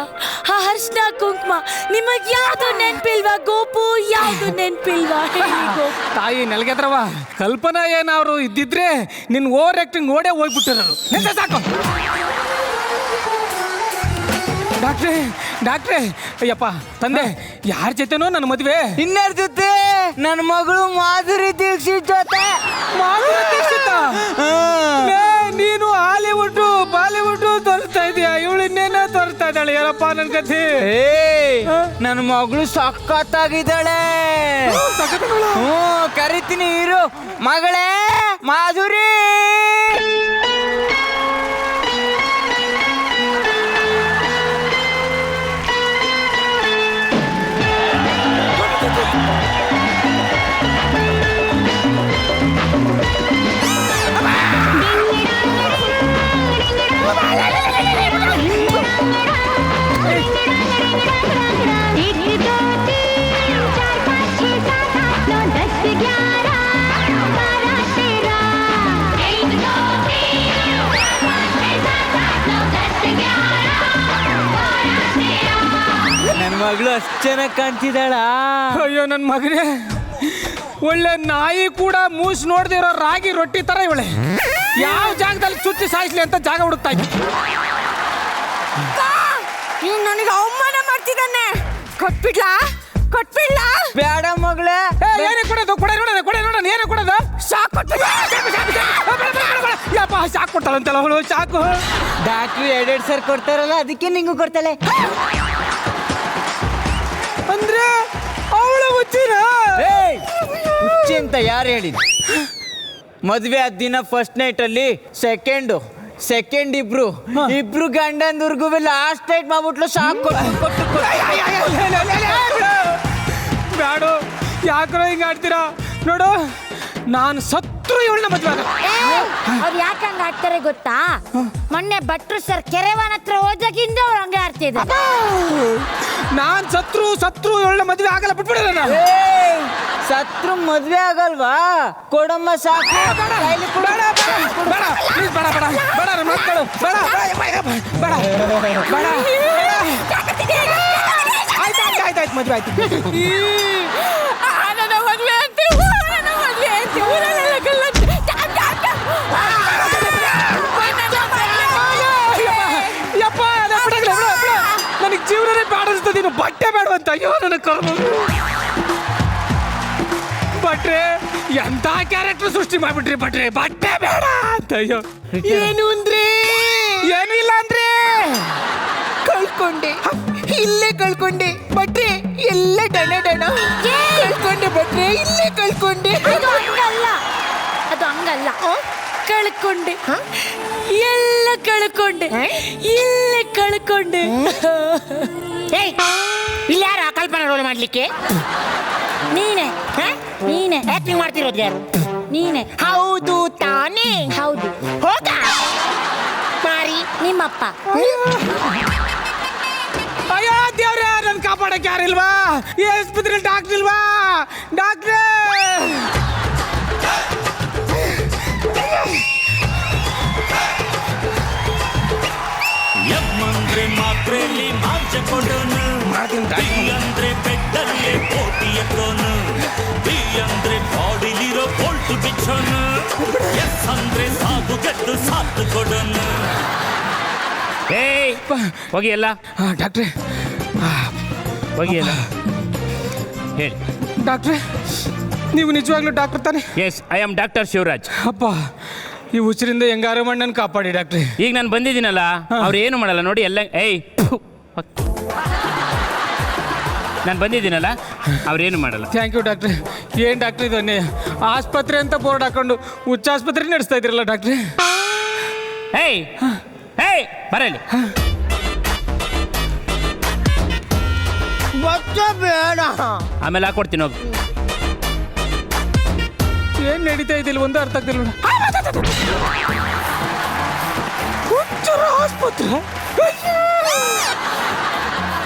ಆ ಅರ್ಶನ ಕುಂಕುಮ ನಿಮಗ್ ಯಾವ್ದು ನೆನ್ಪಿಲ್ವಾ ಗೋಪು? ಯಾವ್ದು ನೆನ್ಪಿಲ್ವಾ? ತಾಯಿ ನೆಲಗೆದ್ರವ, ಕಲ್ಪನಾ ಏನಾದ್ರು ಇದ್ದಿದ್ರೆ ನಿನ್ ಓವರ್ ಆಕ್ಟಿಂಗ್ ಓಡೇ ಹೋಗ್ಬಿಟ್ಟಿರೋರು. ಸಾಕು ಡಾಕ್ಟ್ರೇ, ಡಾಕ್ಟ್ರೇ, ಅಯ್ಯಪ್ಪ ತಂದೆ, ಯಾರ ಜೊತೆನೋ ನನ್ನ ಮದುವೆ? ಇನ್ಯಾರ ಜೊತೆ? ನನ್ನ ಮಗಳು ಮಾಧುರಿ ದೀಕ್ಷಿತ್ ಜೊತೆ. ಮಾಧುರಿ ದೀಕ್ಷಿತ? ನೀನು ಹಾಲಿವುಡ್ ಬಾಲಿವುಡ್ ತೋರಿಸ್ತಾ ಇದೀಯ, ಇವಳು ಇನ್ನೇನೋ ತೋರಿಸ್ತಾ ಇದ್ದಾಳೆ. ಯಾರಪ್ಪ ನನ್ನ ಕಥೆ. ನನ್ನ ಮಗಳು ಸಖತ್ತಾಗಿದ್ದಾಳೆ. ಕರಿತೀನಿ ಇರು. ಮಗಳೇ ಮಾಧುರಿ. ನನ್ನ ಮಗಳು ಅಷ್ಟು ಚೆನ್ನಾಗಿ ಕಾಣ್ತಿದ್ದಾಳ. ಅಯ್ಯೋ ನನ್ನ ಮಗನೇ, ಒಳ್ಳೆ ನಾಯಿ ಕೂಡ ಮೂಸ್ ನೋಡ್ದೆ ಇರೋ ರಾಗಿ ರೊಟ್ಟಿ ತರ ಇವಳೆ. ಯಾವ ಜಾಗದಲ್ಲಿ ಚುಚ್ಚಿ ಸಾಯಿಸ್ಲಿ ಅಂತ ಜಾಗ ಹುಡುಕ್ತಾ ಇದ್ದೆ. ನನಗೆ ಅವಮಾನ ಮಾಡ್ತಿದ್ದಾನೆ. ಕೊಟ್ಬಿಡ್ಲಾ ಕೊಟ್ಬಿಡ್ಲಾ? ಬೇಡ ಮಗಳೇ. ಏನೇ ಕೊಡೋದು? ಕೊಡ ನೋಡೋಣ, ಕೊಡ ನೋಡೋಣ, ಏನೇ ಕೊಡೋದು? ಶಾಕ್ ಕೊಟ್ಬಿಡ. ಯಪ್ಪ ಶಾಕ್ ಕೊಡ್ತಾಳಂತಲ್ಲ ಅವಳು. ಶಾಕು ಡಾಕ್ಟ್ರು 2 ಸರ್ ಕೊಡ್ತಾರಲ್ಲ, ಅದಕ್ಕೆ ನಿಂಗೂ ಕೊಡ್ತಾಳೆ. ಅಂದ್ರೆ ಅವಳು ಹುಚ್ಚಿನ? ಹುಚ್ಚಿ ಅಂತ ಯಾರು ಹೇಳಿದ್ರು? ಮದ್ವೆ ಆದ ದಿನ ಫಸ್ಟ್ ನೈಟ್ ಅಲ್ಲಿ ಸೆಕೆಂಡ್ ಇಬ್ರು ಗಂಡಂದುರ್ಗು ಲಾಸ್ಟ್ ನೈಟ್ ಮಾಡ್ಬಿಟ್ಲು. ಶಾಕ್ ಕೊಟ್ಟು ಬ್ಯಾಡ, ಯಾಕ್ರೋ ಹಿಂಗ ಆಡ್ತೀರಾ? ನೋಡು, ನಾನು ಸತ್ರು ಇವಳನ್ನ ಮದ್ವೆ ಆಗ. ಅವ್ರು ಯಾಕೆ ಹಂಗ ಆಡ್ತಾರೆ ಗೊತ್ತಾ? ಮೊನ್ನೆ ಭಟ್ರು ಸರ್ ಕೆರೆವನ ಹತ್ರ ಹೋದಾಗಿಂದ ಅವ್ರು ಹಂಗೆ ಆಡ್ತಿದ್ರು. ನಾನ್ ಸತ್ರು ಇವಳನ್ನ ಮದ್ವೆ ಆಗಲ್ಲ, ಬಿಟ್ಬಿಡ. ಸತ್ರು ಮದ್ವೆ ಆಗಲ್ವಾ? ಕೊಡಮ್ಮ ಸಾಕು. ಆಯ್ತಾಯ್ತು, ಮದ್ವೆ ಆಯ್ತು. ನನಗೆ ಜೀವನನೇ ಬೇಡ ಅನ್ಸ್ತದೆ, ನೀನು ಬಟ್ಟೆ ಬೇಡವಂತ. ಅಯ್ಯೋ ನನಗೆ ಕರ್ಮ. ಭಟ್ರೆ, ಎಂತ ಕ್ಯಾರೆಕ್ಟರ್ ಸೃಷ್ಟಿ ಮಾಡ್ಬಿಟ್ರಿ ಭಟ್ರೆ. ಬಟ್ಟೆ ಬೇಡ ಅಂತ. ಅಯ್ಯೋ ಏನು ಅಂದ್ರೆ? ಏನು ಇಲ್ಲ ಅಂದ್ರೆ ಕಳ್ಕೊಂಡೆ, ಇಲ್ಲೇ ಕಳ್ಕೊಂಡೆ ಭಟ್ರೆ. ಎಲ್ಲ ಡಣ ಕಳ್ಕೊಂಡೆ ಭಟ್ರೆ, ಇಲ್ಲೇ ಕಳ್ಕೊಂಡೆ. ಅದು ಹಂಗಲ್ಲ ಕಳ್ಕೊಂಡೆ, ಎಲ್ಲ ಕಳ್ಕೊಂಡೆ, ಇಲ್ಲೇ ಕಳ್ಕೊಂಡೆ. ಇಲ್ಲಿ ಯಾರು ಕಲ್ಪನಾ ರೋಲ್ ಮಾಡ್ಲಿಕ್ಕೆ? ನೀನೆ ಆಕ್ಟಿಂಗ್ ಮಾಡ್ತಿರೋದು ಯಾರು? ನೀನೆ. ಹೌದು ತಾನೇ? ಹೌದು. ಹೋಗ ಮಾರಿ ನಿಮ್ಮಪ್ಪ. ಅಯ್ಯೋ ದೇವ್ರ, ನನ್ ಕಾಪಾಡಕ್ಕೆ ಯಾರಿಲ್ವಾ? ಈ ಆಸ್ಪತ್ರೆ ಡಾಕ್ಟರ್ ಇಲ್ವಾ? ಡಾಕ್ಟ್ರೇ, ಎಮ್ಮಂದ್ರೆ ಮಾತ್ರೆಯಲ್ಲಿ ಮಾಂಸ ಕೊಡೋನು, ಅಂದ್ರೆ ಬೆಟ್ಟಲ್ಲೇ ಕೋಟಿ ಎತ್ತೋನು, ಬಿ ಅಂದ್ರೆ ಬಾಡಿಲಿರೋ ಬೋಲ್ಟು ಬಿಚ್ಚೋನು, ಎಸ್ ಅಂದ್ರೆ ಸಾಗು ಗೆದ್ದು ಸಾಥ್ ಕೊಡೋನು. ಏಯ್ ಹೋಗಿ ಎಲ್ಲ. ಡಾಕ್ಟ್ರೇ ಹೋಗಿ ಎಲ್ಲ ಹೇಳಿ. ಡಾಕ್ಟ್ರೇ, ನೀವು ನಿಜವಾಗ್ಲೂ ಡಾಕ್ಟರ್ ತಾನೆ? Yes, I am doctor Shivraj. ಅಪ್ಪ, ಈ ಹುಚ್ಚರಿಂದ ಹೆಂಗಾರು ಮಣ್ಣನ್ನು ಕಾಪಾಡಿ ಡಾಕ್ಟ್ರಿ. ಈಗ ನಾನು ಬಂದಿದ್ದೀನಲ್ಲ, ಅವ್ರು ಏನು ಮಾಡಲ್ಲ ನೋಡಿ. ಎಲ್ಲ ನಾನು ಬಂದಿದ್ದೀನಲ್ಲ, ಅವ್ರೇನು ಮಾಡಲ್ಲ. ಥ್ಯಾಂಕ್ ಯು ಡಾಕ್ಟ್ರಿ. ಏನು ಡಾಕ್ಟ್ರಿ ಇದು? ಆಸ್ಪತ್ರೆ ಅಂತ ಬೋರ್ಡ್ ಹಾಕೊಂಡು ಹುಚ್ಚ ಆಸ್ಪತ್ರೆ ನಡೆಸ್ತಾ ಇದ್ರಲ್ಲ ಡಾಕ್ಟ್ರಿ. ಏಯ್ ಬರಲಿ. ಬೇಡ, ಆಮೇಲೆ ಹಾಕೊಡ್ತೀನಿ ಹೋಗಿ. ಏನ್ ನಡೀತಾ ಇದ್ದಿಲ್ಲ, ಒಂದು ಅರ್ಥ ಆಗ್ತಿಲ್ಲ. ಹುಚ್ಚರ ಆಸ್ಪತ್ರೆ.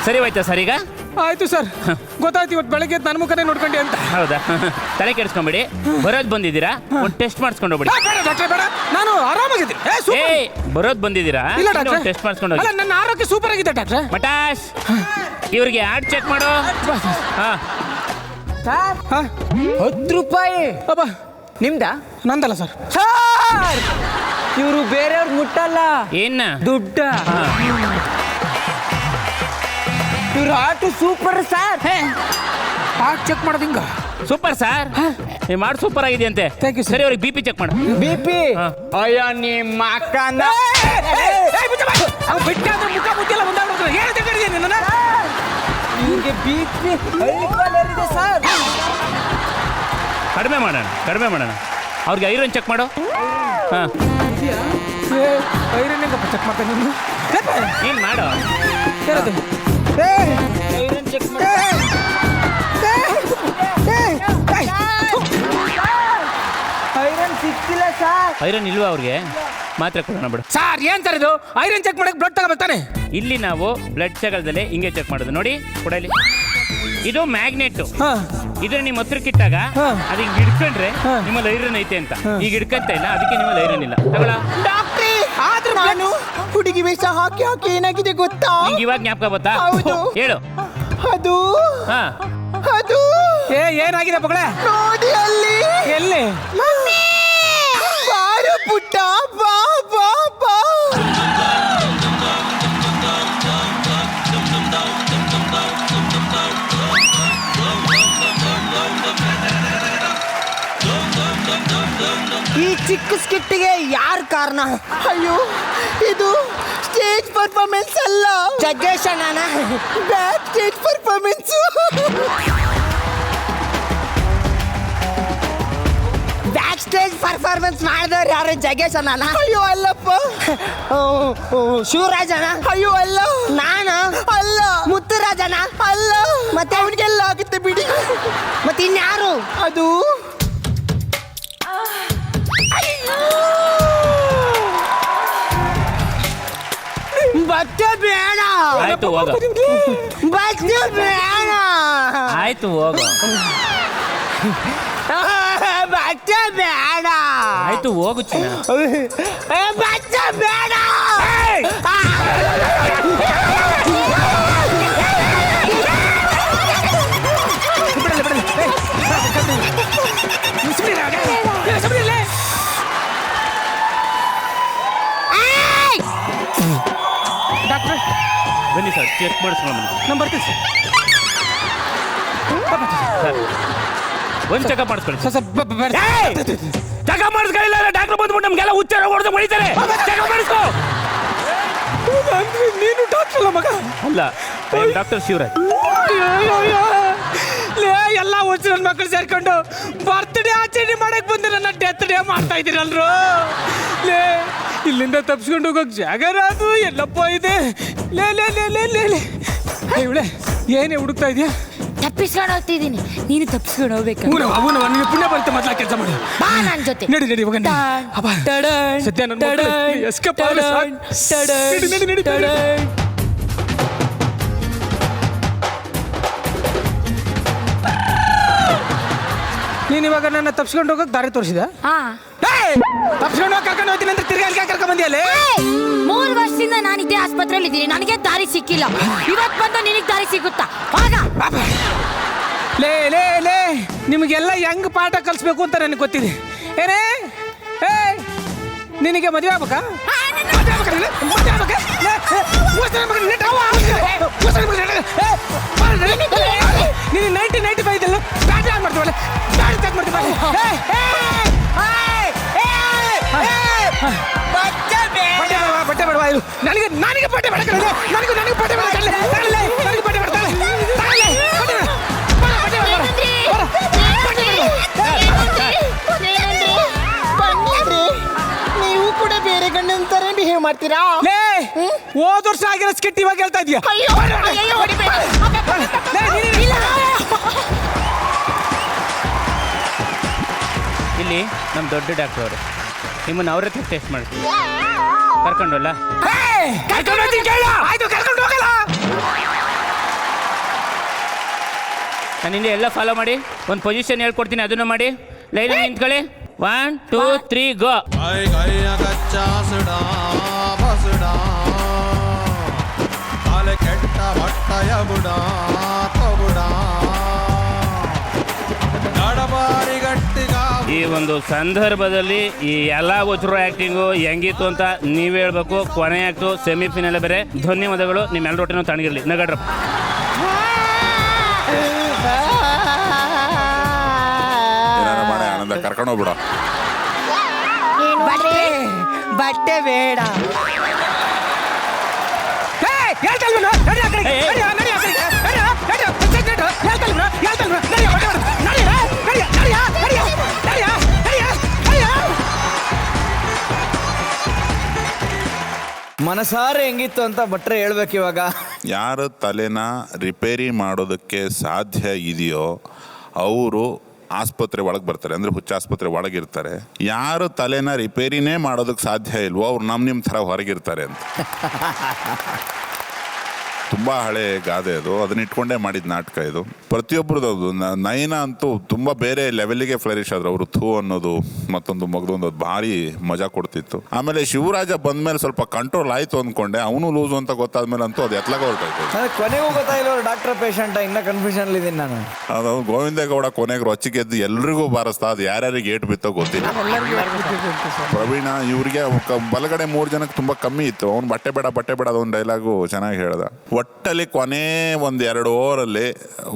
ಸರಿ ಹೋಯ್ತಾ ಸರ್? ಈಗ ಆಯ್ತು ಸರ್, ಗೊತ್ತಾಯ್ತು. ಇವತ್ತು ಬೆಳಗ್ಗೆ ನನ್ನ ಮುಖನೇ ನೋಡ್ಕೊಂಡೆ ಅಂತ. ಹೌದಾ? ತಲೆ ಕೆಡಿಸ್ಕೊಂಬೇಡಿ. ಬರೋದು ಬಂದಿದ್ದೀರಾ, ಒಂದು ಟೆಸ್ಟ್ ಮಾಡಿಸ್ಕೊಂಡು ಹೋಗ್ಬಿಡಿ. ಬೇಡ ಡಾಕ್ಟ್ರೆ, ಬೇಡ, ನಾನು ಆರಾಮಾಗಿದ್ದೀನಿ. ಬರೋದು ಬಂದಿದ್ದೀರಾ, ಇಲ್ಲ ಡಾಕ್ಟ್ರೆ, ಟೆಸ್ಟ್ ಮಾಡಿಸ್ಕೊಂಡು ಹೋಗಿ. ನನ್ನ ಆರೋಗ್ಯ ಸೂಪರ್ ಆಗಿದೆ ಡಾಕ್ಟ್ರೆ. ಮಟಾಶ್, ಇವ್ರಿಗೆ ಆಡ್ ಚೆಕ್ ಮಾಡು. ₹10. ಅಬ್ಬಾ, ನಿಮ್ದ? ನಂದಲ್ಲ ಸರ್. ಇವರು ಬೇರೆಯವ್ರ ಮುಟ್ಟಲ್ಲ. ಏನ ದುಡ್ಡ. ಇವ್ರ ಆಟು ಸೂಪರ್ ಸರ್. ಹಾರ್ಟ್ ಚೆಕ್ ಮಾಡೋದು ಹಿಂಗ? ಸೂಪರ್ ಸರ್ ನೀವು ಮಾಡಿ ಸೂಪರ್ ಆಗಿದೆ ಅಂತೆ. ಸರಿ ಅವ್ರಿಗೆ BP ಚೆಕ್ ಮಾಡು. BP ಅಯ್ಯೋ ನಿಮ್ಮ ಅಕ್ಕನ ಮುಖ ಮುದ್ದೆಲ್ಲ ಮುಂದಾಡ್ಬಿಡ್ತಾರೆ. ಏನು ತಗೊಂಡಿದ್ಯಾ ನಿನ್ನ? ಇವ್ರಿಗೆ BP ಏರಿದೆ ಸರ್. ಕಡಿಮೆ ಮಾಡೋಣ ಅವ್ರಿಗೆ ಐರನ್ ಚೆಕ್ ಮಾಡು. ಹಾಂ ಐರನ್ ಚೆಕ್ ಮಾಡ್ತಾನೆ ನೀನು ಏನು ಮಾಡು. ಐರನ್ ಚೆಕ್ ಮಾಡಿ. ಐರನ್ ಸಿಕ್ಕಿಲ್ಲ ಸರ್. ಐರನ್ ಇಲ್ವಾ ಅವ್ರಿಗೆ? ಮಾತ್ರ ಕೊಡೋಣ ಬಿಡು. ಸರ್ ಏನ್ ಸರ್ ಇದು? ಐರನ್ ಚೆಕ್ ಮಾಡಕ್ಕೆ ಬ್ಲಡ್ ತಗೋಬೇಕಾನೆ. ಇಲ್ಲಿ ನಾವು ಬ್ಲಡ್ ತಗೊಳ್ದಲ್ಲೇ ಹಿಂಗೆ ಚೆಕ್ ಮಾಡೋದು ನೋಡಿ. ಕೊಡಲಿ ಇದು ಮ್ಯಾಗ್ನೆಟ್. ಇದ್ರ ನಿಮ್ಮ ಹತ್ರಕ್ಕಿಟ್ಟಾಗ ಅದು ಹಿಂಗೆ ಹಿಡ್ಕೊಂಡ್ರೆ ನಿಮ್ಮಲ್ಲಿ ಐರನ್ ಐತೆ ಅಂತ. ಈಗ ಹಿಡ್ಕಂತ ಇಲ್ಲ, ಅದಕ್ಕೆ ನಿಮ್ಮಲ್ಲಿ ಐರನ್ ಇಲ್ಲ. ತಗೊಳ ಡಾಕ್ಟ್ರೇ, ಆದ್ರೂ ನಾನು ಹುಡುಗಿ ವೇಷ ಹಾಕಿ ಏನಾಗಿದೆ ಗೊತ್ತಾ? ನಿಂಗೆ ಇವಾಗ ಜ್ಞಾಪಕ ಬತ್ತಾ? ಹೇಳು. ಅದು ಏನಾಗಿದೆ ಮಗಳೇ? ನೋಡಿ ಅಲ್ಲಿ. ಎಲ್ಲಿ? ಬಾರು ಪುಟ್ಟ, ಬಾ ಬಾ ಬಾ. ಈ ಚಿಕ್ಕ ಸ್ಕಿಟ್ಟಿಗೆ ಯಾರು ಕಾರಣ? ಅಯ್ಯೋ, ಇದು ಸ್ಟೇಜ್ ಪರ್ಫಾರ್ಮೆನ್ಸ್ ಅಲ್ಲ, ಜಗ್ಗೇಶನ back stage performance. Back stage performance ಮಾಡಿದವ್ರು ಯಾರು? ಜಗ್ಗೇಶನ? ಅಯ್ಯೋ ಅಲ್ಲಪ್ಪ. ಶಿವರಾಜನ? ಅಯ್ಯೋ ಅಲ್ಲ. ನಾನು ಅಲ್ಲ. ಮುತ್ತುರಾಜನ? ಅಲ್ಲ. ಮತ್ತೆ ಅವನಿಗೆಲ್ಲ ಆಗುತ್ತೆ ಬಿಡಿ. ಮತ್ತೆ ಇನ್ಯಾರು? ಅದು ಬಟ್ಟೆ ಬೇಡ. ಆಯ್ತು ಹೋಗು. ಬಟ್ಟೆ ಬೇಡ. ಆಯ್ತು ಹೋಗು. ಬಟ್ಟೆ ಬೇಡ. ಆಯ್ತು ಹೋಗು ಚಿನ್ನ. ಬಟ್ಟೆ ಬೇಡ. ಡಾಕ್ಟ್ರೆ ಬನ್ನಿ ಸರ್, ಚೆಕ್ ಮಾಡಿಸ್ಕೊಂಡು ನಾನು ಬರ್ತೀನಿ ಸರ್. ಒಂದು ಚೆಕಪ್ ಮಾಡಿಸ್ಕೊಳ್ಳಿ ಸರ್. ಚೆಕಪ್ ಮಾಡಿಸ್ಕೊಳ್ಳಿಲ್ಲ ಡಾಕ್ಟರ್ ಬಂದ್ಬಿಟ್ಟು ನಮ್ಗೆಲ್ಲ ಉಚ್ಚಾರ ಹೊಡೆದು ಹೊಡಿತಾರೆ. ಚೆಕಪ್ ಮಾಡಿಸ್ಕೋ. ನೀನು ಡಾಕ್ಟರ್ ಅಲ್ಲ ಮಗ? ಅಲ್ಲ, ಡಾಕ್ಟರ್ ಶಿವರಾಜ್. ಎಲ್ಲ ಹುಚ್ಚು ನನ್ನ ಮಕ್ಕಳು ಸೇರ್ಕೊಂಡು ಬರ್ತ್ಡೇ ಆಚರಣೆ ಮಾಡಕ್ ಬಂದು ನನ್ನ ಡೆತ್ ಡೇ ಮಾಡ್ತಾ ಇದ್ದೀರಲ್ರು. ಇಲ್ಲಿಂದ ತಪ್ಸ್ಕೊಂಡು ಹೋಗೋಕೆ ಜಾಗ ರಾದು ಎಲ್ಲಪ್ಪ ಇದೆ. ಇವಳೆ ಏನೇ ಹುಡುಕ್ತಾ ಇದೆಯಾ? ತಪ್ಪಿಸ್ಕೊಂಡು ಹೋಗ್ತಿದ್ದೀನಿ, ನೀನು ತಪ್ಪಿಸ್ಕೊಂಡು ಹೋಗ್ಬೇಕು. ನಿನ್ನ ಪುಣ್ಯ ಬರುತ್ತೆ. ಮೊದಲ ಕೆಲಸ ಮಾಡಿ ಬಾ ನನ್ನ ಜೊತೆ. ನಡಿ ಹೋಗ. ಸದ್ಯ ನನ್ನ ಎಸ್ಕೇಪ್ ನೀನು ಇವಾಗ ನನ್ನ ತಪ್ಸ್ಕೊಂಡು ಹೋಗಕ್ಕೆ ದಾರಿ ತೋರಿಸಿದ? ತಪ್ಸ್ಕೊಂಡು ಹೋಗಿ ಕರ್ಕೊಂಡು ಹೋಗ್ತೀನಿ ಅಂದ್ರೆ ತಿರ್ಗಿ ಅಲ್ಲಿ ಕರ್ಕೊಂಡು ಬಂದಿಯಲ್ಲ? 3 ವರ್ಷದಿಂದ ನಾನು ಇದೇ ಆಸ್ಪತ್ರೆಯಲ್ಲಿ ಇದ್ದೀನಿ, ನನಗೆ ದಾರಿ ಸಿಕ್ಕಿಲ್ಲ. ಇವತ್ತು ಬಂದು ನಿನಗೆ ದಾರಿ ಸಿಗುತ್ತಾ? ಲೇ ನಿಮಗೆಲ್ಲ ಹೆಂಗ್ ಪಾಠ ಕಲಿಸ್ಬೇಕು ಅಂತ ನನಗೆ ಗೊತ್ತಿದೆ. ಏನೇ ನಿನಗೆ ಮದುವೆ ಆಗ್ಬೇಕಾ? ನೀನು 1995 ಸ್ಟಾರ್ಟ್ ಮಾಡ್ತೀವಲ್ಲ, ಬಟ್ಟೆ ಬೇಡವಾ? ನನಗೆ ಬಟ್ಟೆ ಬೇಡ. ನನಗೆ ಬಟ್ಟೆ ಬೇಡ. ನನಗೆ ಬಟ್ಟೆ ಬೇಡ. ನೀವು ಕೂಡ ಬೇರೆ ಗಂಡಂತಾರೆ ಬಿಹೇವ್ ಮಾಡ್ತೀರಾ? ಹೋದ ವರ್ಷ ಆಗಿರೋ ಸ್ಕಿಟ್ ಇವಾಗ ಹೇಳ್ತಾ ಇದೀಯಾ? ಇಲ್ಲಿ ನಮ್ಮ ದೊಡ್ಡ ಡಾಕ್ಟರ್ ಅವರು ನಿಮ್ಮನ್ನು ಅವ್ರ ಹತ್ರ ಟೆಸ್ಟ್ ಮಾಡ್ತೀವಿ. ಕರ್ಕೊಂಡಲ್ಲ? ನಾನು ಹಿಂದೆ ಎಲ್ಲ ಫಾಲೋ ಮಾಡಿ ಒಂದು ಪೊಸಿಷನ್ ಹೇಳ್ಕೊಡ್ತೀನಿ, ಅದನ್ನು ಮಾಡಿ. ಲೈನ್ ನಿಂತ್ಕೊಳ್ಳಿ. 1 2 3 ಗೋ. ಕೆಟ್ಟ ಬಟ್ಟಯ ಬುಡ ತಬುಡ ಈ ಒಂದು ಸಂದರ್ಭದಲ್ಲಿ ಈ ಎಲ್ಲ ಹುಚ್ಚರು ಆ್ಯಕ್ಟಿಂಗು ಹೆಂಗಿತ್ತು ಅಂತ ನೀವು ಹೇಳ್ಬೇಕು. ಕೊನೆ ಆ್ಯಕ್ಟು ಸೆಮಿಫೈನಲ್ ಬೇರೆ. ಧನ್ಯವಾದಗಳು. ನಿಮ್ಮೆಲ್ಲರ ಒಟ್ಟಿನ ತಣ್ಣಗಿರಲಿ. ನಗಡ್ರಪ್ಪ. ಕರ್ಕೊಂಡೋಗ್ಬಿಡ. ಬಟ್ಟೆ ಬೇಡ. ಮನಸಾರೆ ಹೆಂಗಿತ್ತು ಅಂತ ಭಟ್ರೆ ಹೇಳ್ಬೇಕು ಇವಾಗ. ಯಾರ ತಲೆನ ರಿಪೇರಿ ಮಾಡೋದಕ್ಕೆ ಸಾಧ್ಯ ಇದೆಯೋ ಅವರು ಆಸ್ಪತ್ರೆ ಒಳಗೆ ಬರ್ತಾರೆ, ಅಂದರೆ ಹುಚ್ಚ ಆಸ್ಪತ್ರೆ ಒಳಗಿರ್ತಾರೆ. ಯಾರು ತಲೆನ ರಿಪೇರಿನೇ ಮಾಡೋದಕ್ಕೆ ಸಾಧ್ಯ ಇಲ್ವೋ ಅವ್ರು ನಿಮ್ಮ ಥರ ಹೊರಗಿರ್ತಾರೆ ಅಂತ. ತುಂಬ ಹಳೆ ಗಾದೆ ಅದು, ಅದನ್ನ ಇಟ್ಕೊಂಡೇ ಮಾಡಿದ ನಾಟಕ ಇದು. ಪ್ರತಿಯೊಬ್ಬರದ್ದು ನಯನ ಅಂತೂ ತುಂಬ ಬೇರೆ ಲೆವೆಲ್ಗೆ ಫ್ಲರಿಶ್ ಆದ್ರು. ಅವರು ಥೂ ಅನ್ನೋದು ಮತ್ತೊಂದು ಮಗದೊಂದು ಭಾರಿ ಮಜಾ ಕೊಡ್ತಿತ್ತು. ಆಮೇಲೆ ಶಿವರಾಜ ಬಂದ್ಮೇಲೆ ಸ್ವಲ್ಪ ಕಂಟ್ರೋಲ್ ಆಯ್ತು ಅಂದ್ಕೊಂಡೆ, ಅವನು ಲೂಸು ಅಂತ ಗೊತ್ತಾದ್ಮೇಲೆ ಅಂತೂ ಅದು ಎತ್ಲಾಗ ಹೊರಟಾಯ್ತು. ಕೊನೆಗೂ ಗೊತ್ತಾಗಿಲ್ಲ ಅವ್ರು ಡಾಕ್ಟರ್ ಪೇಷಂಟ್, ಇನ್ನ ಕನ್ಫ್ಯೂಷನ್ ಇದ್ದೀನಿ ನಾನು. ಅದು ಗೋವಿಂದೇಗೌಡ ಕೊನೆಗೆ ರೊಚ್ಚಿಗೆದ್ದು ಎಲ್ರಿಗೂ ಬಾರಿಸ್ತಾ, ಅದು ಯಾರ್ಯಾರಿಗೆ ಏಟ್ ಬಿತ್ತೋ ಗೊತ್ತಿಲ್ಲ. ಪ್ರವೀಣ ಇವ್ರಿಗೆ ಬಲಗಡೆ 3 ಜನಕ್ಕೆ ತುಂಬ ಕಮ್ಮಿ ಇತ್ತು. ಅವ್ನು ಬಟ್ಟೆ ಬೇಡ ಅದೊಂದು ಡೈಲಾಗು ಚೆನ್ನಾಗಿ ಹೇಳ್ದ. ಒಟ್ಟಲ್ಲಿ ಕೊನೆ 1-2 ಓವರಲ್ಲಿ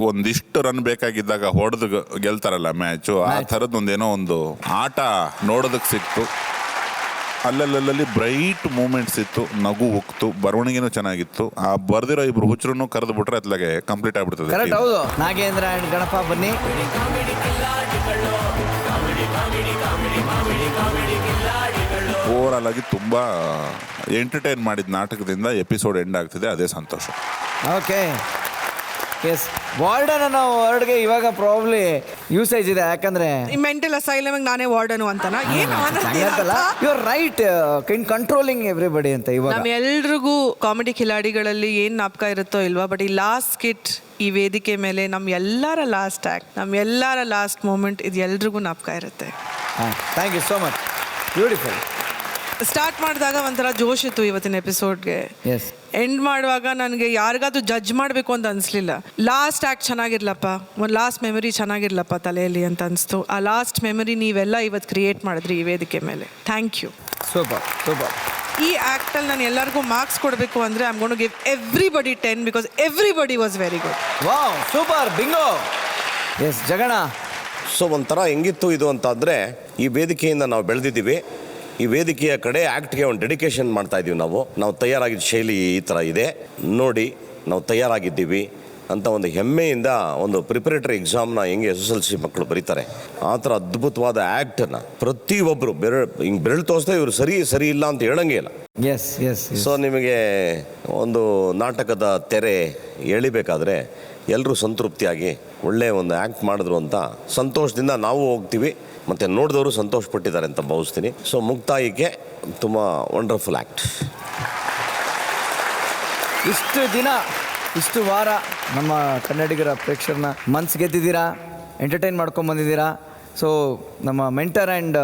ಒಂದಿಷ್ಟು ರನ್ ಬೇಕಾಗಿದ್ದಾಗ ಹೊಡೆದು ಗೆಲ್ತಾರಲ್ಲ ಮ್ಯಾಚು, ಆ ಥರದ್ದೊಂದೇನೋ ಒಂದು ಆಟ ನೋಡೋದಕ್ಕೆ ಸಿಕ್ತು. ಅಲ್ಲಲ್ಲಿ ಬ್ರೈಟ್ ಮೂಮೆಂಟ್ಸ್ ಇತ್ತು, ನಗು ಉಕ್ತು, ಬರವಣಿಗೆನೂ ಚೆನ್ನಾಗಿತ್ತು. ಆ ಬರ್ದಿರೋ ಇಬ್ರು ಹುಚ್ಚರನ್ನು ಕರೆದು ಬಿಟ್ರೆ ಅತ್ಲಾಗೆ ಕಂಪ್ಲೀಟ್ ಆಗ್ಬಿಡ್ತದೆ. ಕರೆಕ್ಟ್, ಹೌದು. ನಾಗೇಂದ್ರ ಅಂಡ್ ಗಣಪ ಬನ್ನಿ. ಓವರಾಲ್ ಆಗಿ ತುಂಬ ಎಂಟರ್ಟೈನ್ ಮಾಡಿದ ನಾಟಕದಿಂದ ಎಪಿಸೋಡ್ ಎಂಡ್ ಆಗ್ತಿದೆ, ಅದೇ ಸಂತೋಷ. Okay, S. ವಾರ್ಡನ್ ಅನ್ನೋ ವರ್ಡ್ಗೆ ಇವಾಗ ಪ್ರಾಬ್ಲಿ ಯೂಸೇಜ್ ಇದೆ, ಯಾಕಂದ್ರೆ ಈ ಮೆಂಟಲ್ ಅಸೈಲಮ್ ನಾನೇ ವಾರ್ಡನು ಅಂತನಾ? ಏನು you are right in controlling everybody ಅಂತ. ಇವಾಗ ನಮ್ಮ ಎಲ್ರಿಗೂ ಕಾಮಿಡಿ ಕಿಲಾಡಿಗಳಲ್ಲಿ ಏನು ನಾಪಕ ಇರುತ್ತೋ ಇಲ್ವಾ, ಬಟ್ ಈ ಲಾಸ್ಟ್ ಸ್ಕಿಟ್ ಈ ವೇದಿಕೆ ಮೇಲೆ ನಮ್ಮ ಎಲ್ಲರ ಲಾಸ್ಟ್ ಆ್ಯಕ್ಟ್, ನಮ್ಮ ಎಲ್ಲರ ಲಾಸ್ಟ್ ಮೂಮೆಂಟ್, ಇದು ಎಲ್ರಿಗೂ ನಾಪಕ ಇರುತ್ತೆ. Thank you so much, beautiful. Start ಮಾಡಿದಾಗ ಒಂಥರ ಜೋಶ್ ಇತ್ತು ಇವತ್ತಿನ ಎಪಿಸೋಡ್ಗೆ. ಎಸ್. ಎಂಡ್ ಮಾಡುವಾಗ ನನಗೆ ಯಾರಿಗಾದ್ರೂ ಜಡ್ಜ್ ಮಾಡಬೇಕು ಅಂತ ಅನಿಸ್ಲಿಲ್ಲ. ಲಾಸ್ಟ್ ಆ್ಯಕ್ಟ್ ಚೆನ್ನಾಗಿರ್ಲಪ್ಪ, ಒಂದು ಲಾಸ್ಟ್ ಮೆಮೊರಿ ಚೆನ್ನಾಗಿರ್ಲಪ್ಪ ತಲೆಯಲ್ಲಿ ಅಂತ ಅನಿಸ್ತು. ಆ ಲಾಸ್ಟ್ ಮೆಮೊರಿ ನೀವೆಲ್ಲ ಇವತ್ತು ಕ್ರಿಯೇಟ್ ಮಾಡಿದ್ರಿ ಈ ವೇದಿಕೆ ಮೇಲೆ. Thank you. Super super. ಈ ಆ್ಯಕ್ಟಲ್ಲಿ ನಾನು ಎಲ್ಲರಿಗೂ ಮಾರ್ಕ್ಸ್ ಕೊಡಬೇಕು ಅಂದರೆ I am gone to give everybody 10 because everybody was very good. Wow, super, bingo. Yes ಜಗಣ. ಸೊ ಒಂಥರ ಹೆಂಗಿತ್ತು ಇದು ಅಂತಂದರೆ, ಈ ವೇದಿಕೆಯಿಂದ ನಾವು ಬೆಳೆದಿದ್ದೀವಿ. ಈ ವೇದಿಕೆಯ ಕಡೆ ಆ್ಯಕ್ಟ್ಗೆ ಒಂದು ಡೆಡಿಕೇಶನ್ ಮಾಡ್ತಾ ಇದ್ದೀವಿ. ನಾವು ತಯಾರಾಗಿದ್ದ ಶೈಲಿ ಈ ಥರ ಇದೆ ನೋಡಿ, ನಾವು ತಯಾರಾಗಿದ್ದೀವಿ ಅಂತ ಒಂದು ಹೆಮ್ಮೆಯಿಂದ ಒಂದು ಪ್ರಿಪರೇಟರಿ ಎಕ್ಸಾಮ್ನ ಹೆಂಗೆ SSLC ಮಕ್ಕಳು ಬರೀತಾರೆ, ಆ ಥರ ಅದ್ಭುತವಾದ ಆ್ಯಕ್ಟನ್ನು ಪ್ರತಿಯೊಬ್ಬರು ಬೆರಳು ತೋರಿಸ್ತಾ ಇವರು ಸರಿ ಇಲ್ಲ ಅಂತ ಹೇಳಂಗೆ ಇಲ್ಲ. S S. ಸೊ ನಿಮಗೆ ಒಂದು ನಾಟಕದ ತೆರೆ ಎಳಿಬೇಕಾದ್ರೆ ಎಲ್ಲರೂ ಸಂತೃಪ್ತಿಯಾಗಿ ಒಳ್ಳೆಯ ಒಂದು ಆ್ಯಕ್ಟ್ ಮಾಡಿದ್ರು ಅಂತ ಸಂತೋಷದಿಂದ ನಾವು ಹೋಗ್ತೀವಿ, ಮತ್ತು ನೋಡಿದವರು ಸಂತೋಷಪಟ್ಟಿದ್ದಾರೆ ಅಂತ ಭಾವಿಸ್ತೀನಿ. ಸೊ ಮುಕ್ತಾಯಕ್ಕೆ ತುಂಬ ವಂಡರ್ಫುಲ್ ಆ್ಯಕ್ಟ್. ಇಷ್ಟು ದಿನ, ಇಷ್ಟು ವಾರ ನಮ್ಮ ಕನ್ನಡಿಗರ ಪ್ರೇಕ್ಷಕರನ್ನ ಮನ್ಸು ಗೆದ್ದಿದ್ದೀರಾ, ಎಂಟರ್ಟೈನ್ ಮಾಡ್ಕೊಂಡು ಬಂದಿದ್ದೀರಾ. ಸೊ ನಮ್ಮ ಮೆಂಟರ್ ಆ್ಯಂಡ್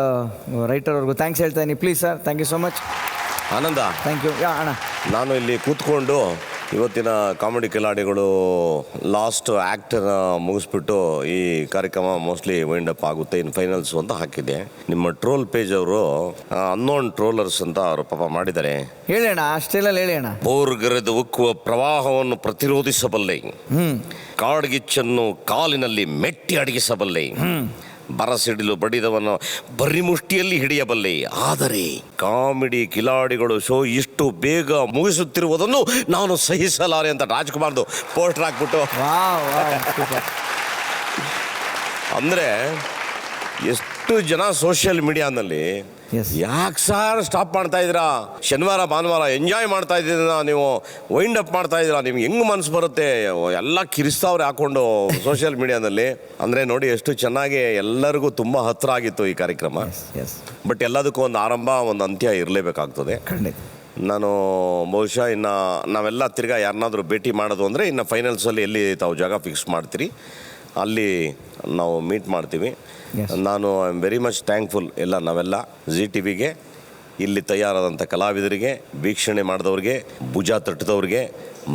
ರೈಟರ್ ಅವ್ರಿಗೂ ಥ್ಯಾಂಕ್ಸ್ ಹೇಳ್ತಾ ಇದ್ದೀನಿ. Please sir, thank you so much. Ananda, thank you. ಅಣ್ಣ, ನಾನು ಇಲ್ಲಿ ಕೂತ್ಕೊಂಡು ಇವತ್ತಿನ ಕಾಮಿಡಿ ಕಿಲಾಡಿಗಳು ಲಾಸ್ಟ್ ಆ್ಯಕ್ಟನ್ನು ಮುಗಿಸ್ಬಿಟ್ಟು ಈ ಕಾರ್ಯಕ್ರಮ ಮೋಸ್ಟ್ಲಿ ವೈಂಡ್ ಅಪ್ ಆಗುತ್ತೆ, ಇನ್ ಫೈನಲ್ಸು ಅಂತ ಹಾಕಿದ್ದೆ. ನಿಮ್ಮ ಟ್ರೋಲ್ ಪೇಜ್ ಅವರು ಅನ್ನೋನ್ ಟ್ರೋಲರ್ಸ್ ಅಂತ ಅವರು ಪಾಪ ಮಾಡಿದ್ದಾರೆ. ಹೇಳೋಣ, ಅಷ್ಟೆಲ್ಲ ಹೇಳೋಣ. ಬೋರ್ಗರೆದು ಉಕ್ಕುವ ಪ್ರವಾಹವನ್ನು ಪ್ರತಿರೋಧಿಸಬಲ್ಲೆ, ಕಾಡ್ಗಿಚ್ಚನ್ನು ಕಾಲಿನಲ್ಲಿ ಮೆಟ್ಟಿ ಅಡಗಿಸಬಲ್ಲೆ, ಬರಸಿಡಿಲು ಬಡಿದವನು ಬರಿಮುಷ್ಟಿಯಲ್ಲಿ ಹಿಡಿಯಬಲ್ಲೆ. ಆದರೆ ಕಾಮಿಡಿ ಕಿಲಾಡಿಗಳು ಶೋ ಇಷ್ಟು ಬೇಗ ಮುಗಿಸುತ್ತಿರುವುದನ್ನು ನಾನು ಸಹಿಸಲಾರೆ ಅಂತ ರಾಜ್ಕುಮಾರ್ದು ಪೋಸ್ಟರ್ ಹಾಕ್ಬಿಟ್ಟು, ಅಂದರೆ ಎಷ್ಟು ಜನ ಸೋಷಿಯಲ್ ಮೀಡಿಯಾನಲ್ಲಿ ಯಾಕೆ ಸರ್ ಸ್ಟಾಪ್ ಮಾಡ್ತಾ ಇದ್ದೀರಾ, ಶನಿವಾರ ಭಾನುವಾರ ಎಂಜಾಯ್ ಮಾಡ್ತಾ ಇದ್ದೀರಾ, ನೀವು ವೈಂಡ್ ಅಪ್ ಮಾಡ್ತಾ ಇದ್ದೀರಾ, ನಿಮ್ಗೆ ಹೆಂಗೆ ಮನಸ್ಸು ಬರುತ್ತೆ, ಎಲ್ಲ ಕಿರಿಸ್ತಾವ್ರೆ ಹಾಕ್ಕೊಂಡು ಸೋಷಿಯಲ್ ಮೀಡಿಯಾದಲ್ಲಿ. ಅಂದರೆ ನೋಡಿ ಎಷ್ಟು ಚೆನ್ನಾಗಿ ಎಲ್ಲರಿಗೂ ತುಂಬ ಹತ್ತಿರ ಆಗಿತ್ತು ಈ ಕಾರ್ಯಕ್ರಮ. ಬಟ್ ಎಲ್ಲದಕ್ಕೂ ಒಂದು ಆರಂಭ, ಒಂದು ಅಂತ್ಯ ಇರಲೇಬೇಕಾಗ್ತದೆ. ನಾನು ಬಹುಶಃ ಇನ್ನು ನಾವೆಲ್ಲ ತಿರ್ಗಾ ಯಾರನ್ನಾದರೂ ಭೇಟಿ ಮಾಡೋದು ಅಂದರೆ ಇನ್ನು ಫೈನಲ್ಸಲ್ಲಿ ಎಲ್ಲಿ ತಾವು ಜಾಗ ಫಿಕ್ಸ್ ಮಾಡ್ತೀರಿ ಅಲ್ಲಿ ನಾವು ಮೀಟ್ ಮಾಡ್ತೀವಿ. ನಾನು I am very much thankful ಎಲ್ಲ ನಾವೆಲ್ಲ ಜಿ ಟಿ ವಿಗೆ, ಇಲ್ಲಿ ತಯಾರಾದಂಥ ಕಲಾವಿದರಿಗೆ, ವೀಕ್ಷಣೆ ಮಾಡಿದವ್ರಿಗೆ, ಭುಜ ತಟ್ಟಿದವ್ರಿಗೆ,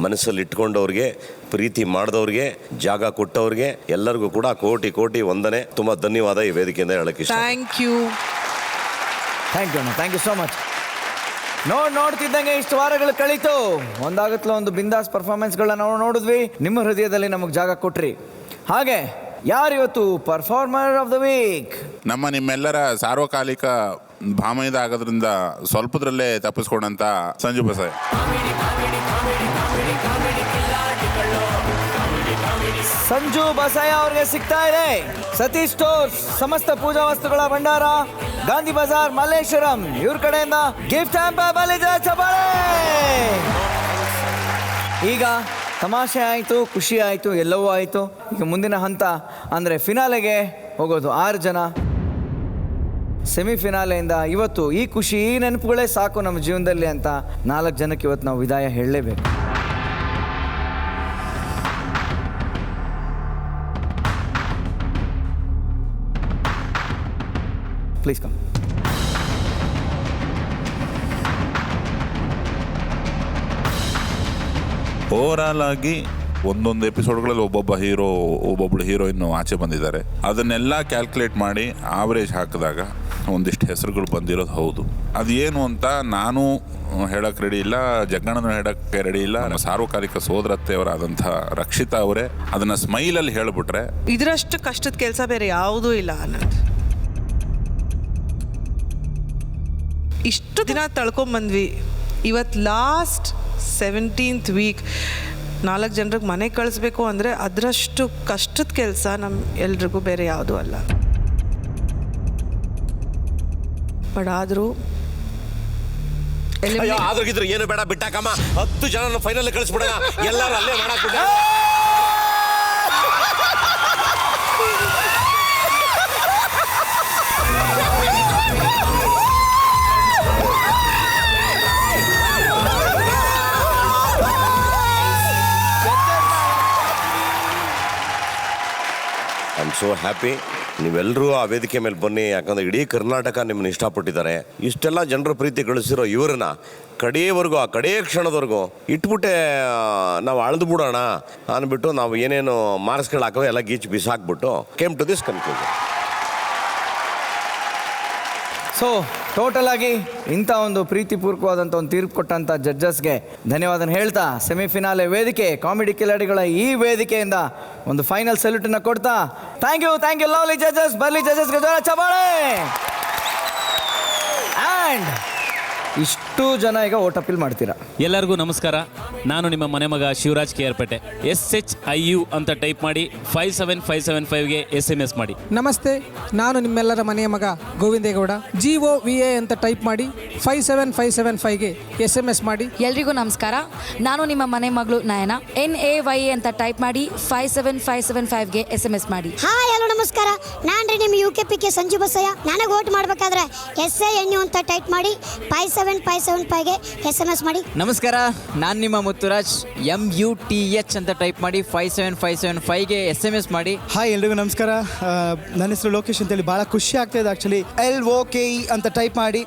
ಮನಸ್ಸಲ್ಲಿ ಇಟ್ಕೊಂಡವ್ರಿಗೆ, ಪ್ರೀತಿ ಮಾಡಿದವ್ರಿಗೆ, ಜಾಗ ಕೊಟ್ಟವ್ರಿಗೆ ಎಲ್ಲರಿಗೂ ಕೂಡ ಕೋಟಿ ಕೋಟಿ ವಂದನೆ. ತುಂಬ ಧನ್ಯವಾದ ಈ ವೇದಿಕೆಯಿಂದ ಹೇಳಕ್ಕೆ ಇಷ್ಟ. ಥ್ಯಾಂಕ್ ಯು ಅಣ್ಣ, ಥ್ಯಾಂಕ್ ಯು ಸೋ ಮಚ್. ನೋಡ್ತಿದ್ದಂಗೆ ಇಷ್ಟು ವಾರಗಳು ಕಳೀತು, ಒಂದಾಗತ್ಲ ಒಂದು ಬಿಂದಾಸ್ ಪರ್ಫಾರ್ಮೆನ್ಸ್ಗಳನ್ನ ನಾವು ನೋಡಿದ್ವಿ. ನಿಮ್ಮ ಹೃದಯದಲ್ಲಿ ನಮಗೆ ಜಾಗ ಕೊಟ್ರಿ. ಹಾಗೆ ಯಾರಿವತ್ತು ಪರ್ಫಾರ್ಮರ್ ಆಫ್ ದ ವೀಕ್? ನಿಮ್ಮೆಲ್ಲರ ಸಾರ್ವಕಾಲಿಕ ಭಾಮೈದ ಆಗೋದ್ರಿಂದ ಸ್ವಲ್ಪದ್ರಲ್ಲೇ ತಪ್ಪಿಸ್ಕೊಂಡಂತ ಸಂಜು ಬಸಾಯ್. ಸಂಜು ಬಸಾಯ ಅವ್ರಿಗೆ ಸಿಗ್ತಾ ಇದೆ ಸತೀಶ್ ಸ್ಟೋರ್ಸ್, ಸಮಸ್ತ ಪೂಜಾ ವಸ್ತುಗಳ ಭಂಡಾರ, ಗಾಂಧಿ ಬಜಾರ್, ಮಲ್ಲೇಶ್ವರಂ ಇವ್ರ ಕಡೆಯಿಂದ ಗಿಫ್ಟ್ ಚಬಾಳೆ. ಈಗ ತಮಾಷೆ ಆಯಿತು, ಖುಷಿ ಆಯಿತು, ಎಲ್ಲವೂ ಆಯಿತು. ಈಗ ಮುಂದಿನ ಹಂತ ಅಂದರೆ ಫಿನಾಲೆಗೆ ಹೋಗೋದು 6 ಜನ. ಸೆಮಿಫಿನಾಲೆಯಿಂದ ಇವತ್ತು ಈ ಖುಷಿ, ಈ ನೆನಪುಗಳೇ ಸಾಕು ನಮ್ಮ ಜೀವನದಲ್ಲಿ ಅಂತ 4 ಜನಕ್ಕೆ ಇವತ್ತು ನಾವು ವಿದಾಯ ಹೇಳಲೇಬೇಕು. Please come. ಓವರಾಲ್ ಆಗಿ ಒಂದೊಂದು ಎಪಿಸೋಡ್ಗಳಲ್ಲಿ ಒಬ್ಬೊಬ್ಳು ಹೀರೋಯಿನ್ ಆಚೆ ಬಂದಿದ್ದಾರೆ. ಅದನ್ನೆಲ್ಲ ಕ್ಯಾಲ್ಕುಲೇಟ್ ಮಾಡಿ ಆವರೇಜ್ ಹಾಕಿದಾಗ ಒಂದಿಷ್ಟು ಹೆಸರುಗಳು ಬಂದಿರೋದು ಹೌದು. ಅದೇನು ಅಂತ ನಾನು ಹೇಳಕ್ಕೆ ರೆಡಿ ಇಲ್ಲ, ಜಗ್ಗಣ್ಣನು ಹೇಳಕ್ಕೆ ರೆಡಿ ಇಲ್ಲ. ನಮ್ಮ ಸಾರ್ವಕಾಲಿಕ ಸೋದರತ್ತೆಯವರಾದಂಥ ರಕ್ಷಿತಾ ಅವರೇ ಅದನ್ನು ಸ್ಮೈಲಲ್ಲಿ ಹೇಳಿಬಿಟ್ರೆ ಇದರಷ್ಟು ಕಷ್ಟದ ಕೆಲಸ ಬೇರೆ ಯಾವುದೂ ಇಲ್ಲ ಅನ್ನೋದು. ಇಷ್ಟು ದಿನ ತಳ್ಕೊಂಬಂದ್ವಿ, ಇವತ್ತು ಲಾಸ್ಟ್ 17th ವೀಕ್ 4 ಜನರಿಗೆ ಮನೆ ಕಳಿಸ್ಬೇಕು ಅಂದರೆ ಅದರಷ್ಟು ಕಷ್ಟದ ಕೆಲಸ ನಮ್ಮ ಎಲ್ರಿಗೂ ಬೇರೆ ಯಾವುದೂ ಅಲ್ಲ. ಬಟ್ ಆದರೂ ಆದ್ರೂ ಏನು ಬೇಡ ಬಿಟ್ಟಾಕಮ್ಮ, 10 ಜನ ಫೈನಲ್ ಕಳಿಸ್ಬಿಡೋಣ, ಎಲ್ಲರೂ ಅಲ್ಲೇ ಮಾಡಾಕ್ಬಿಡ. I am so happy. ನೀವೆಲ್ಲರೂ ಆ ವೇದಿಕೆ ಮೇಲೆ ಬನ್ನಿ, ಯಾಕಂದರೆ ಇಡೀ ಕರ್ನಾಟಕ ನಿಮ್ಮನ್ನು ಇಷ್ಟಪಟ್ಟಿದ್ದಾರೆ. ಇಷ್ಟೆಲ್ಲ ಜನರ ಪ್ರೀತಿ ಗಳಿಸಿರೋ ಇವ್ರನ್ನ ಕಡೆಯವರೆಗೂ, ಆ ಕಡೇ ಕ್ಷಣದವರೆಗೂ ಇಟ್ಬಿಟ್ಟೆ ನಾವು ಅಳ್ದು ಬಿಡೋಣ ಅಂದ್ಬಿಟ್ಟು ನಾವು ಏನೇನು ಮಾರ್ಕ್ಸ್ಗಳು ಹಾಕೋ ಎಲ್ಲ ಗೀಚ್ ಬಿಸಾಕ್ಬಿಟ್ಟು came to this conclusion. So total ಆಗಿ ಇಂಥ ಒಂದು ಪ್ರೀತಿಪೂರ್ವಕವಾದಂಥ ಒಂದು ತೀರ್ಪು ಕೊಟ್ಟಂಥ ಜಡ್ಜಸ್ಗೆ ಧನ್ಯವಾದ ಹೇಳ್ತಾ, ಸೆಮಿಫಿನಾಲೆ ವೇದಿಕೆ ಕಾಮಿಡಿ ಕಿಲಾಡಿಗಳ ಈ ವೇದಿಕೆಯಿಂದ ಒಂದು ಫೈನಲ್ ಸಲ್ಯೂಟನ್ನು ಕೊಡ್ತಾ, ಥ್ಯಾಂಕ್ ಯು ಲವ್ಲಿ ಜಡ್ಜಸ್. ಬರಲಿ ಜಡ್ಜಸ್ಗೆ ಜೋರ ಚಪ್ಪಾಳೆ. ಆ್ಯಂಡ್ ಇಷ್ಟು ಜನ ಈಗ ಓಟ್ ಅಪೀಲ್ ಮಾಡ್ತೀರಾ. ಎಲ್ಲರಿಗೂ ನಮಸ್ಕಾರ. ನಾನು ನಿಮ್ಮ ಮನೆ ಮಗ ಶಿವರಾಜ್ ಕೇರ್ಪೇಟೆ. SHIU ಅಂತ ಟೈಪ್ ಮಾಡಿ 57575ಗೆ SMS ಮಾಡಿ. ನಮಸ್ತೆ, ನಾನು ನಿಮ್ಮೆಲ್ಲರ ಮನೆಯ ಮಗ ಗೋವಿಂದೇಗೌಡ. GOVA ಅಂತ ಟೈಪ್ ಮಾಡಿ 57575ಗೆ SMS ಮಾಡಿ. ಎಲ್ರಿಗೂ ನಮಸ್ಕಾರ, ನಾನು ನಿಮ್ಮ ಮನೆ ಮಗಳು ನಯನ. NAYA ಅಂತ ಟೈಪ್ ಮಾಡಿ 57575ಗೆ SMS ಮಾಡಿ. ಹಾಯ್ ಹಲೋ ನಮಸ್ಕಾರ, ನಾನು ನಿಮ್ಮ UKPK ಸಂಜು ಬಸಯ್ಯ. ನನಗೆ ವೋಟ್ ಮಾಡಬೇಕಾದ್ರೆ SANU ಅಂತ ಟೈಪ್ ಮಾಡಿ 57575ಗೆ SMS ಮಾಡಿ. ನಮಸ್ಕಾರ, ನಾನು ನಿಮ್ಮ ಮುತ್ತುರಾಜ್. MUTH ಅಂತ ಟೈಪ್ ಮಾಡಿ 57575ಗೆ SMS ಮಾಡಿ. ಹಾಯ್ ಎಲ್ರಿಗೂ ನಮಸ್ಕಾರ, ನನ್ನ ಹೆಸರು ಲೋಕೇಶ್ ಅಂತೇಳಿ. ಭಾಳ ಖುಷಿ ಆಗ್ತಾ ಇದೆ ಆ್ಯಕ್ಚುಲಿ. LOKE ಅಂತ ಟೈಪ್ ಮಾಡಿ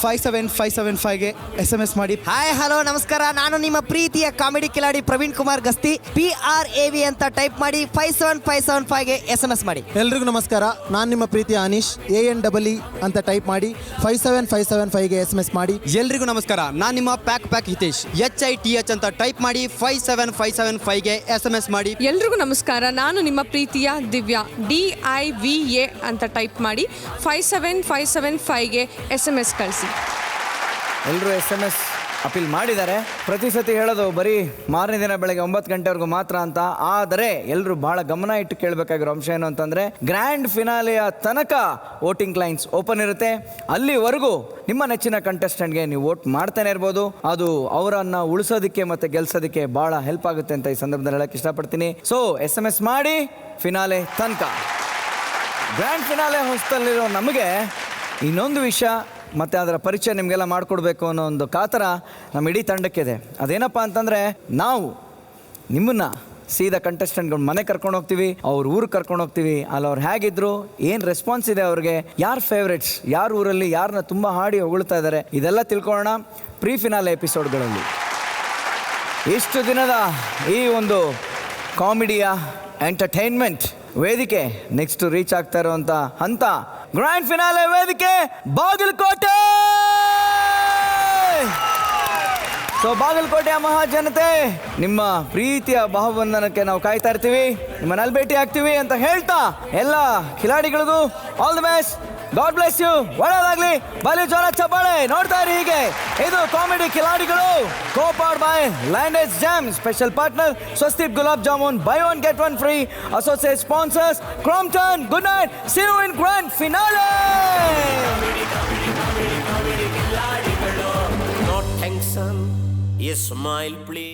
57575ಗೆ SMS ಮಾಡಿ. ಹಾಯ್ ಹಲೋ ನಮಸ್ಕಾರ, ನಾನು ನಿಮ್ಮ ಪ್ರೀತಿಯ ಕಾಮಿಡಿ ಕಿಲಾಡಿ ಪ್ರವೀಣ್ ಕುಮಾರ್ ಗಸ್ತಿ. PRAV ಅಂತ ಟೈಪ್ ಮಾಡಿ 57575ಗೆ SMS ಮಾಡಿ. ಎಲ್ರಿಗೂ ನಮಸ್ಕಾರ, ನಾನು ನಿಮ್ಮ ಪ್ರೀತಿಯ ಅನೀಶ್. ANEE ಅಂತ ಟೈಪ್ ಮಾಡಿ 57575ಗೆ SMS ಮಾಡಿ. ಎಲ್ರಿಗೂ ನಮಸ್ಕಾರ, ನಾನು ನಿಮ್ಮ ಪ್ಯಾಕ್ ಹಿತೇಶ್. HITH ಅಂತ ಟೈಪ್ ಮಾಡಿ 57575ಗೆ SMS ಮಾಡಿ. ಎಲ್ರಿಗೂ ನಮಸ್ಕಾರ, ನಾನು ನಿಮ್ಮ ಪ್ರೀತಿಯ ದಿವ್ಯಾ. DIVA ಅಂತ ಟೈಪ್ ಮಾಡಿ 57575ಗೆ SMS ಕಳಿಸಿ. ಎಲ್ಲರೂ SMS ಅಪೀಲ್ ಮಾಡಿದ್ದಾರೆ. ಪ್ರತಿ ಸತಿ ಹೇಳೋದು ಬರೀ ಮಾರನೇ ದಿನ ಬೆಳಗ್ಗೆ 9 ಗಂಟೆವರೆಗೂ ಮಾತ್ರ ಅಂತ. ಆದರೆ ಎಲ್ಲರೂ ಭಾಳ ಗಮನ ಇಟ್ಟು ಕೇಳಬೇಕಾಗಿರೋ ಅಂಶ ಏನು ಅಂತಂದರೆ, ಗ್ರ್ಯಾಂಡ್ ಫಿನಾಲೆಯ ತನಕ ವೋಟಿಂಗ್ ಲೈನ್ಸ್ ಓಪನ್ ಇರುತ್ತೆ. ಅಲ್ಲಿವರೆಗೂ ನಿಮ್ಮ ನೆಚ್ಚಿನ ಕಂಟೆಸ್ಟೆಂಟ್ಗೆ ನೀವು ವೋಟ್ ಮಾಡ್ತಾನೆ ಇರ್ಬೋದು. ಅದು ಅವರನ್ನು ಉಳಿಸೋದಕ್ಕೆ ಮತ್ತು ಗೆಲ್ಸೋದಕ್ಕೆ ಭಾಳ ಹೆಲ್ಪ್ ಆಗುತ್ತೆ ಅಂತ ಈ ಸಂದರ್ಭದಲ್ಲಿ ಹೇಳಕ್ಕೆ ಇಷ್ಟಪಡ್ತೀನಿ. ಸೊ SMS ಮಾಡಿ ಫಿನಾಲೆ ತನಕ. ಗ್ರ್ಯಾಂಡ್ ಫಿನಾಲೆ ಹೊಸದಲ್ಲಿರೋ ನಮಗೆ ಇನ್ನೊಂದು ವಿಷಯ ಮತ್ತು ಅದರ ಪರಿಚಯ ನಿಮಗೆಲ್ಲ ಮಾಡಿಕೊಡ್ಬೇಕು ಅನ್ನೋ ಒಂದು ಕಾತರ ನಮ್ಮ ಇಡೀ ತಂಡಕ್ಕಿದೆ. ಅದೇನಪ್ಪ ಅಂತಂದರೆ, ನಾವು ನಿಮ್ಮನ್ನು ಸೀದಾ ಕಂಟೆಸ್ಟೆಂಟ್ಗಳು ಮನೆ ಕರ್ಕೊಂಡು ಹೋಗ್ತೀವಿ, ಅವ್ರ ಊರಿಗೆ ಕರ್ಕೊಂಡು ಹೋಗ್ತೀವಿ. ಅಲ್ಲಿ ಅವ್ರು ಹೇಗಿದ್ರು, ಏನು ರೆಸ್ಪಾನ್ಸ್ ಇದೆ ಅವ್ರಿಗೆ, ಯಾರು ಫೇವ್ರೆಟ್ಸ್, ಯಾರ ಊರಲ್ಲಿ ಯಾರನ್ನ ತುಂಬ ಹಾಡಿ ಹೊಗಳ್ತಾ ಇದ್ದಾರೆ, ಇದೆಲ್ಲ ತಿಳ್ಕೊಳ್ಳೋಣ ಪ್ರೀ ಫಿನಾಲೆ ಎಪಿಸೋಡ್ಗಳಲ್ಲಿ. ಇಷ್ಟು ದಿನದ ಈ ಒಂದು ಕಾಮಿಡಿಯ ಎಂಟರ್ಟೈನ್ಮೆಂಟ್ ವೇದಿಕೆ ನೆಕ್ಸ್ಟ್ ರೀಚ್ ಆಗ್ತಾ ಇರುವಂಥ ಹಂತ ಗ್ರ್ಯಾಂಡ್ ಫಿನಾಲೆ ವೇದಿಕೆ ಬಾಗಲಕೋಟೆ. ಸೊ ಬಾಗಲಕೋಟೆಯ ಮಹಾಜನತೆ, ನಿಮ್ಮ ಪ್ರೀತಿಯ ಬಹುಬಂಧನಕ್ಕೆ ನಾವು ಕಾಯ್ತಾ ಇರ್ತೀವಿ, ನಿಮ್ಮನ್ನಲ್ಲಿ ಭೇಟಿ ಆಗ್ತೀವಿ ಅಂತ ಹೇಳ್ತಾ ಎಲ್ಲ ಖಿಲಾಡಿಗಳಿಗೂ all the best, God bless you, ಒಳ್ಳೆಯದಾಗ್ಲಿ, ಬಲಿ ಜೋರ ಚಪ್ಪಾಳೆ. ನೋಡ್ತಾ ಇರಿ ಹೀಗೆ, ಇದು ಕಾಮಿಡಿ ಖಿಲಾಡಿಗಳು, ಕೋಪೌಡ್ ಬೈ ಲ್ಯಾಂಡೇಜ್ ಜಾಮ್, ಸ್ಪೆಷಲ್ ಪಾರ್ಟ್ನರ್ ಸ್ವಸ್ತಿಪ್ gulab jamun, buy one get one free, associate sponsors Crompton. Good night, see you in grand finale. No tension, a smile please.